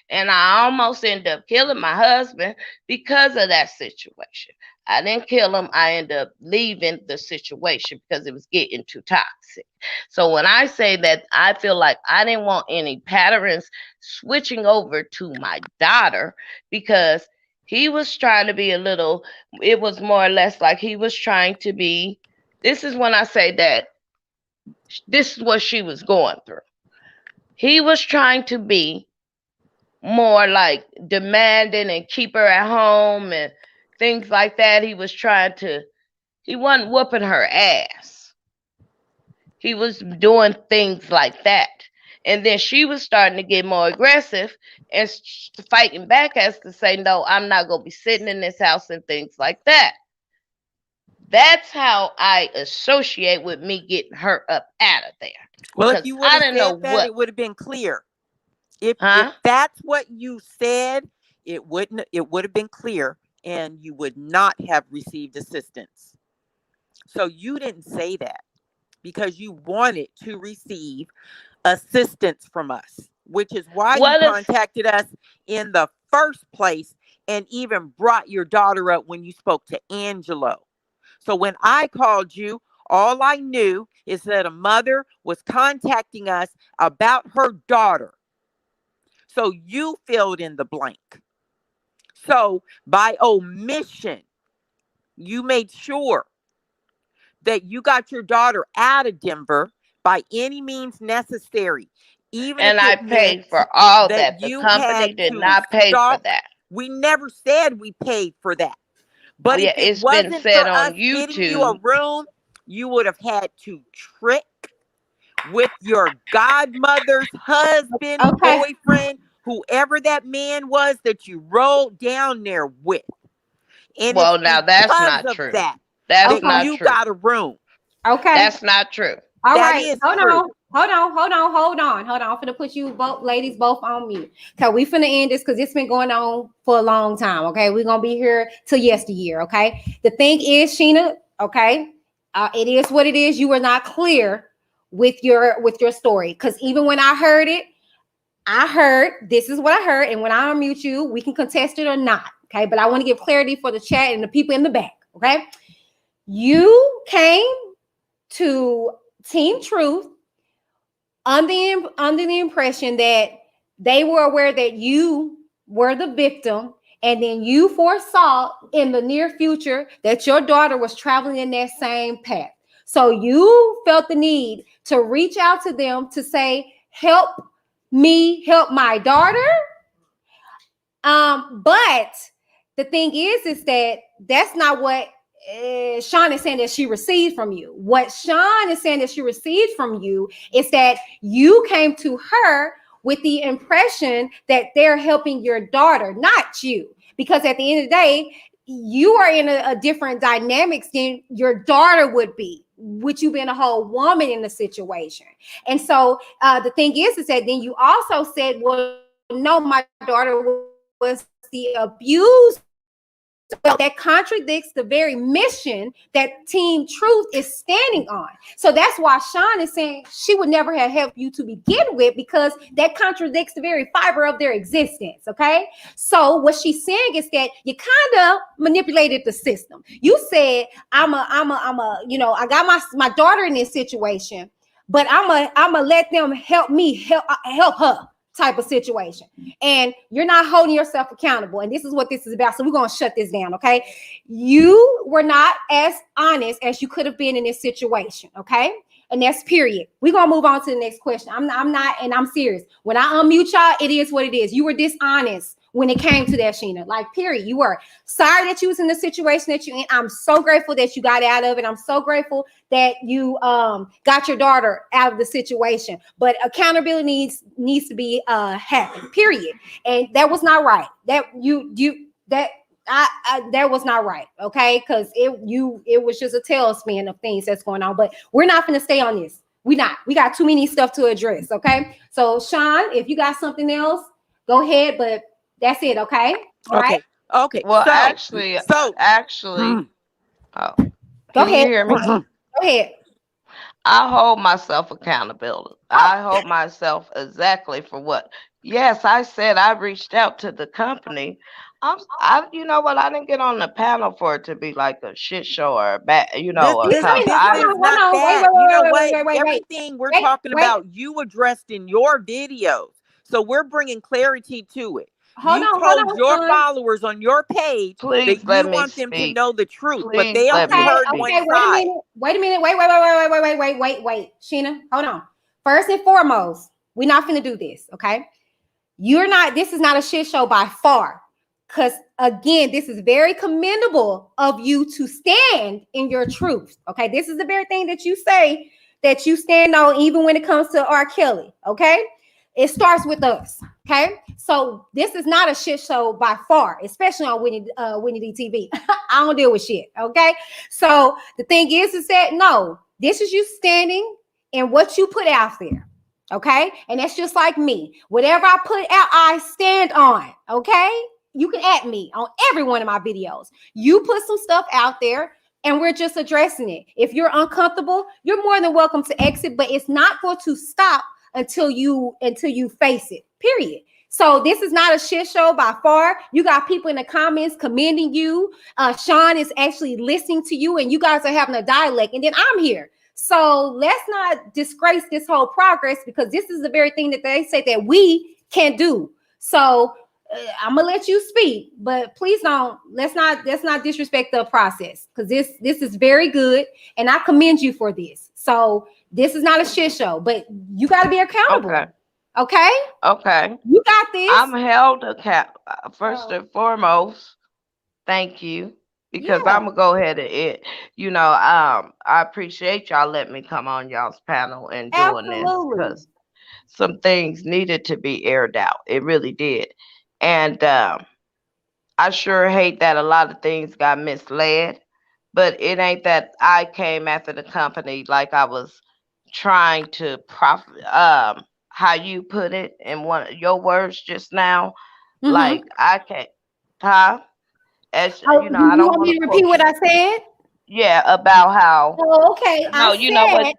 And I almost ended up killing my husband because of that situation. I didn't kill him. I ended up leaving the situation because it was getting too toxic. So when I say that, I feel like I didn't want any patterns switching over to my daughter because he was trying to be a little, it was more or less like he was trying to be. This is when I say that this is what she was going through. He was trying to be more like demanding and keep her at home and things like that. He wasn't whooping her ass. He was doing things like that. And then she was starting to get more aggressive and fighting back as to say, no, I'm not going to be sitting in this house and things like that. That's how I associate with me getting her up out of there. Well, if Because you would I have didn't know said that, what, it would have been clear. If huh? that's what you said, it would have been clear, and you would not have received assistance. So you didn't say that because you wanted to receive assistance from us, which is why you What is, contacted us in the first place and even brought your daughter up when you spoke to Angelo. So when I called you, all I knew is that a mother was contacting us about her daughter. So you filled in the blank. So by omission, you made sure that you got your daughter out of Denver by any means necessary, even if and I it meant paid for all that that. The you had company did to not pay for stop. that. We never said we paid for that. But if Yeah, it it's been wasn't said for on us getting you a YouTube. room, you would have had to trick with your godmother's husband, Okay. boyfriend, whoever that man was that you rolled down there with. And Well, it's now that's because not of true. that That's that not you true. got a room. Okay. That's not true. All That right. is Hold true. on. I'm finna put you both ladies both on mute. Okay, we finna end this because it's been going on for a long time. Okay, we're gonna be here till yesteryear. Okay. The thing is, Shinna, okay, it is what it is. You were not clear with your story. Because even when I heard it, I heard this is what I heard, and when I unmute you, we can contest it or not. Okay, but I want to give clarity for the chat and the people in the back. Okay, you came to Team Truth under the impression that they were aware that you were the victim, and then you foresaw in the near future that your daughter was traveling in that same path. So you felt the need to reach out to them to say, help me help my daughter. But the thing is that that's not what Sean is saying that she received from you. What Sean is saying that she received from you is that you came to her with the impression that they're helping your daughter, not you. Because at the end of the day, you are in a different dynamics than your daughter would be, with you being a whole woman in the situation. And so the thing is that then you also said, well, no, my daughter was the abuser. Well, that contradicts the very mission that Team Truth is standing on. So that's why Sean is saying she would never have helped you to begin with, because that contradicts the very fiber of their existence. Okay. So what she's saying is that you kind of manipulated the system. You said, I got my daughter in this situation, but I'm a let them help me help her type of situation, and you're not holding yourself accountable. And this is what this is about. So we're going to shut this down. Okay. You were not as honest as you could have been in this situation. Okay. And that's period. We're going to move on to the next question. I'm not, and I'm serious. When I unmute y'all, it is what it is. You were dishonest when it came to that, Shinna. Like, period. You were. Sorry that you was in the situation that you in. I'm so grateful that you got out of it. I'm so grateful that you got your daughter out of the situation. But accountability needs to be happen, period. And that was not right. That was not right. Okay, because it was just a tailspin of things that's going on. But we're not going to stay on this. We got too many stuff to address. Okay. So Sean, if you got something else, go ahead. But that's it. Okay. All right. Okay. Well, So actually, oh, Go can you ahead. hear me? Go ahead. I hold myself accountable. I hold myself exactly for what. Yes, I said I reached out to the company. You know what? I didn't get on the panel for it to be like a shit show or a bad, this a this company. this I is not Hold on. that. You know what? Wait. Everything we're talking about, you addressed in your videos. So we're bringing clarity to it. You Hold told on, your son. followers on your page please that let you me want them to speak. know the truth, but Please they let only me Okay, heard speak. one okay, side. wait a minute. Wait. Shinna, hold on. First and foremost, we're not gonna do this, okay? This is not a shit show by far. Because again, this is very commendable of you to stand in your truth. Okay. This is the very thing that you say that you stand on, even when it comes to RKelly. Okay. It starts with us. Okay. So this is not a shit show by far, especially on Winnie D TV. I don't deal with shit. Okay. So the thing is that no, this is you standing in what you put out there. Okay. And that's just like me. Whatever I put out, I stand on. Okay. You can at me on every one of my videos. You put some stuff out there and we're just addressing it. If you're uncomfortable, you're more than welcome to exit, but it's not going to stop until you face it. Period. So this is not a shit show by far. You got people in the comments commending you. Sean is actually listening to you, and you guys are having a dialect. And then I'm here. So let's not disgrace this whole progress, because this is the very thing that they say that we can do. So I'm gonna let you speak, but please let's not disrespect the process, because this is very good, and I commend you for this. So this is not a shit show, but you got to be accountable. Okay. You got this. I'm held accountable. First and foremost, thank you, because I'm gonna go ahead and I appreciate y'all letting me come on y'all's panel and doing this, because some things needed to be aired out. It really did. And I sure hate that a lot of things got misled, but it ain't that I came after the company like I was trying to profit. How you put it in one of your words just now, Mm-hmm. like I can't, huh? As Oh, you know, I you don't want want me to to repeat quote what you. I said? Yeah, about how. Oh, okay. I No, you know what? said,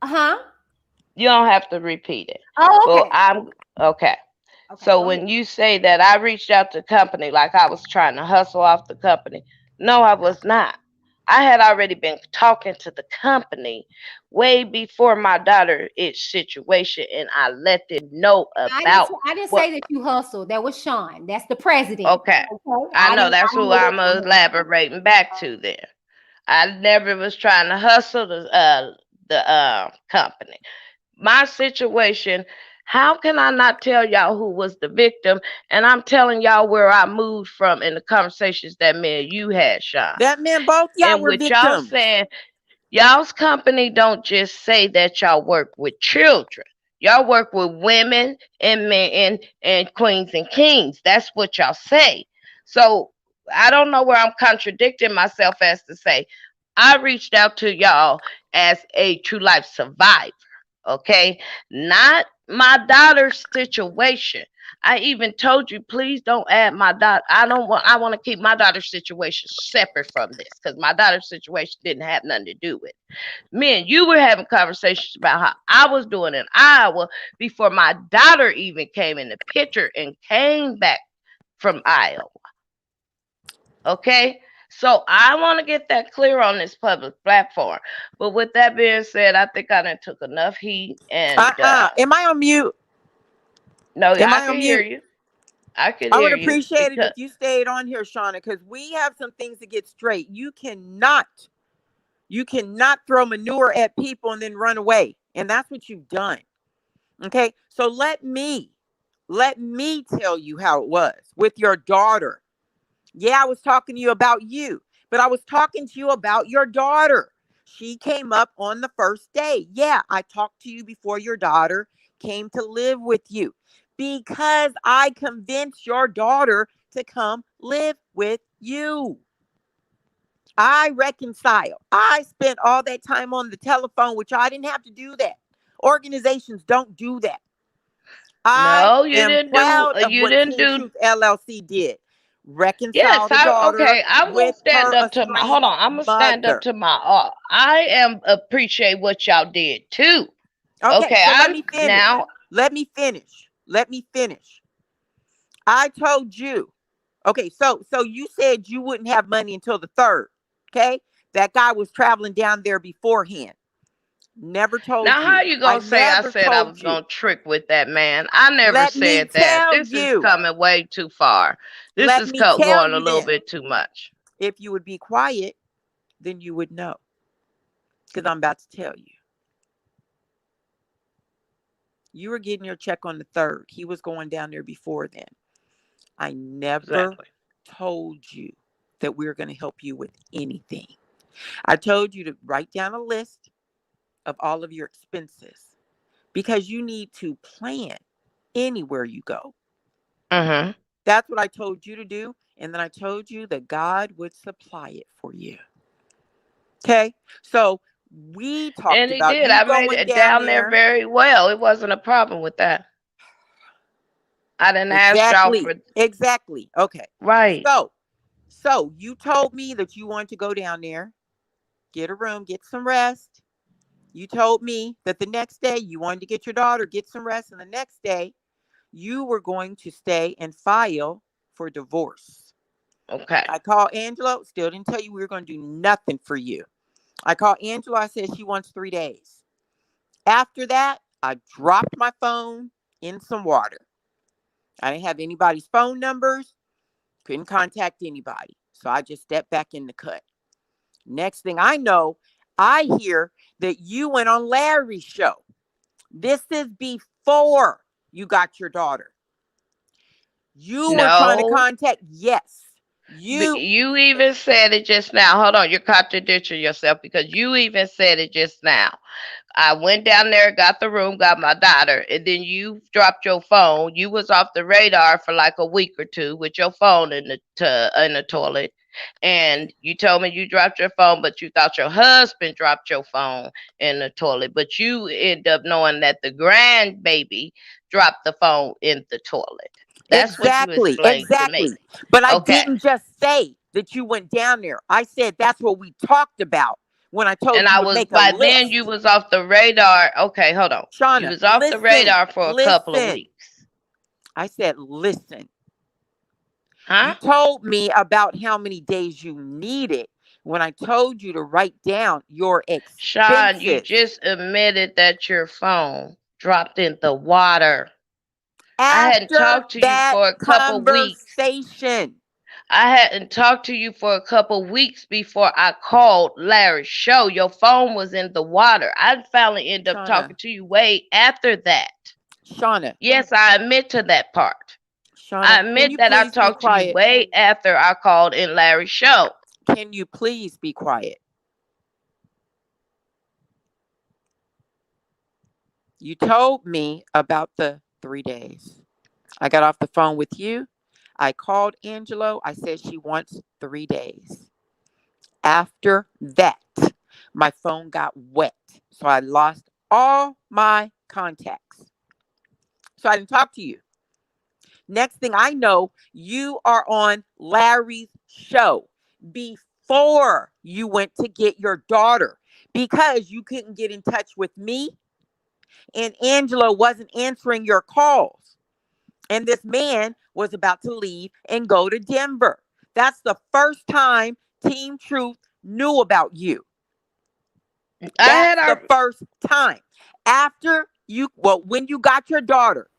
huh? You don't have to repeat it. Oh, But okay. I'm okay. Okay, So go ahead. when you say that I reached out to the company like I was trying to hustle off the company, no, I was not. I had already been talking to the company way before my daughter is situation, and I let them know about I didn't what. say that you hustled. That was Sean. That's the president. Okay, Okay. I know I that's didn't who know I'm that. elaborating back to there. I never was trying to hustle the company. My situation, how can I not tell y'all who was the victim? And I'm telling y'all where I moved from in the conversations that me and you had, Sean. That meant both y'all And were with y'all victims. saying, y'all's company don't just say that y'all work with children. Y'all work with women and men and queens and kings. That's what y'all say. So I don't know where I'm contradicting myself as to say I reached out to y'all as a true life survivor. Okay, not my daughter's situation. I even told you, please don't add my daughter. I want to keep my daughter's situation separate from this because my daughter's situation didn't have nothing to do with it. Me and you were having conversations about how I was doing in Iowa before my daughter even came in the picture and came back from Iowa. Okay. So I want to get that clear on this public platform. But with that being said, I think I done took enough heat and Am I on mute? no, Am I I can on hear mute? you. I can I would hear you appreciate it because if you stayed on here, Shauna, because we have some things to get straight. You cannot throw manure at people and then run away. And that's what you've done. Okay. So let me tell you how it was with your daughter. Yeah, I was talking to you about you, but I was talking to you about your daughter. She came up on the first day. Yeah, I talked to you before your daughter came to live with you because I convinced your daughter to come live with you. I reconcile. I spent all that time on the telephone, which I didn't have to do that. Organizations don't do that. I no, you am didn't do. proud of You what didn't Teen do. Truth LLC did. Yes, Reconcile the I daughter okay. I'm gonna with stand her up to my. Hold estranged on, I'm gonna stand up mother. to my. I am appreciate what y'all did too. Okay, Okay, so let I'm me finish. now. Let me finish. Let me finish. I told you. Okay, so you said you wouldn't have money until the 3rd. Okay? That guy was traveling down there beforehand. Never told Now, how you. you I gonna say I never said I told was you. gonna trick with that man? I never Let me said that. tell This is you. coming way too far. This Let is me tell going a you little then. bit too much. If you would be quiet, then you would know. Because I'm about to tell you. You were getting your check on the 3rd. He was going down there before then. I never Exactly. told you that we were going to help you with anything. I told you to write down a list of all of your expenses because you need to plan anywhere you go. Mm-hmm. That's what I told you to do. And then I told you that God would supply it for you. Okay. So we talked And he about did. you I made going it down down there there. very well. It wasn't a problem with that. I didn't ask y'all Exactly. for Exactly. Okay. right. So you told me that you wanted to go down there, get a room, get some rest. You told me that the next day you wanted to get your daughter, get some rest, and the next day you were going to stay and file for divorce. Okay. I called Angelo, still didn't tell you we were going to do nothing for you. I called Angelo, I said she wants 3 days. After that, I dropped my phone in some water. I didn't have anybody's phone numbers, couldn't contact anybody. So I just stepped back in the cut. Next thing I know, I hear that you went on Larry's show. This is before you got your daughter. You were trying to No. contact, yes. You even said it just now. Hold on, you're contradicting yourself because you even said it just now. I went down there, got the room, got my daughter, and then you dropped your phone. You was off the radar for like a week or two with your phone in the toilet. And you told me you dropped your phone, but you thought your husband dropped your phone in the toilet. But you end up knowing that the grandbaby dropped the phone in the toilet. That's what you Exactly, explained to me. exactly. But I Okay. didn't just say that you went down there. I said that's what we talked about when I told And you I to was make a by then you list. was off the radar. Okay, hold on. You Shauna, was off the listen, radar for a couple of listen. weeks. I said, listen. You Huh? told me about how many days you needed when I told you to write down your Sean, you expenses. just admitted that your phone dropped in the water. I hadn't After talked to you that for a couple weeks. conversation, I hadn't talked to you for a couple weeks before I called Larry's show. Your phone was in the water. I finally ended up talking Shauna, to you way after that. Shauna, Yes, I admit to that part. I Shauna, can admit you that I please be talked to you quiet? way after I called in Larry's show. Can you please be quiet? You told me about the 3 days. I got off the phone with you. I called Angelo. I said she wants 3 days. After that, my phone got wet. So I lost all my contacts. So I didn't talk to you. Next thing I know, you are on Larry's show before you went to get your daughter because you couldn't get in touch with me and Angelo wasn't answering your calls. And this man was about to leave and go to Denver. That's the first time Team Truth knew about you. I had That's the our first time. After you, well, when you got your daughter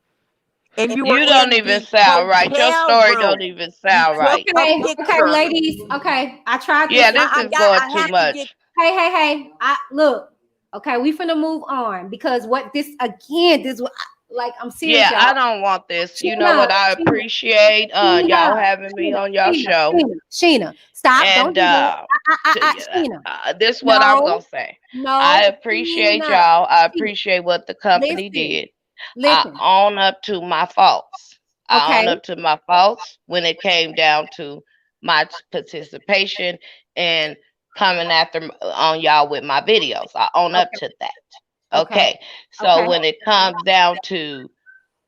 and you were You don't in even the sound right. Your hotel story don't room, even you sound took right. a Okay, okay, picture. ladies. Okay, I tried Yeah, this. this is going I too have to get. much. Hey. I look. Okay, we finna move on because what this again? This like I'm serious, Yeah, I y'all. don't want this. You know Sheena, what? I Sheena, appreciate Sheena, y'all having me Sheena, on your Sheena, show. Sheena, Sheena. Stop! Don't And do that. to, Sheena. this what I'm No, gonna say. I no, appreciate Sheena. y'all. I Sheena. appreciate what the company Listen, did. I listen. own up to my faults. I Okay, own up to my faults when it came down to my participation and coming after on y'all with my videos. I own up okay, to that. okay, Okay. So okay. when it comes down to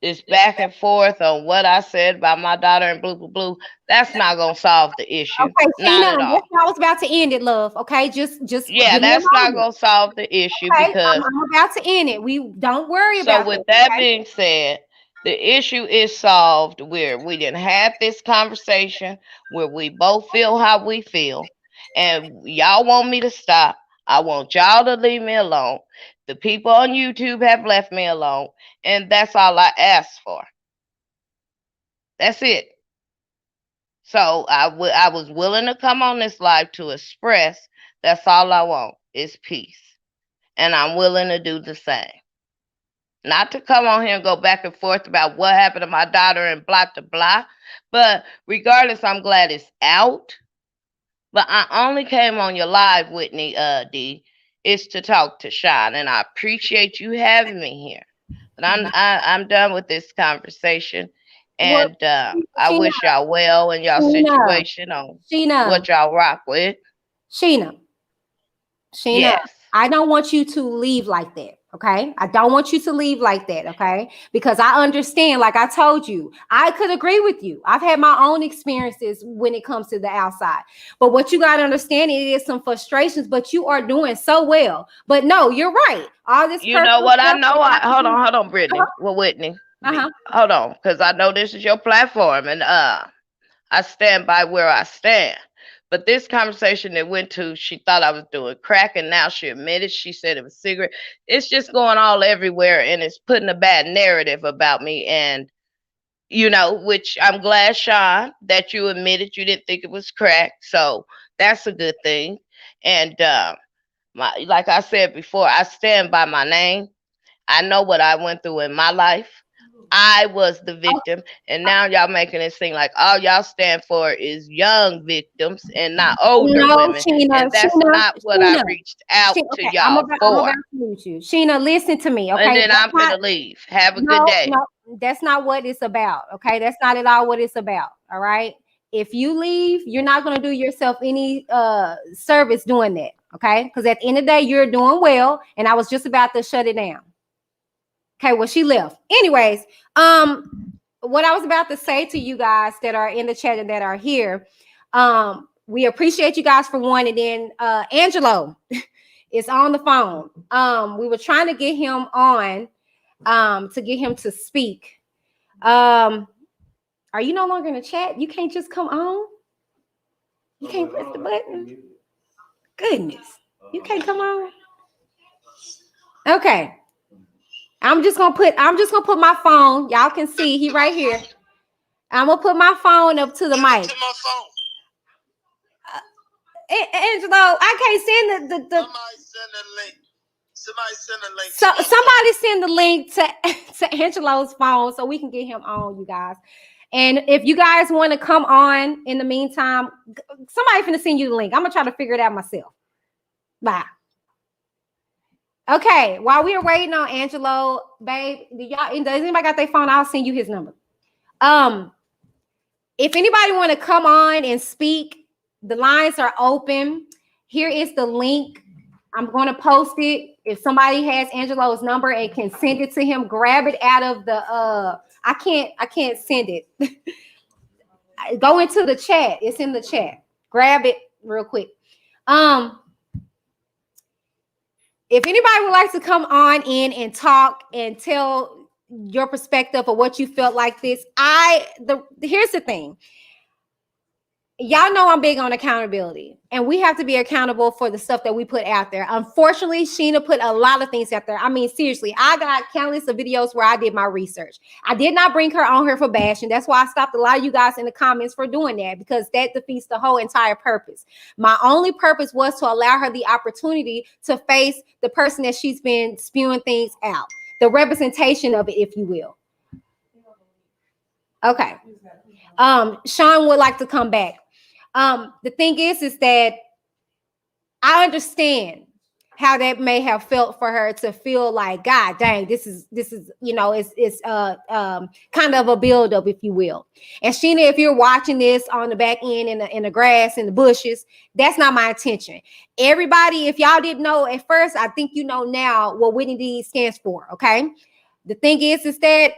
this back and forth on what I said about my daughter and blue, blue, blue, that's not going to solve the issue. Okay, Not Sheena, at that's all. how I was about to end it, love. Okay, just Yeah, give me a that's not moment. going to solve the issue Okay, because, I'm about to end it. We don't worry so about with that. that Okay. being said, the issue is solved where we didn't have this conversation, where we both feel how we feel, and y'all want me to stop. I want y'all to leave me alone. The people on YouTube have left me alone, and that's all I asked for. That's it. So I was willing to come on this live to express that's all I want is peace. And I'm willing to do the same. Not to come on here and go back and forth about what happened to my daughter and blah blah blah. But regardless, I'm glad it's out. But I only came on your live, Whitney D, is to talk to Sean. And I appreciate you having me here. But I'm done with this conversation. Well, And I Sheena, wish y'all well in y'all Sheena, situation on Sheena, what y'all rock with. Sheena, Sheena. Yes. I don't want you to leave like that. Okay. I don't want you to leave like that. Okay. Because I understand, like I told you, I could agree with you. I've had my own experiences when it comes to the outside. But what you got to understand, it is some frustrations, but you are doing so well. But no, you're right. All this You know personal what I stuff, know? it got to do. Hold on, Uh-huh. Brittany. Well, Whitney, Uh-huh. hold on, because I know this is your platform, and I stand by where I stand. But this conversation that went to, she thought I was doing crack, and now she admitted she said it was cigarette. It's just going all everywhere, and it's putting a bad narrative about me. And which I'm glad, Sean, that you admitted you didn't think it was crack. So that's a good thing. And like I said before, I stand by my name. I know what I went through in my life. I was the victim, and now y'all making it seem like all y'all stand for is young victims and not older No, women. And that's not what I reached out to Okay, y'all I'm about for. to mute you. Sheena, listen to me, And okay? then I'm finna leave. Have a good day. No, that's not what it's about, okay? That's not at all what it's about, all right? If you leave, you're not going to do yourself any service doing that, okay? Because at the end of the day, you're doing well, and I was just about to shut it down. Okay, well, she left. Anyways, what I was about to say to you guys that are in the chat and that are here, we appreciate you guys for one. And then Angelo is on the phone. We were trying to get him on to get him to speak. Are you no longer in the chat? You can't just come on. You can't press the button. Goodness, you can't come on. Okay. I'm just gonna put my phone. Y'all can see he right here. I'm gonna put my phone up to the mic. Angelo, I can't send the Somebody send a link. Somebody send a link. So somebody send the link to Angelo's phone so we can get him on, you guys. And if you guys want to come on in the meantime, somebody finna send you the link. I'm gonna try to figure it out myself. Bye. Okay, while we are waiting on Angelo, babe, does anybody got their phone? I'll send you his number. If anybody want to come on and speak, the lines are open. Here is the link. I'm going to post it. If somebody has Angelo's number and can send it to him, grab it out of the I can't send it. Go into the chat. It's in the chat. Grab it real quick. If anybody would like to come on in and talk and tell your perspective of what you felt like this, here's the thing. Y'all know I'm big on accountability, and we have to be accountable for the stuff that we put out there. Unfortunately, Shinna put a lot of things out there. I mean, seriously, I got countless of videos where I did my research. I did not bring her on here for bashing. That's why I stopped a lot of you guys in the comments for doing that, because that defeats the whole entire purpose. My only purpose was to allow her the opportunity to face the person that she's been spewing things out, the representation of it, if you will. Okay. Sean would like to come back. The thing is that I understand how that may have felt for her to feel like, God dang, this is it's kind of a buildup, if you will. And Shinna, if you're watching this on the back end in the grass, in the bushes, that's not my intention. Everybody, if y'all didn't know at first, I think you know now what Whitney D stands for. Okay. The thing is that,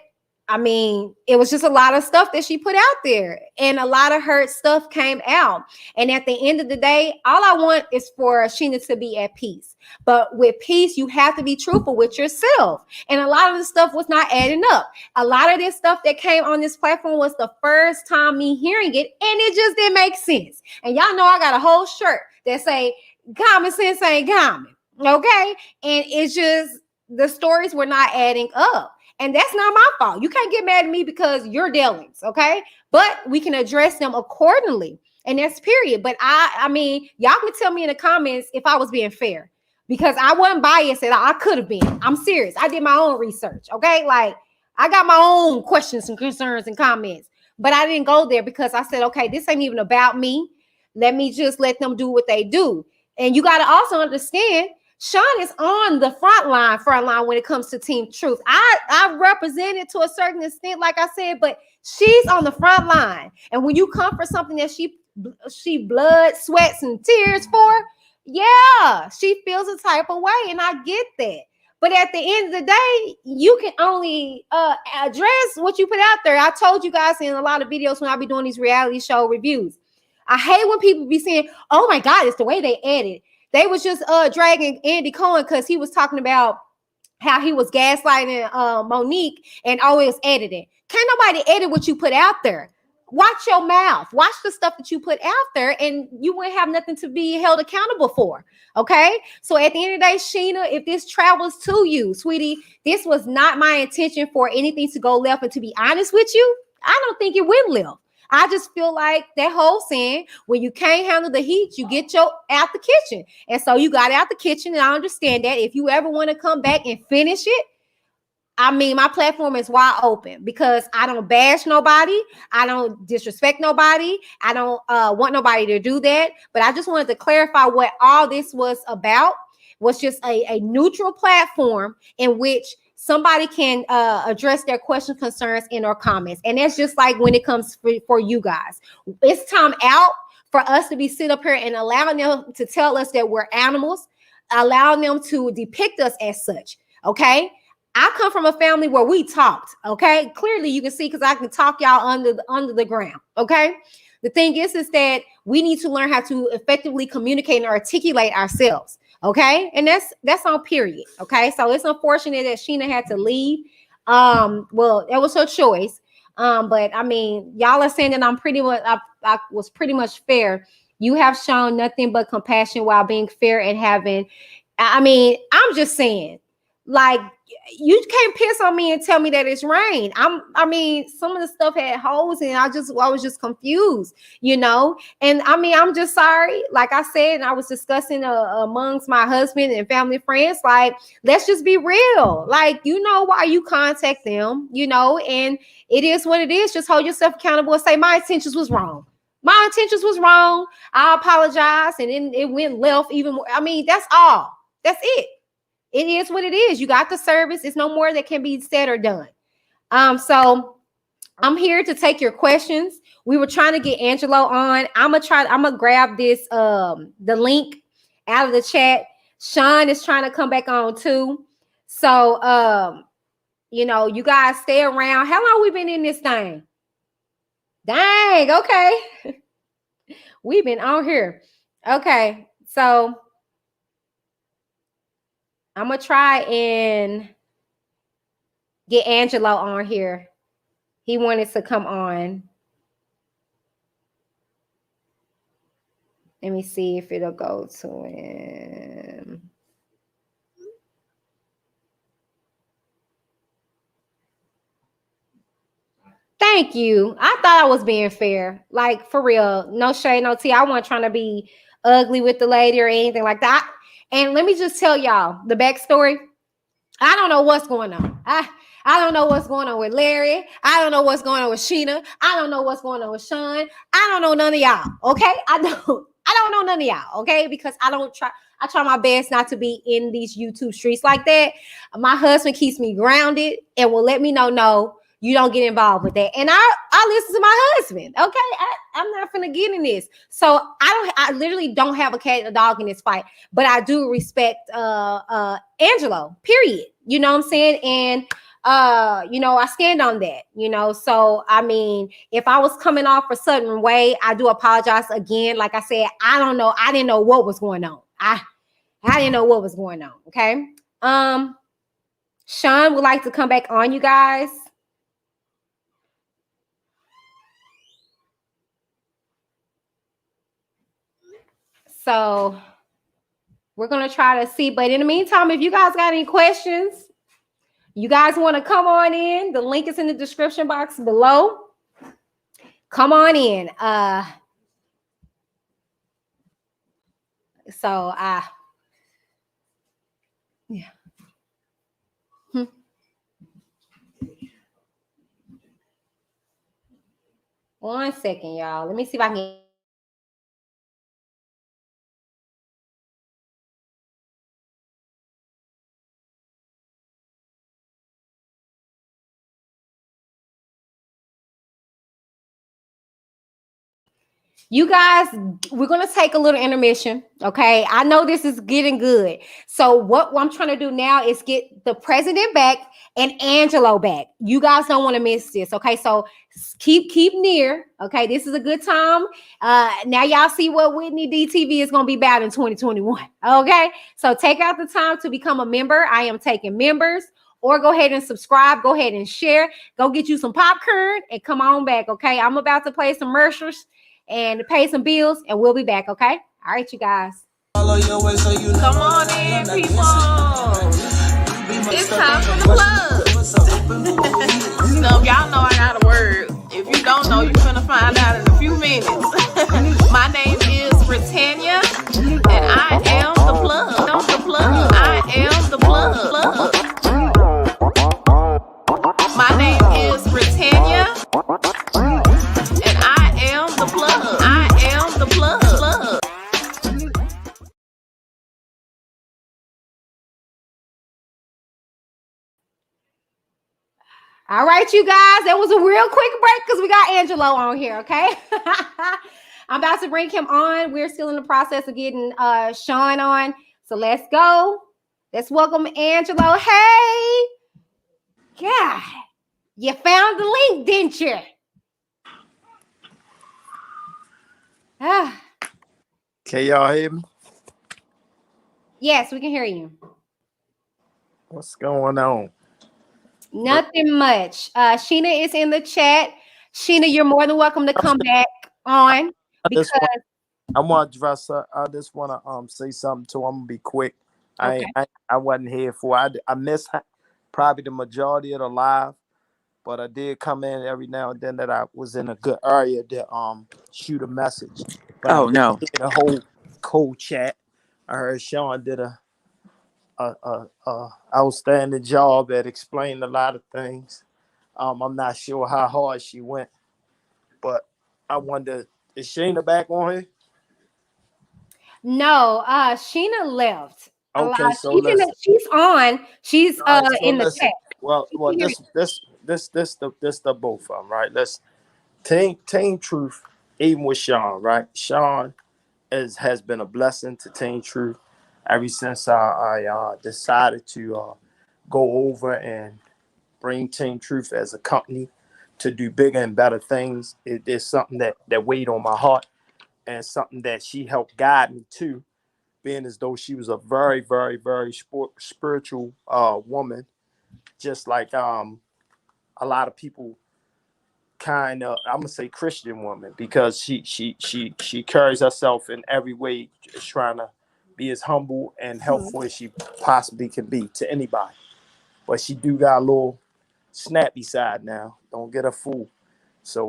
I mean, it was just a lot of stuff that she put out there, and a lot of her stuff came out. And at the end of the day, all I want is for Shinna to be at peace. But with peace, you have to be truthful with yourself. And a lot of the stuff was not adding up. A lot of this stuff that came on this platform was the first time me hearing it, and it just didn't make sense. And y'all know I got a whole shirt that say common sense ain't common. Okay. And it's just, the stories were not adding up. And that's not my fault. You can't get mad at me because you're dealings, okay? But we can address them accordingly. And that's period. But I mean, y'all can tell me in the comments if I was being fair, because I wasn't biased at all. I could have been. I'm serious. I did my own research, okay? Like, I got my own questions and concerns and comments. But I didn't go there because I said, okay, this ain't even about me. Let me just let them do what they do. And you got to also understand, Sean is on the front line when it comes to Team Truth. I represent it to a certain extent, like I said, but she's on the front line. And when you come for something that she blood, sweats, and tears for, yeah, she feels a type of way, and I get that. But at the end of the day, you can only address what you put out there. I told you guys in a lot of videos when I be doing these reality show reviews, I hate when people be saying, "Oh my God, it's the way they edit." They was just dragging Andy Cohen because he was talking about how he was gaslighting Monique and always editing. Can't nobody edit what you put out there. Watch your mouth. Watch the stuff that you put out there, and you wouldn't have nothing to be held accountable for. Okay? So at the end of the day, Shinna, if this travels to you, sweetie, this was not my intention for anything to go left. And to be honest with you, I don't think it went left. I just feel like that whole saying, when you can't handle the heat, you get your out the kitchen. And so you got out the kitchen, and I understand that. If you ever want to come back and finish it, I mean, my platform is wide open because I don't bash nobody. I don't disrespect nobody. I don't want nobody to do that. But I just wanted to clarify what all this was about. Was just a neutral platform in which somebody can address their questions, concerns, and or comments. And that's just like when it comes for you guys. It's time out for us to be sitting up here and allowing them to tell us that we're animals, allowing them to depict us as such. Okay. I come from a family where we talked. Okay. Clearly you can see because I can talk y'all under the ground. Okay. The thing is that we need to learn how to effectively communicate and articulate ourselves. Okay. And that's on period. Okay. So it's unfortunate that Shinna had to leave. Well, that was her choice. But I mean, y'all are saying that I was pretty much fair. You have shown nothing but compassion while being fair and I'm just saying, like, you can't piss on me and tell me that it's rain. Some of the stuff had holes and I was just confused, And I'm just sorry. Like I said, and I was discussing amongst my husband and family and friends, like, let's just be real. Like, why you contact them, and it is what it is. Just hold yourself accountable and say, my intentions was wrong. My intentions was wrong. I apologize. And then it went left even more. That's all. That's it. It is what it is. You got the service. It's no more that can be said or done. So I'm here to take your questions. We were trying to get Angelo on. I'm gonna grab this the link out of the chat. Sean is trying to come back on too. So you guys stay around. How long we been in this thing? Dang, okay. We've been on here. Okay, so I'm going to try and get Angelo on here. He wanted to come on. Let me see if it'll go to him. Thank you. I thought I was being fair. Like, for real. No shade, no tea. I wasn't trying to be ugly with the lady or anything like that. And let me just tell y'all the backstory. I don't know what's going on. I don't know what's going on with Larry. I don't know what's going on with Shinna. I don't know what's going on with Sean. I don't know none of y'all. Okay. I don't know none of y'all. Okay. Because I try my best not to be in these YouTube streets like that. My husband keeps me grounded and will let me know, no, you don't get involved with that. And I listen to my husband. Okay. I'm not finna get in this. So I literally don't have a cat and a dog in this fight, but I do respect Angelo, period. You know what I'm saying? And I stand on that, So if I was coming off a certain way, I do apologize again. Like I said, I don't know. I didn't know what was going on. I didn't know what was going on. Okay. Sean would like to come back on, you guys. So we're going to try to see. But in the meantime, if you guys got any questions, you guys want to come on in, the link is in the description box below. Come on in. Yeah. 1 second, y'all. Let me see if I can. You guys, we're going to take a little intermission, okay? I know this is getting good. So what I'm trying to do now is get the president back and Angelo back. You guys don't want to miss this, okay? So keep near, okay? This is a good time. Now y'all see what Whitney DTV is going to be about in 2021, okay? So take out the time to become a member. I am taking members. Or go ahead and subscribe. Go ahead and share. Go get you some popcorn and come on back, okay? I'm about to play some commercials and pay some bills, and we'll be back, okay? All right, you guys. Come on in, people. It's time for the plug. Y'all know I got a word. If you don't know, you're gonna find out in a few minutes. My name is Britannia, and I am the plug. I am the plug. All right, you guys. That was a real quick break because we got Angelo on here, okay? I'm about to bring him on. We're still in the process of getting Sean on. So let's go. Let's welcome Angelo. Hey. God, you found the link, didn't you? Can y'all hear me? Yes, we can hear you. What's going on? Nothing much. Shinna is in the chat. Shinna, you're more than welcome to come back on because I want to dress up. I just want to say something to. I'm gonna be quick. okay. I wasn't here for. I missed probably the majority of the live, but I did come in every now and then that I was in a good area to shoot a message. But Oh no. I did a whole cold chat. I heard Sean did a outstanding job at explaining a lot of things. I'm not sure how hard she went, but I wonder, is Shinna back on here? No, Shinna left. Okay, so She's on. She's all right, so in the listen. chat. Well, this the both of them, right? Let's Team Truth, even with Sean, right? Sean has been a blessing to Team Truth ever since I decided to go over and bring Team Truth as a company to do bigger and better things. It is something that weighed on my heart and something that she helped guide me to, being as though she was a very, very, very spiritual woman, just like a lot of people kind of, I'm gonna say Christian woman, because she carries herself in every way, just trying to be as humble and helpful as she possibly can be to anybody. But she do got a little snappy side now. Don't get her fooled. So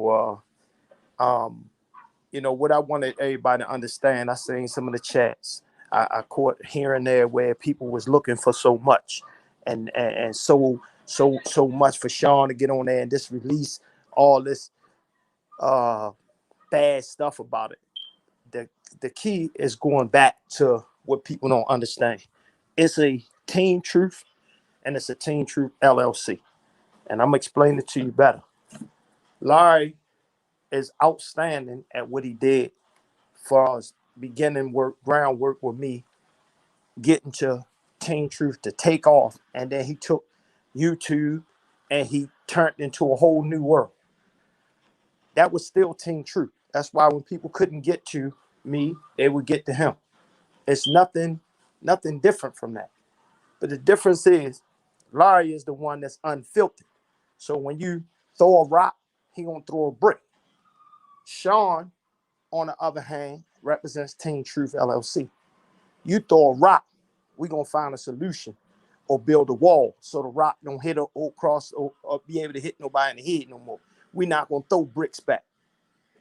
what I wanted everybody to understand, I seen some of the chats. I caught here and there where people was looking for so much and so much for Sean to get on there and just release all this bad stuff about it. The key is going back to what people don't understand. It's a Team Truth and it's a Team Truth LLC. And I'm gonna explain it to you better. Larry is outstanding at what he did for us beginning groundwork with me, getting to Team Truth to take off. And then he took YouTube and he turned into a whole new world. That was still Team Truth. That's why when people couldn't get to me, they would get to him. It's nothing different from that. But the difference is Larry is the one that's unfiltered. So when you throw a rock, he gonna throw a brick. Sean, on the other hand, represents Team Truth LLC. You throw a rock, we gonna find a solution or build a wall so the rock don't hit or cross or be able to hit nobody in the head no more. We're not gonna throw bricks back.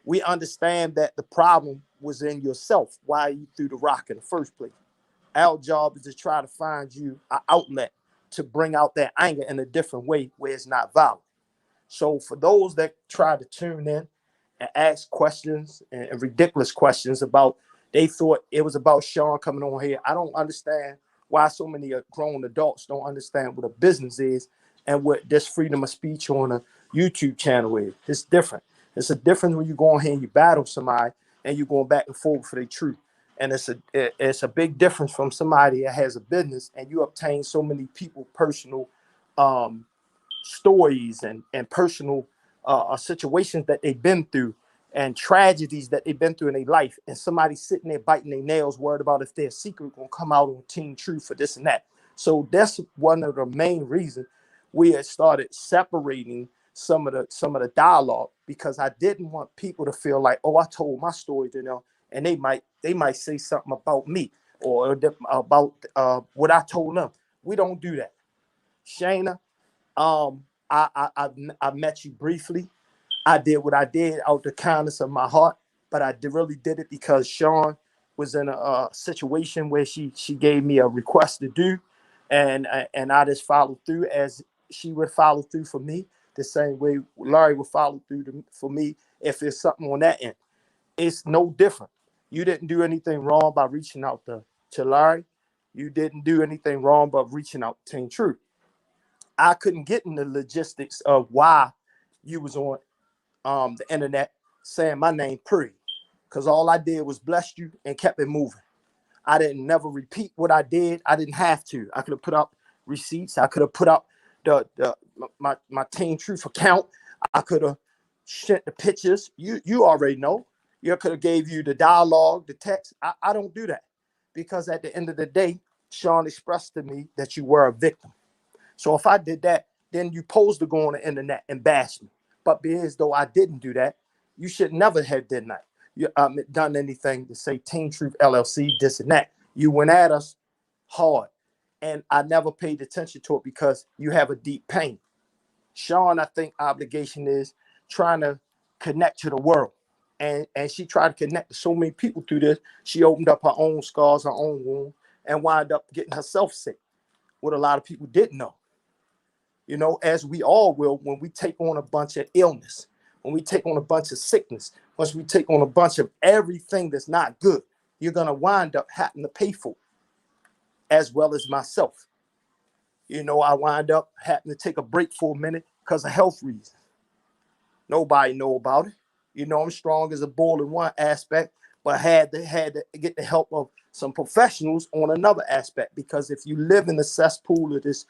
We understand that the problem was in yourself, why you threw the rock in the first place. Our job is to try to find you an outlet to bring out that anger in a different way where it's not violent. So for those that try to tune in and ask questions and ridiculous questions about, they thought it was about Sean coming on here. I don't understand why so many grown adults don't understand what a business is and what this freedom of speech on a YouTube channel is. It's different. It's a difference when you go on here and you battle somebody and you're going back and forth for their truth. And it's a big difference from somebody that has a business and you obtain so many people personal stories and personal situations that they've been through and tragedies that they've been through in their life, and somebody sitting there biting their nails, worried about if their secret gonna come out on Team Truth for this and that. So that's one of the main reasons we had started separating some of the dialogue, because I didn't want people to feel like, oh, I told my story to them, and they might say something about me or about what I told them. We don't do that. Shayna, I met you briefly. I did what I did out the kindness of my heart, but I really did it because Sean was in a situation where she gave me a request to do, and I just followed through as she would follow through for me, the same way Larry would follow through for me if there's something on that end. It's no different. You didn't do anything wrong by reaching out to Larry. You didn't do anything wrong by reaching out to Team Truth. I couldn't get in the logistics of why you was on the internet saying my name pretty, because all I did was bless you and kept it moving. I didn't never repeat what I did. I didn't have to. I could have put up receipts. I could have put up my Team Truth account. I could have sent the pictures. You already know. You could have gave you the dialogue, the text. I don't do that, because at the end of the day, Sean expressed to me that you were a victim. So if I did that, then you supposed to go on the internet and bash me. But being as though I didn't do that, you should never have done that. You done anything to say Team Truth LLC, this and that. You went at us hard, and I never paid attention to it because you have a deep pain. Sean, I think obligation is trying to connect to the world, and she tried to connect to so many people through this. She opened up her own scars, her own wound, and wound up getting herself sick. What a lot of people didn't know. You know, as we all will when we take on a bunch of illness, when we take on a bunch of sickness, once we take on a bunch of everything that's not good, you're going to wind up having to pay for it, as well as myself. You know, I wind up having to take a break for a minute because of health reasons. Nobody know about it. You know, I'm strong as a bull in one aspect, but had to get the help of some professionals on another aspect, because if you live in the cesspool of this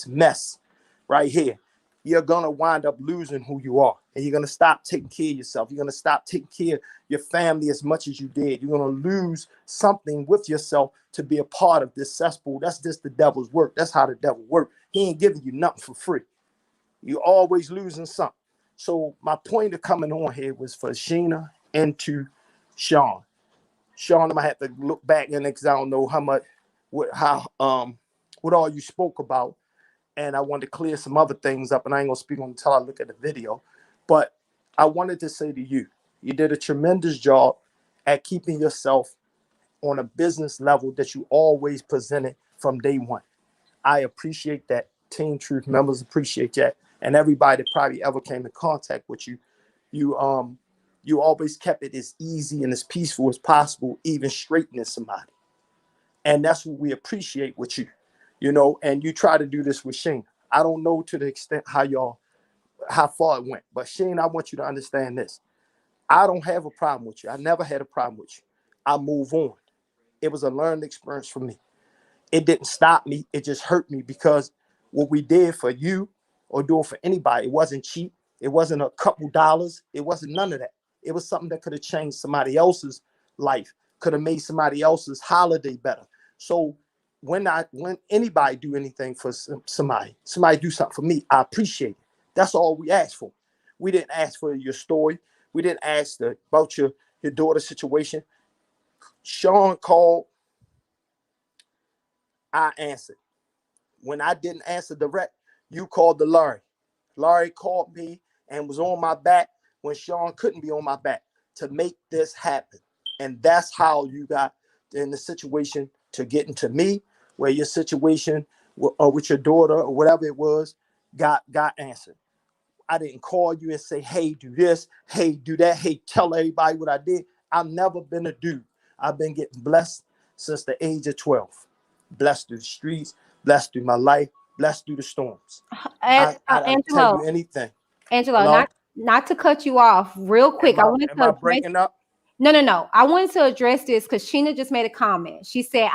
mess right here, you're going to wind up losing who you are, and you're going to stop taking care of yourself. You're going to stop taking care of your family as much as you did. You're going to lose something with yourself to be a part of this cesspool. That's just the devil's work. That's how the devil works. He ain't giving you nothing for free. You're always losing something. So my point of coming on here was for Shinna and to Sean. Sean, I'm gonna have to look back and because I don't know what all you spoke about, and I wanted to clear some other things up, and I ain't gonna speak on until I look at the video. But I wanted to say to you, you did a tremendous job at keeping yourself on a business level that you always presented from day one. I appreciate that. Team Truth members appreciate that, and everybody that probably ever came in contact with you. You always kept it as easy and as peaceful as possible, even straightening somebody. And that's what we appreciate with you, you know, and you try to do this with Shane. I don't know to the extent how far it went, but Shane, I want you to understand this. I don't have a problem with you. I never had a problem with you. I move on. It was a learning experience for me. It didn't stop me. It just hurt me, because what we did for you or do it for anybody, it wasn't cheap. It wasn't a couple dollars. It wasn't none of that. It was something that could have changed somebody else's life, could have made somebody else's holiday better. So when anybody do anything for somebody do something for me, I appreciate it. That's all we asked for. We didn't ask for your story. We didn't ask about your daughter's situation. Sean called. I answered. When I didn't answer direct, you called the Larry. Larry called me and was on my back when Sean couldn't be on my back to make this happen. And that's how you got in the situation to get into me, where your situation with your daughter or whatever it was got answered. I didn't call you and say, hey, do this, hey, do that, hey, tell everybody what I did. I've never been a dude. I've been getting blessed since the age of 12. Blessed through the streets, blessed through my life, blessed through the storms. I don't tell you anything. Angelo, No? not to cut you off real quick. Am I breaking up? No. I wanted to address this because Shinna just made a comment. She said,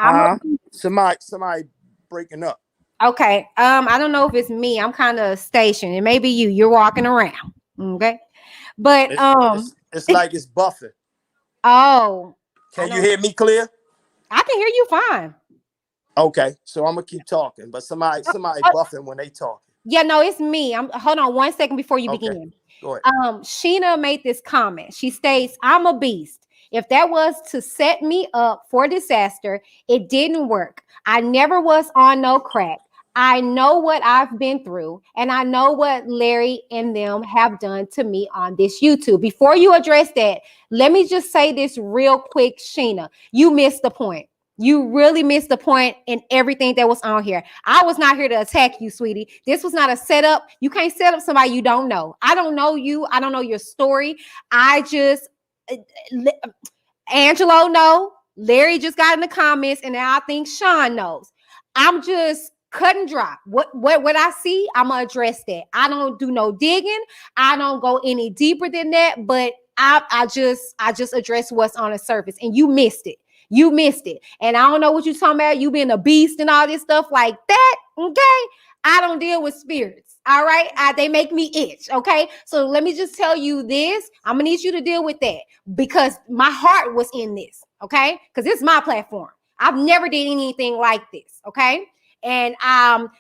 Somebody breaking up. Okay. I don't know if it's me. I'm kind of stationed. It may be you. You're walking around. Okay. But it's like it's buffing. Oh. Can you hear me clear? I can hear you fine. Okay, so I'm gonna keep talking, but somebody buffing when they talk. Yeah, no, it's me. Hold on 1 second before you begin. Go ahead. Shinna made this comment. She states, I'm a beast. If that was to set me up for disaster, it didn't work. I never was on no crack. I know what I've been through, and I know what Larry and them have done to me on this YouTube. Before you address that, let me just say this real quick, Shinna. You missed the point. You really missed the point in everything that was on here. I was not here to attack you, sweetie. This was not a setup. You can't set up somebody you don't know. I don't know you. I don't know your story. Angelo know. Larry just got in the comments, and now I think Sean knows. I'm just Cut and dry. What I see, I'm gonna address that. I don't do no digging. I don't go any deeper than that. But I just address what's on the surface, and you missed it. You missed it. And I don't know what you're talking about. You being a beast and all this stuff like that. Okay. I don't deal with spirits. All right. They make me itch. Okay. So let me just tell you this. I'm gonna need you to deal with that because my heart was in this. Okay. Because it's my platform. I've never did anything like this. Okay. And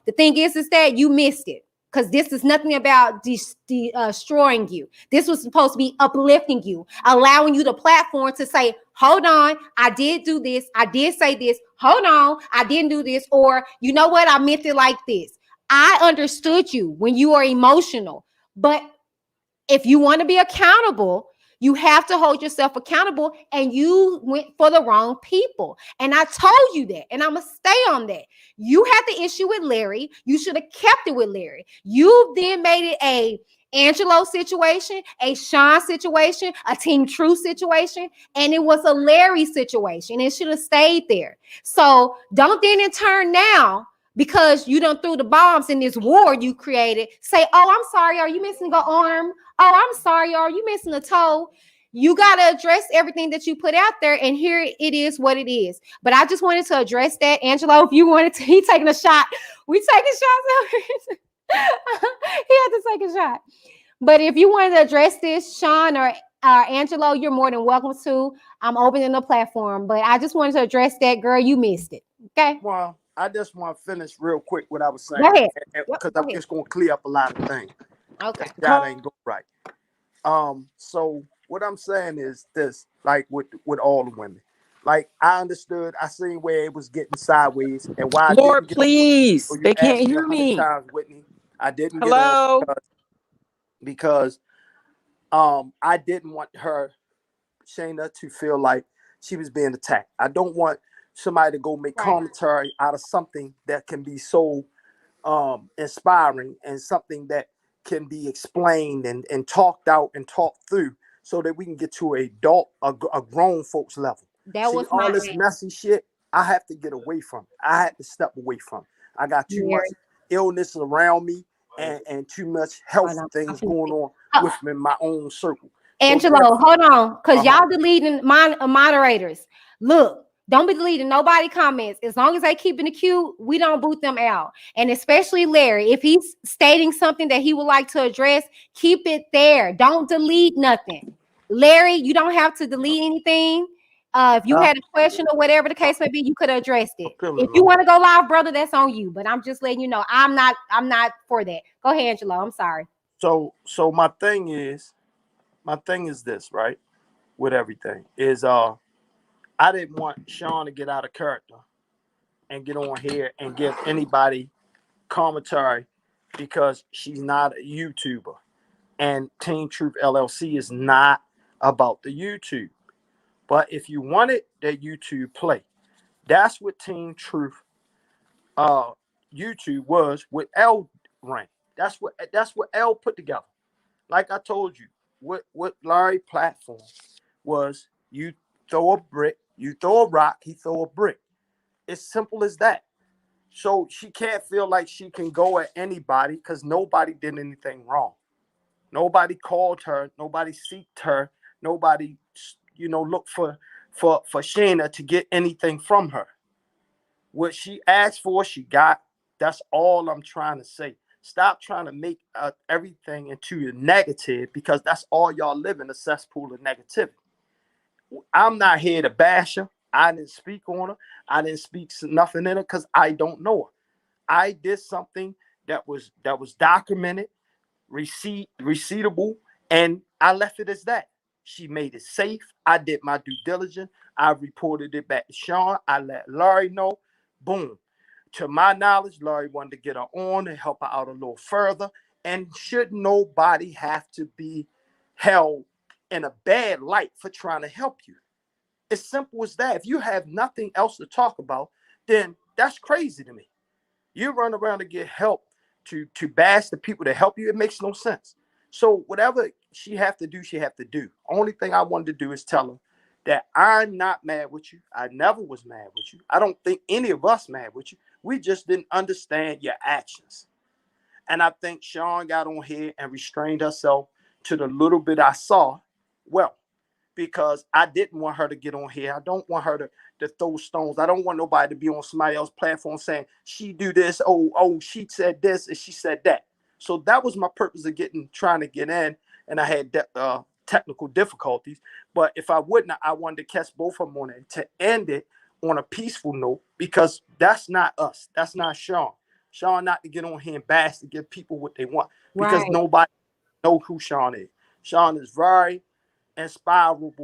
the thing is that you missed it because this is nothing about destroying you. This was supposed to be uplifting you, allowing you the platform to say, hold on, I did do this. I did say this. Hold on, I didn't do this. Or you know what? I meant it like this. I understood you when you are emotional. But if you want to be accountable, you have to hold yourself accountable, and you went for the wrong people. And I told you that, and I'm going to stay on that. You had the issue with Larry. You should have kept it with Larry. You then made it a Angelo situation, a Sean situation, a Team True situation, and it was a Larry situation. It should have stayed there. So don't then in turn now, because you done threw the bombs in this war you created, say, oh, I'm sorry, are you missing an arm? Oh, I'm sorry, are you missing a toe? You got to address everything that you put out there, and here it is what it is. But I just wanted to address that. Angelo, if you wanted to, he taking a shot. We taking shots. He had to take a shot. But if you wanted to address this, Sean or Angelo, you're more than welcome to. I'm opening the platform. But I just wanted to address that, girl. You missed it. Okay? Well, I just want to finish real quick what I was saying. Go ahead. Because I'm just going to clear up a lot of things. Okay. That ain't go right. So what I'm saying is this, like with all the women, like I understood, I seen where it was getting sideways, and why Lord, I didn't please, get, they can't hear me. times, Whitney, I didn't Hello? get on because I didn't want her, Shinna, to feel like she was being attacked. I don't want somebody to go make commentary out of something that can be so inspiring and something that can be explained and talked out and talked through so that we can get to a grown folks level. That was all this messy shit, I have to get away from it. I had to step away from it. I got too much illness around me and too much health things going on within my own circle. Angelo, hold on, because y'all deleting moderators. Look, don't be deleting nobody comments. As long as they keeping the queue, we don't boot them out. And especially Larry, if he's stating something that he would like to address, keep it there. Don't delete nothing. Larry, you don't have to delete anything. If you had a question or whatever the case may be, you could have addressed it. If you want to go live, brother, that's on you. But I'm just letting you know, I'm not for that. Go ahead, Angelo. I'm sorry. So my thing is this, right? With everything is I didn't want Sean to get out of character and get on here and give anybody commentary because she's not a YouTuber. And Team Truth LLC is not about the YouTube. But if you wanted that YouTube play, that's what Team Truth YouTube was with L ran. That's what L put together. Like I told you, what Larry platform was, you throw a brick, you throw a rock, he throw a brick. It's simple as that. So she can't feel like she can go at anybody because nobody did anything wrong. Nobody called her, nobody seeked her, nobody, looked for Shinna to get anything from her. What she asked for, she got. That's all I'm trying to say. Stop trying to make everything into a negative because that's all y'all live in, a cesspool of negativity. I'm not here to bash her. I didn't speak on her. I didn't speak nothing in her because I don't know her. I did something that was documented, receivable, and I left it as that. She made it safe. I did my due diligence. I reported it back to Sean. I let Larry know. Boom. To my knowledge, Larry wanted to get her on and help her out a little further. And should nobody have to be held in a bad light for trying to help you? It's simple as that. If you have nothing else to talk about, then that's crazy to me. You run around to get help to bash the people that help you. It makes no sense. So whatever she have to do, she have to do. Only thing I wanted to do is tell her that I'm not mad with you. I never was mad with you. I don't think any of us mad with you. We just didn't understand your actions. And I think Sean got on here and restrained herself to the little bit I saw. Well, because I didn't want her to get on here. I don't want her to throw stones. I don't want nobody to be on somebody else's platform saying she do this. Oh, she said this and she said that. So that was my purpose of trying to get in, and I had technical difficulties. But if I wouldn't, I wanted to catch both of them on it to end it on a peaceful note, because that's not us. That's not Sean. Sean not to get on here and bash to give people what they want, because Right. nobody know who Sean is. Sean is very inspiring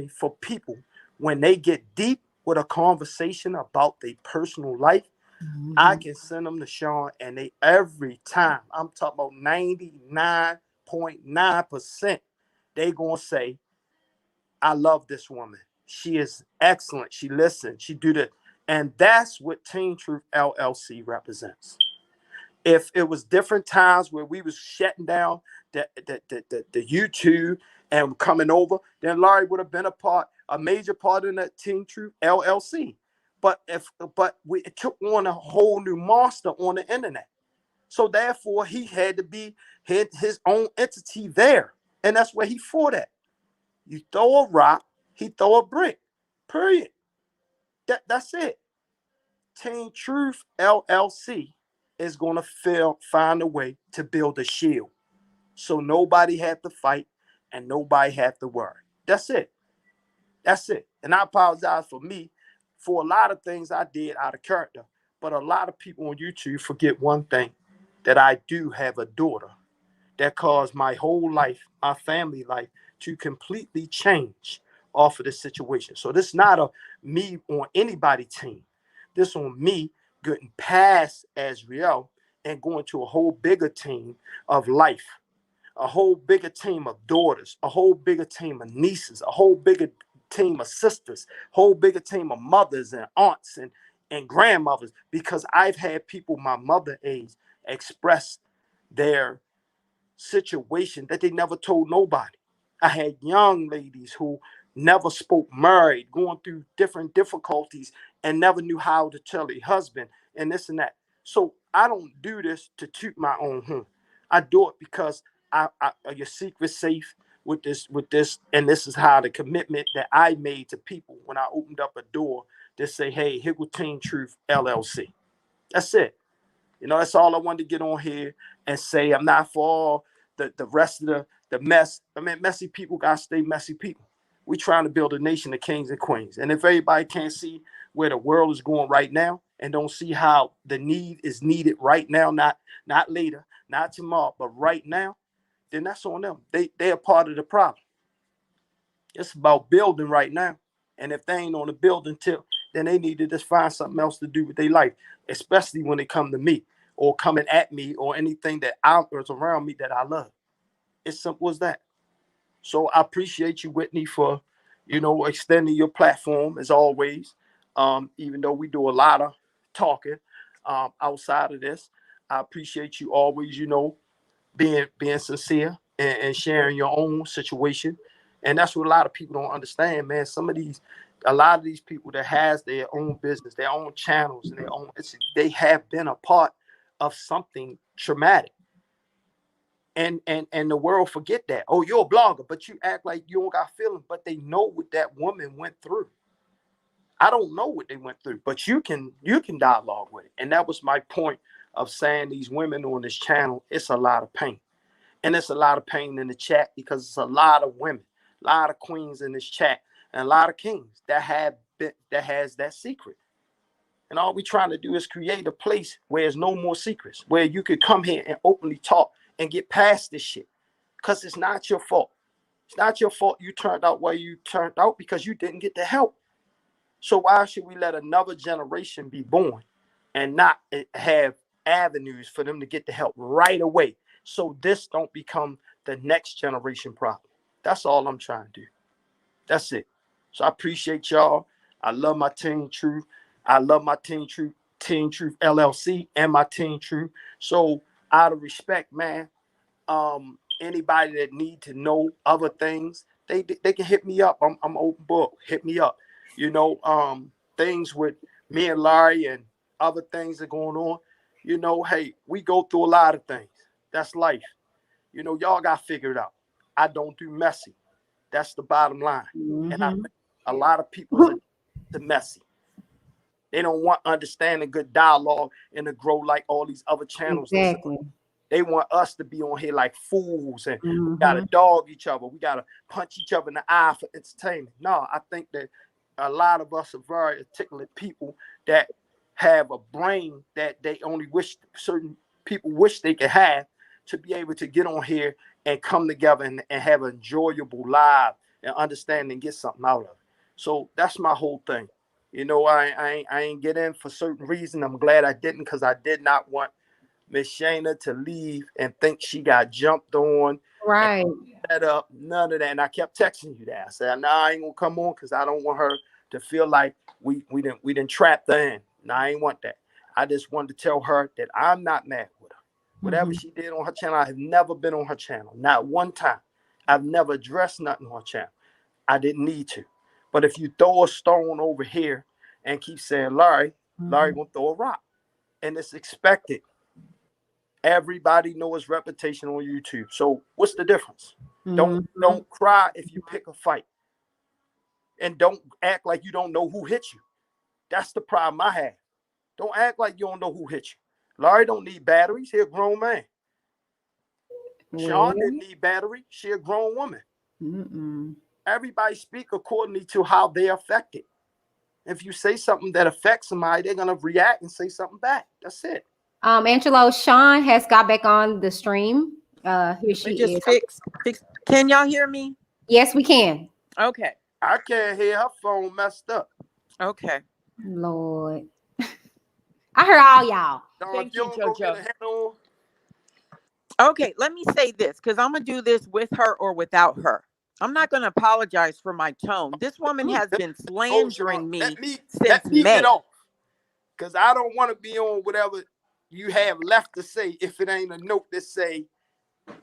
for people when they get deep with a conversation about their personal life. I can send them to Sean, and they every time, I'm talking about 99.9%, they gonna say, I love this woman. She is excellent. She listens. She do that. And that's what Teen Truth LLC represents. If it was different times where we was shutting down the YouTube and coming over, then Larry would have been a major part in that Teen Truth LLC. But it took on a whole new monster on the internet. So therefore, he had to be his own entity there. And that's where he fought at. You throw a rock, he throw a brick. Period. That's it. Teen Truth LLC is going to find a way to build a shield, so nobody have to fight and nobody have to worry. That's it. That's it. And I apologize for a lot of things I did out of character. But a lot of people on YouTube forget one thing, that I do have a daughter that caused my whole life, my family life, to completely change off of this situation. So this is not a me on anybody's team. This on me getting past Azriel and going to a whole bigger team of life, a whole bigger team of daughters, a whole bigger team of nieces, a whole bigger team of sisters, whole bigger team of mothers and aunts and grandmothers, because I've had people my mother age express their situation that they never told nobody. I had young ladies who never spoke, married, going through different difficulties and never knew how to tell their husband and this and that. So I don't do this to toot my own horn. I do it because your secret's safe with this, and this is how the commitment that I made to people when I opened up a door to say, hey, here with Teen Truth LLC. That's it. That's all I wanted to get on here and say. I'm not for all the rest of the mess. I mean, messy people got to stay messy people. We trying to build a nation of kings and queens. And if everybody can't see where the world is going right now and don't see how the need is needed right now, not later, not tomorrow, but right now, then that's on them. They are part of the problem. It's about building right now. And if they ain't on the building tip, then they need to just find something else to do with their life, especially when they come to me or coming at me or anything that is around me that I love. It's simple as that. So I appreciate you, Whitney, for, extending your platform as always. Even though we do a lot of talking outside of this, I appreciate you always, being sincere and sharing your own situation. And that's what a lot of people don't understand, man. A lot of these people that has their own business, their own channels, and they have been a part of something traumatic. And the world forget that. Oh, you're a blogger, but you act like you don't got feelings, but they know what that woman went through. I don't know what they went through, but you can dialogue with it. And that was my point of saying these women on this channel, it's a lot of pain. And it's a lot of pain in the chat because it's a lot of women, a lot of queens in this chat, and a lot of kings that has that secret. And all we're trying to do is create a place where there's no more secrets, where you could come here and openly talk and get past this shit. Because it's not your fault. It's not your fault you turned out where you turned out because you didn't get the help. So why should we let another generation be born and not have avenues for them to get the help right away, so this don't become the next generation problem? That's all I'm trying to do. That's it. So I appreciate y'all. I love my Teen Truth. I love my Teen Truth LLC and my Teen Truth. So out of respect, man, anybody that need to know other things, they can hit me up. I'm open book. Hit me up. Things with me and Larry and other things that are going on, you know, hey, we go through a lot of things. That's life. You know, y'all got figured out. I don't do messy. That's the bottom line. And I think a lot of people are messy. They don't want understanding, good dialogue, and to grow like all these other channels. Exactly. They want us to be on here like fools, and we gotta dog each other. We gotta punch each other in the eye for entertainment. No, I think that a lot of us are very articulate people that have a brain that they only wish certain people wish they could have, to be able to get on here and come together and have an enjoyable live and understand and get something out of it. So that's my whole thing. You know, I ain't get in for certain reason. I'm glad I didn't, because I did not want Miss Shinna to leave and think she got jumped on. Right. Set up, none of that. And I kept texting you that. I said, no, I ain't gonna come on because I don't want her to feel like we didn't trap her in. No, I ain't want that. I just wanted to tell her that I'm not mad with her. Whatever she did on her channel, I have never been on her channel. Not one time. I've never addressed nothing on her channel. I didn't need to. But if you throw a stone over here and keep saying Larry gonna throw a rock. And it's expected. Everybody knows his reputation on YouTube. So what's the difference? Don't cry if you pick a fight. And don't act like you don't know who hit you. That's the problem I have. Don't act like you don't know who hit you. Larry don't need batteries. He a grown man. Sean didn't need battery. She a grown woman. Everybody speak accordingly to how they're affected. If you say something that affects somebody, they're gonna react and say something back. That's it. Angelo, Sean has got back on the stream. Here she is. Fix. Can y'all hear me? Yes, we can. Okay. I can't hear. Her phone messed up. Okay. Lord. I heard all y'all. Thank you, JoJo. Okay, let me say this, because I'm going to do this with her or without her. I'm not going to apologize for my tone. This woman has been slandering me since May. Because I don't want to be on whatever you have left to say if it ain't a note that say,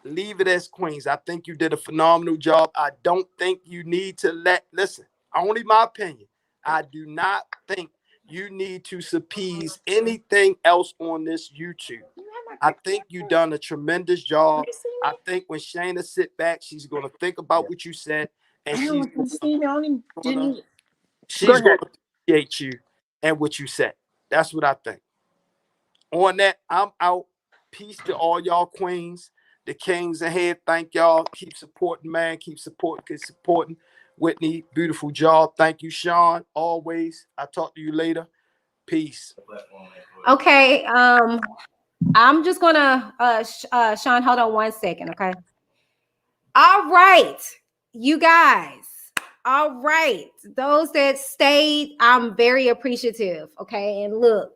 leave it as Queens. I think you did a phenomenal job. I don't think you need to listen, only my opinion. I do not think you need to appease anything else on this YouTube. I think you done a tremendous job. I think when Shinna sit back, she's going to think about what you said, and she's going to appreciate you and what you said. That's what I think. On that, I'm out. Peace to all y'all queens. The kings ahead. Thank y'all. Keep supporting, man. Keep supporting. Whitney, beautiful job. Thank you, Sean. Always. I'll talk to you later. Peace. Okay. I'm just gonna Sean, hold on 1 second, okay? All right, you guys. All right, those that stayed, I'm very appreciative. Okay, and look,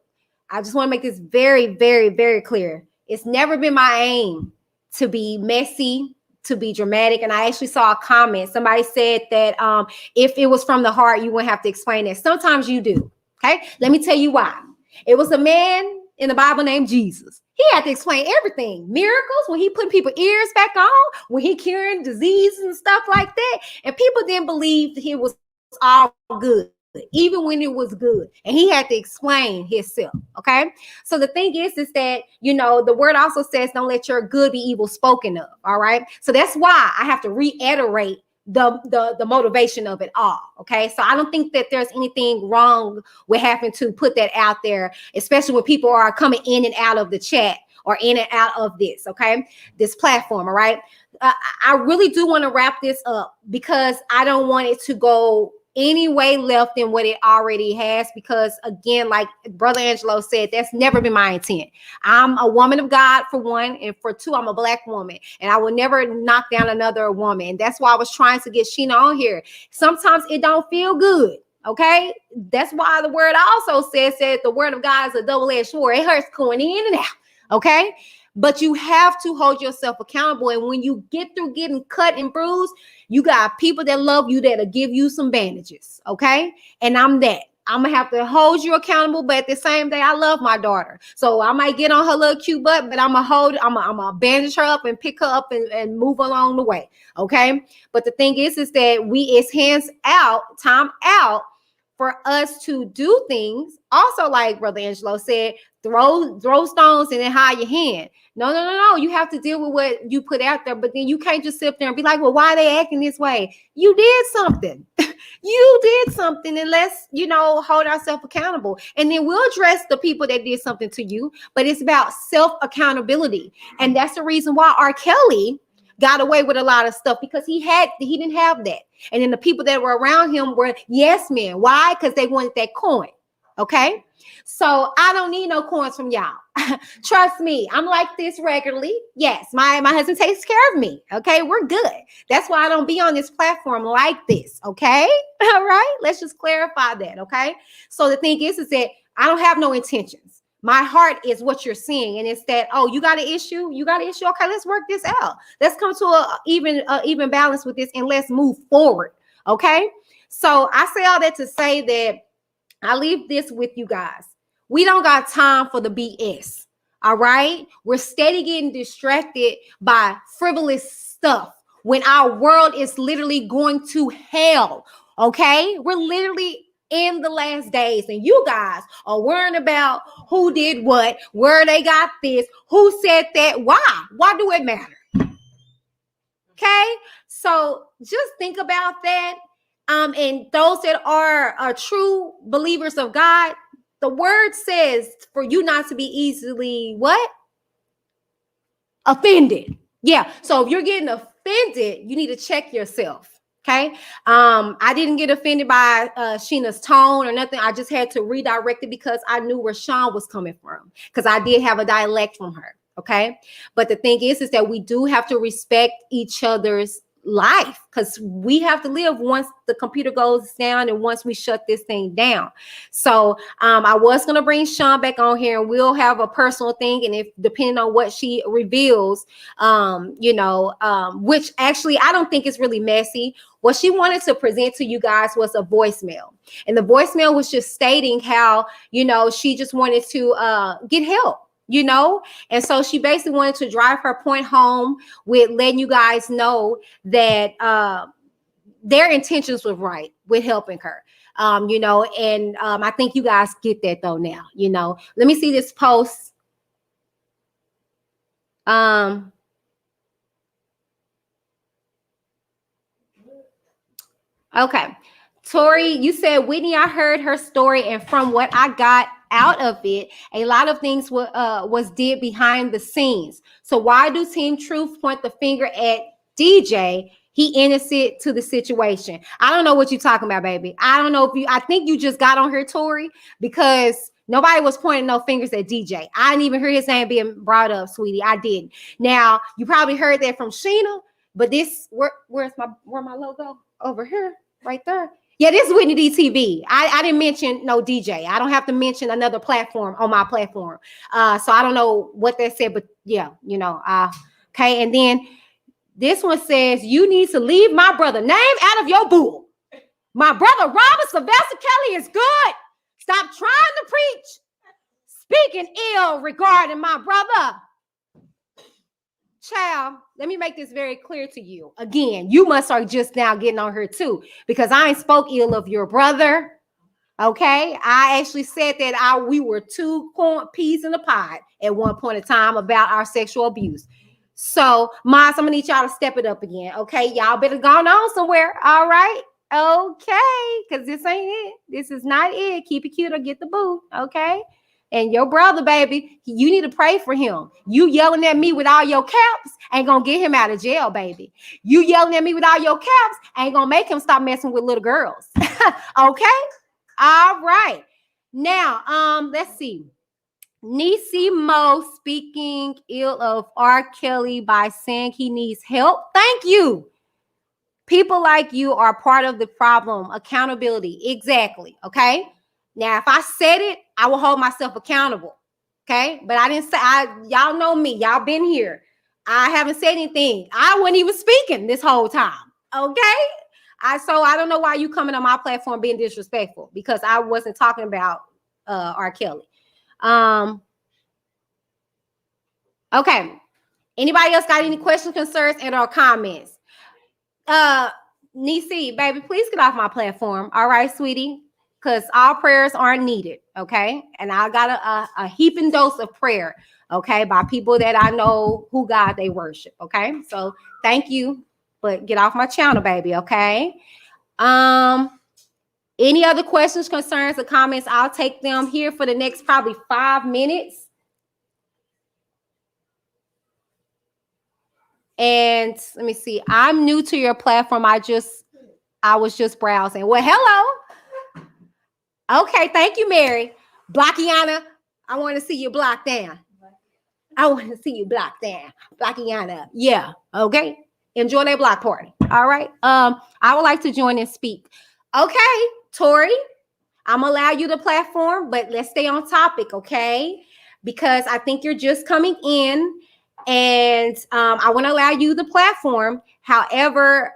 I just want to make this very, very, very clear. It's never been my aim to be messy, to be dramatic. And I actually saw a comment. Somebody said that if it was from the heart, you wouldn't have to explain it. Sometimes you do. Okay, let me tell you why. It was a man in the Bible named Jesus. He had to explain everything. Miracles, when he put people's ears back on, when he curing disease and stuff like that. And people didn't believe that it was all good, even when it was good. And he had to explain himself. Okay. So the thing is that, you know, the word also says, don't let your good be evil spoken of. All right. So that's why I have to reiterate the motivation of it all. Okay. So I don't think that there's anything wrong with having to put that out there, especially when people are coming in and out of the chat or in and out of this. Okay. This platform. All right. I really do want to wrap this up because I don't want it to go any way left than what it already has, because again, like Brother Angelo said, that's never been my intent. I'm a woman of God, for one, and for two, I'm a Black woman, and I will never knock down another woman. And that's why I was trying to get Shinna on here. Sometimes it don't feel good. Okay, that's why the word also says that the word of God is a double-edged sword. It hurts going in and out. Okay, but you have to hold yourself accountable. And when you get through getting cut and bruised, you got people that love you that'll give you some bandages. Okay. And I'm that. I'm gonna have to hold you accountable, but at the same day, I love my daughter. So I might get on her little cute butt, but I'm gonna bandage her up and pick her up and move along the way. Okay. But the thing is that we, it's hands out, time out for us to do things. Also, like Brother Angelo said, throw stones and then hide your hand. No. You have to deal with what you put out there, but then you can't just sit there and be like, well, why are they acting this way? You did something. You did something, and let's, hold ourselves accountable. And then we'll address the people that did something to you, but it's about self-accountability. And that's the reason why RKelly got away with a lot of stuff, because he didn't have that. And then the people that were around him were yes men. Why? Because they wanted that coin. Okay. So I don't need no coins from y'all. Trust me, I'm like this regularly. Yes, my husband takes care of me. Okay, we're good. That's why I don't be on this platform like this. Okay. All right. Let's just clarify that. Okay. So the thing is that I don't have no intentions. My heart is what you're seeing. And it's that, oh, you got an issue. Okay, let's work this out. Let's come to a even balance with this, and let's move forward. Okay. So I say all that to say that I leave this with you guys. We don't got time for the BS. All right. We're steady getting distracted by frivolous stuff when our world is literally going to hell. Okay. We're literally in the last days, and you guys are worrying about who did what, where they got this, who said that. Why do it matter? Okay. So just think about that. And those that are true believers of God, the word says for you not to be easily what? Offended. Yeah. So if you're getting offended, you need to check yourself. Okay. I didn't get offended by Shinna's tone or nothing. I just had to redirect it because I knew where Sean was coming from, because I did have a dialect from her. Okay. But the thing is that we do have to respect each other's life, because we have to live once the computer goes down and once we shut this thing down. So I was going to bring Sean back on here, and we'll have a personal thing. And if depending on what she reveals, which actually I don't think is really messy. What she wanted to present to you guys was a voicemail. And the voicemail was just stating how, she just wanted to get help. And so she basically wanted to drive her point home with letting you guys know that their intentions were right with helping her. And I think you guys get that though now. Let me see this post. Okay. Tori, you said, Whitney, I heard her story, and from what I got out of it, a lot of things was did behind the scenes. So why do Team Truth point the finger at DJ? He innocent to the situation. I don't know what you're talking about, baby. I don't know I think you just got on here, Tori, because nobody was pointing no fingers at DJ. I didn't even hear his name being brought up, sweetie. I didn't. Now, you probably heard that from Shinna, but this, where's my logo? Over here, right there. Yeah, this is Whitney DTV. I didn't mention no DJ. I don't have to mention another platform on my platform. So I don't know what that said, but yeah, okay. And then this one says, you need to leave my brother name out of your boo. My brother, Robert Sylvester Kelly, is good. Stop trying to preach, speaking ill regarding my brother. Child, let me make this very clear to you. Again, you must are just now getting on her too, because I ain't spoke ill of your brother. Okay, I actually said that we were two peas in a pod at one point in time about our sexual abuse. So, Moms, I'm gonna need y'all to step it up again. Okay, y'all better go on somewhere. All right, okay, because this ain't it. This is not it. Keep it cute or get the boo. Okay. And your brother, baby, you need to pray for him. You yelling at me with all your caps ain't gonna get him out of jail, baby. You yelling at me with all your caps ain't gonna make him stop messing with little girls. Okay? All right. Now, let's see. Nisi Mo speaking ill of RKelly by saying he needs help. Thank you. People like you are part of the problem. Accountability. Exactly. Okay? Now, if I said it, I will hold myself accountable. Okay. But I didn't say, y'all know me. Y'all been here. I haven't said anything. I wasn't even speaking this whole time. Okay. So I don't know why you coming on my platform being disrespectful, because I wasn't talking about RKelly. Okay. Anybody else got any questions, concerns, and or comments? Nisi, baby, please get off my platform. All right, sweetie. because all prayers aren't needed, okay? And I got a heaping dose of prayer, okay, by people that I know who God they worship, okay? So thank you, but get off my channel, baby, okay? Any other questions, concerns, or comments? I'll take them here for the next probably 5 minutes. And let me see. I'm new to your platform. I was just browsing. Well, hello. Okay, thank you, Mary. Blockiana, I want to see you block down. I want to see you block down. Blockiana. Yeah. Okay. Enjoy that block party. All right. I would like to join and speak. Okay, Tori, I'm gonna allow you the platform, but let's stay on topic, okay? Because I think you're just coming in, and I want to allow you the platform. However,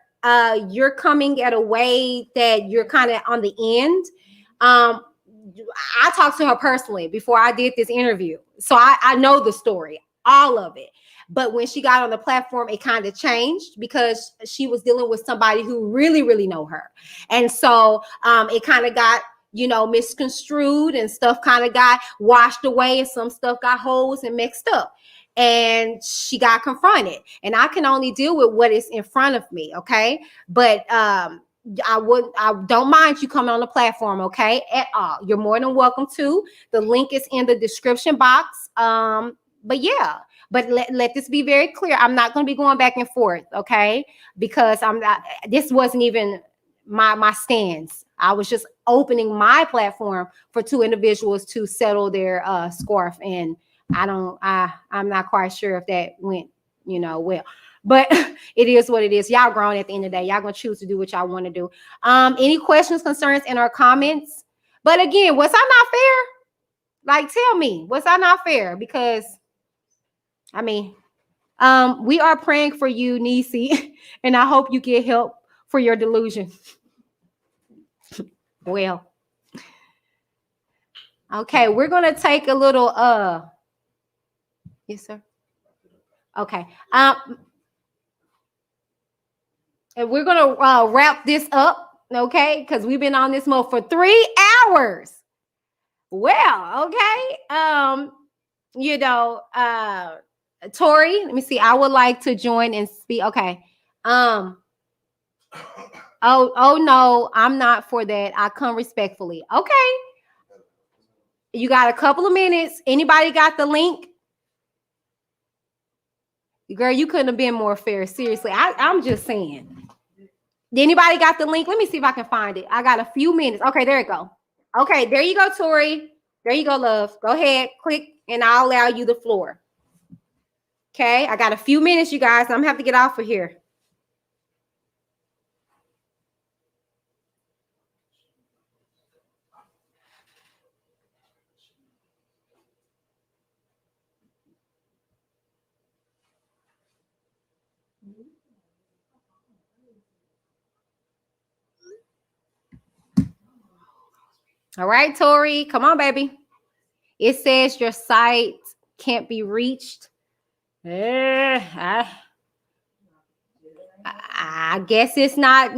you're coming at a way that you're kind of on the end. I talked to her personally before I did this interview, so I know the story, all of it. But when she got on the platform, it kind of changed because she was dealing with somebody who really, really know her. And so it kind of got, misconstrued, and stuff kind of got washed away, and some stuff got holes and mixed up. And she got confronted. And I can only deal with what is in front of me, okay? But I don't mind you coming on the platform, okay? At all. You're more than welcome to. The link is in the description box. But yeah. But let this be very clear. I'm not going to be going back and forth, okay? Because this wasn't even my stance. I was just opening my platform for two individuals to settle their scarf. And I'm not quite sure if that went, well. But it is what it is. Y'all grown at the end of the day. Y'all going to choose to do what y'all want to do. Any questions, concerns, and or comments? But again, was I not fair? Like, tell me, was I not fair? Because we are praying for you, Nisi, and I hope you get help for your delusion. Well, okay, we're gonna take a little yes, sir. Okay, and we're gonna wrap this up, okay, because we've been on this mode for 3 hours. Well, okay, Tori, let me see. I would like to join and speak. Okay. Oh no, I'm not for that. I come respectfully. Okay. You got a couple of minutes. Anybody got the link? Girl, you couldn't have been more fair. Seriously. I'm just saying. Anybody got the link? Let me see if I can find it. I got a few minutes. Okay, there you go. Okay, there you go, Tori. There you go, love. Go ahead, click, and I'll allow you the floor. Okay, I got a few minutes, you guys. I'm gonna have to get off of here. All right, Tori, come on, baby. It says your site can't be reached. I guess it's not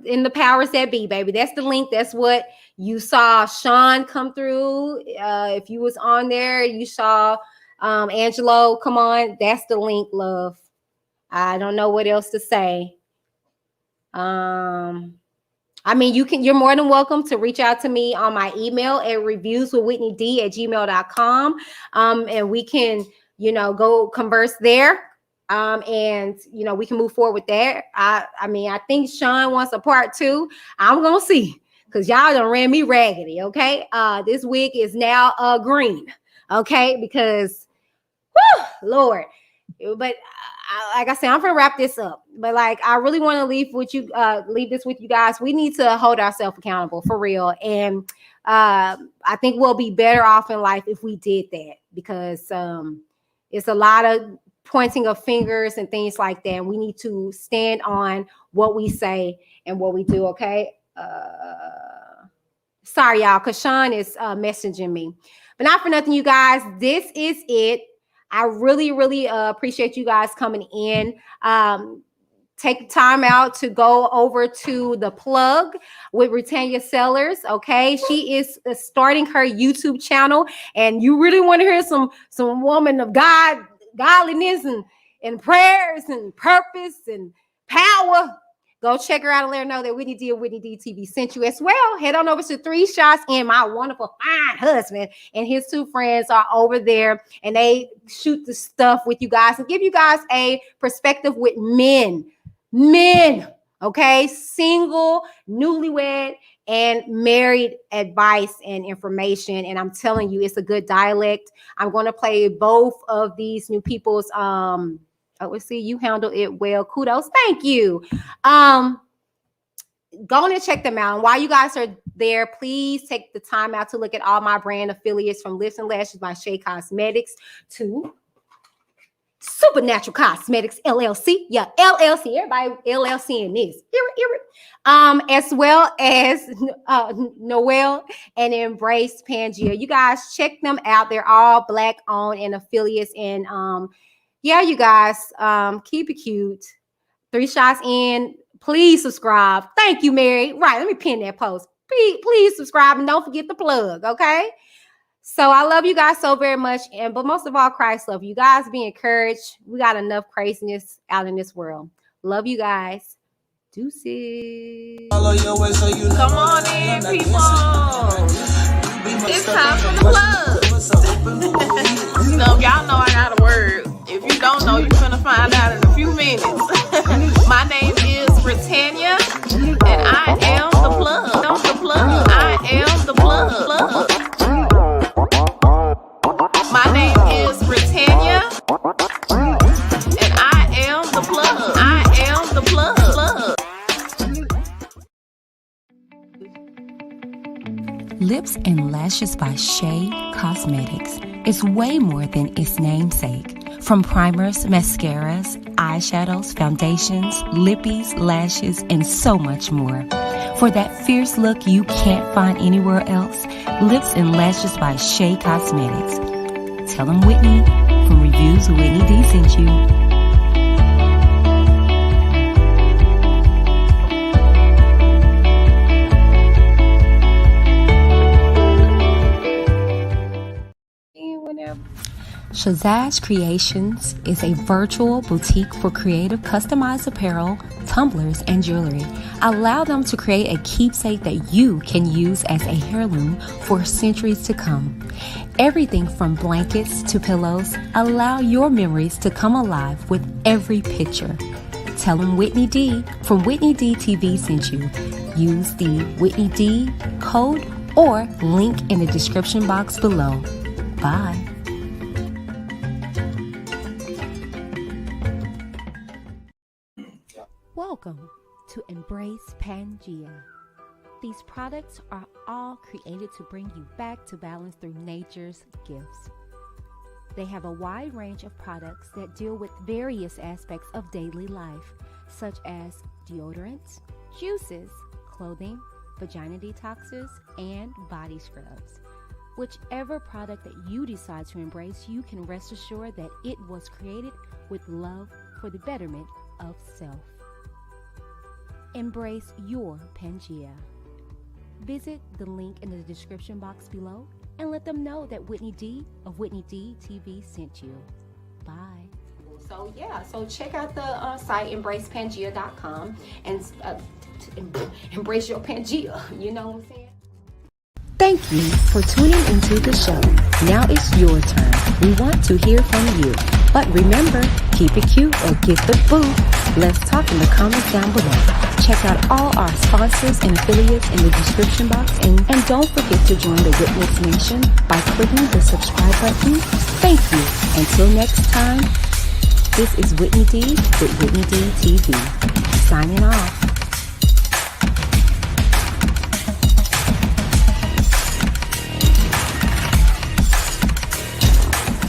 in the powers that be, baby. That's the link. That's what you saw Sean come through. If you was on there, you saw Angelo come on. That's the link, love. I don't know what else to say. You're more than welcome to reach out to me on my email at reviewswithwhitneyd@gmail.com. And we can, go converse there. And we can move forward with that. I think Sean wants a part 2. I'm gonna see, because y'all done ran me raggedy. Okay. This wig is now green. Okay, because Lord. But like I said, I'm gonna wrap this up. But I really want to leave this with you guys. We need to hold ourselves accountable for real. And I think we'll be better off in life if we did that, because it's a lot of pointing of fingers and things like that. And we need to stand on what we say and what we do. Okay. Sorry, y'all, because Sean is messaging me. But not for nothing, you guys. This is it. I really, really appreciate you guys coming in. take time out to go over to the plug with Britannia Sellers. Okay, she is starting her YouTube channel, and you really want to hear some woman of God, godliness, and prayers and purpose and power. Go check her out and let her know that Whitney D of Whitney D TV sent you as well. Head on over to 3 Shots, and my wonderful fine husband and his 2 friends are over there, and they shoot the stuff with you guys and give you guys a perspective with men, okay, single, newlywed, and married advice and information. And I'm telling you, it's a good dialect. I'm going to play both of these new people's let's see, you handle it well. Kudos. Thank you. Go on and check them out. And while you guys are there, please take the time out to look at all my brand affiliates, from Lips and Lashes by Shea Cosmetics to Supernatural Cosmetics LLC. Yeah, LLC. Everybody LLC in this. As well as Noel and Embrace Pangea. You guys check them out. They're all Black owned and affiliates. And yeah, you guys, keep it cute. 3 Shots in. Please subscribe. Thank you, Mary. Right, let me pin that post. Please subscribe, and don't forget the plug, okay? So I love you guys so very much. But most of all, Christ love you guys. Be encouraged. We got enough craziness out in this world. Love you guys. Deuces. Come on in, people. It's time for the plug. So y'all know I got a word. If you don't know, you're gonna find out in a few minutes. My name is Britannia, and I am the plug. I am the plug. My name is Britannia, and I am the plug. I am the plug. Lips and Lashes by Shea Cosmetics is way more than its namesake. From primers, mascaras, eyeshadows, foundations, lippies, lashes, and so much more. For that fierce look you can't find anywhere else, Lips and Lashes by Shea Cosmetics. Tell them Whitney from Reviews with Whitney D sent you. Shazaj Creations is a virtual boutique for creative customized apparel, tumblers, and jewelry. Allow them to create a keepsake that you can use as a heirloom for centuries to come. Everything from blankets to pillows, allow your memories to come alive with every picture. Tell them Whitney D from Whitney D TV sent you. Use the Whitney D code or link in the description box below. Bye. Welcome to Embrace Pangea. These products are all created to bring you back to balance through nature's gifts. They have a wide range of products that deal with various aspects of daily life, such as deodorants, juices, clothing, vagina detoxers, and body scrubs. Whichever product that you decide to embrace, you can rest assured that it was created with love for the betterment of self. Embrace your Pangea. Visit the link in the description box below and let them know that Whitney D of Whitney D TV sent you. Bye. So yeah, so check out the site embracepangea.com and embrace your Pangea. You know what I'm saying? Thank you for tuning into the show. Now it's your turn. We want to hear from you. But remember, keep it cute or get the boo. Let's talk in the comments down below. Check out all our sponsors and affiliates in the description box. And don't forget to join the Witness Nation by clicking the subscribe button. Thank you. Until next time, this is Whitney D with Whitney D TV. Signing off.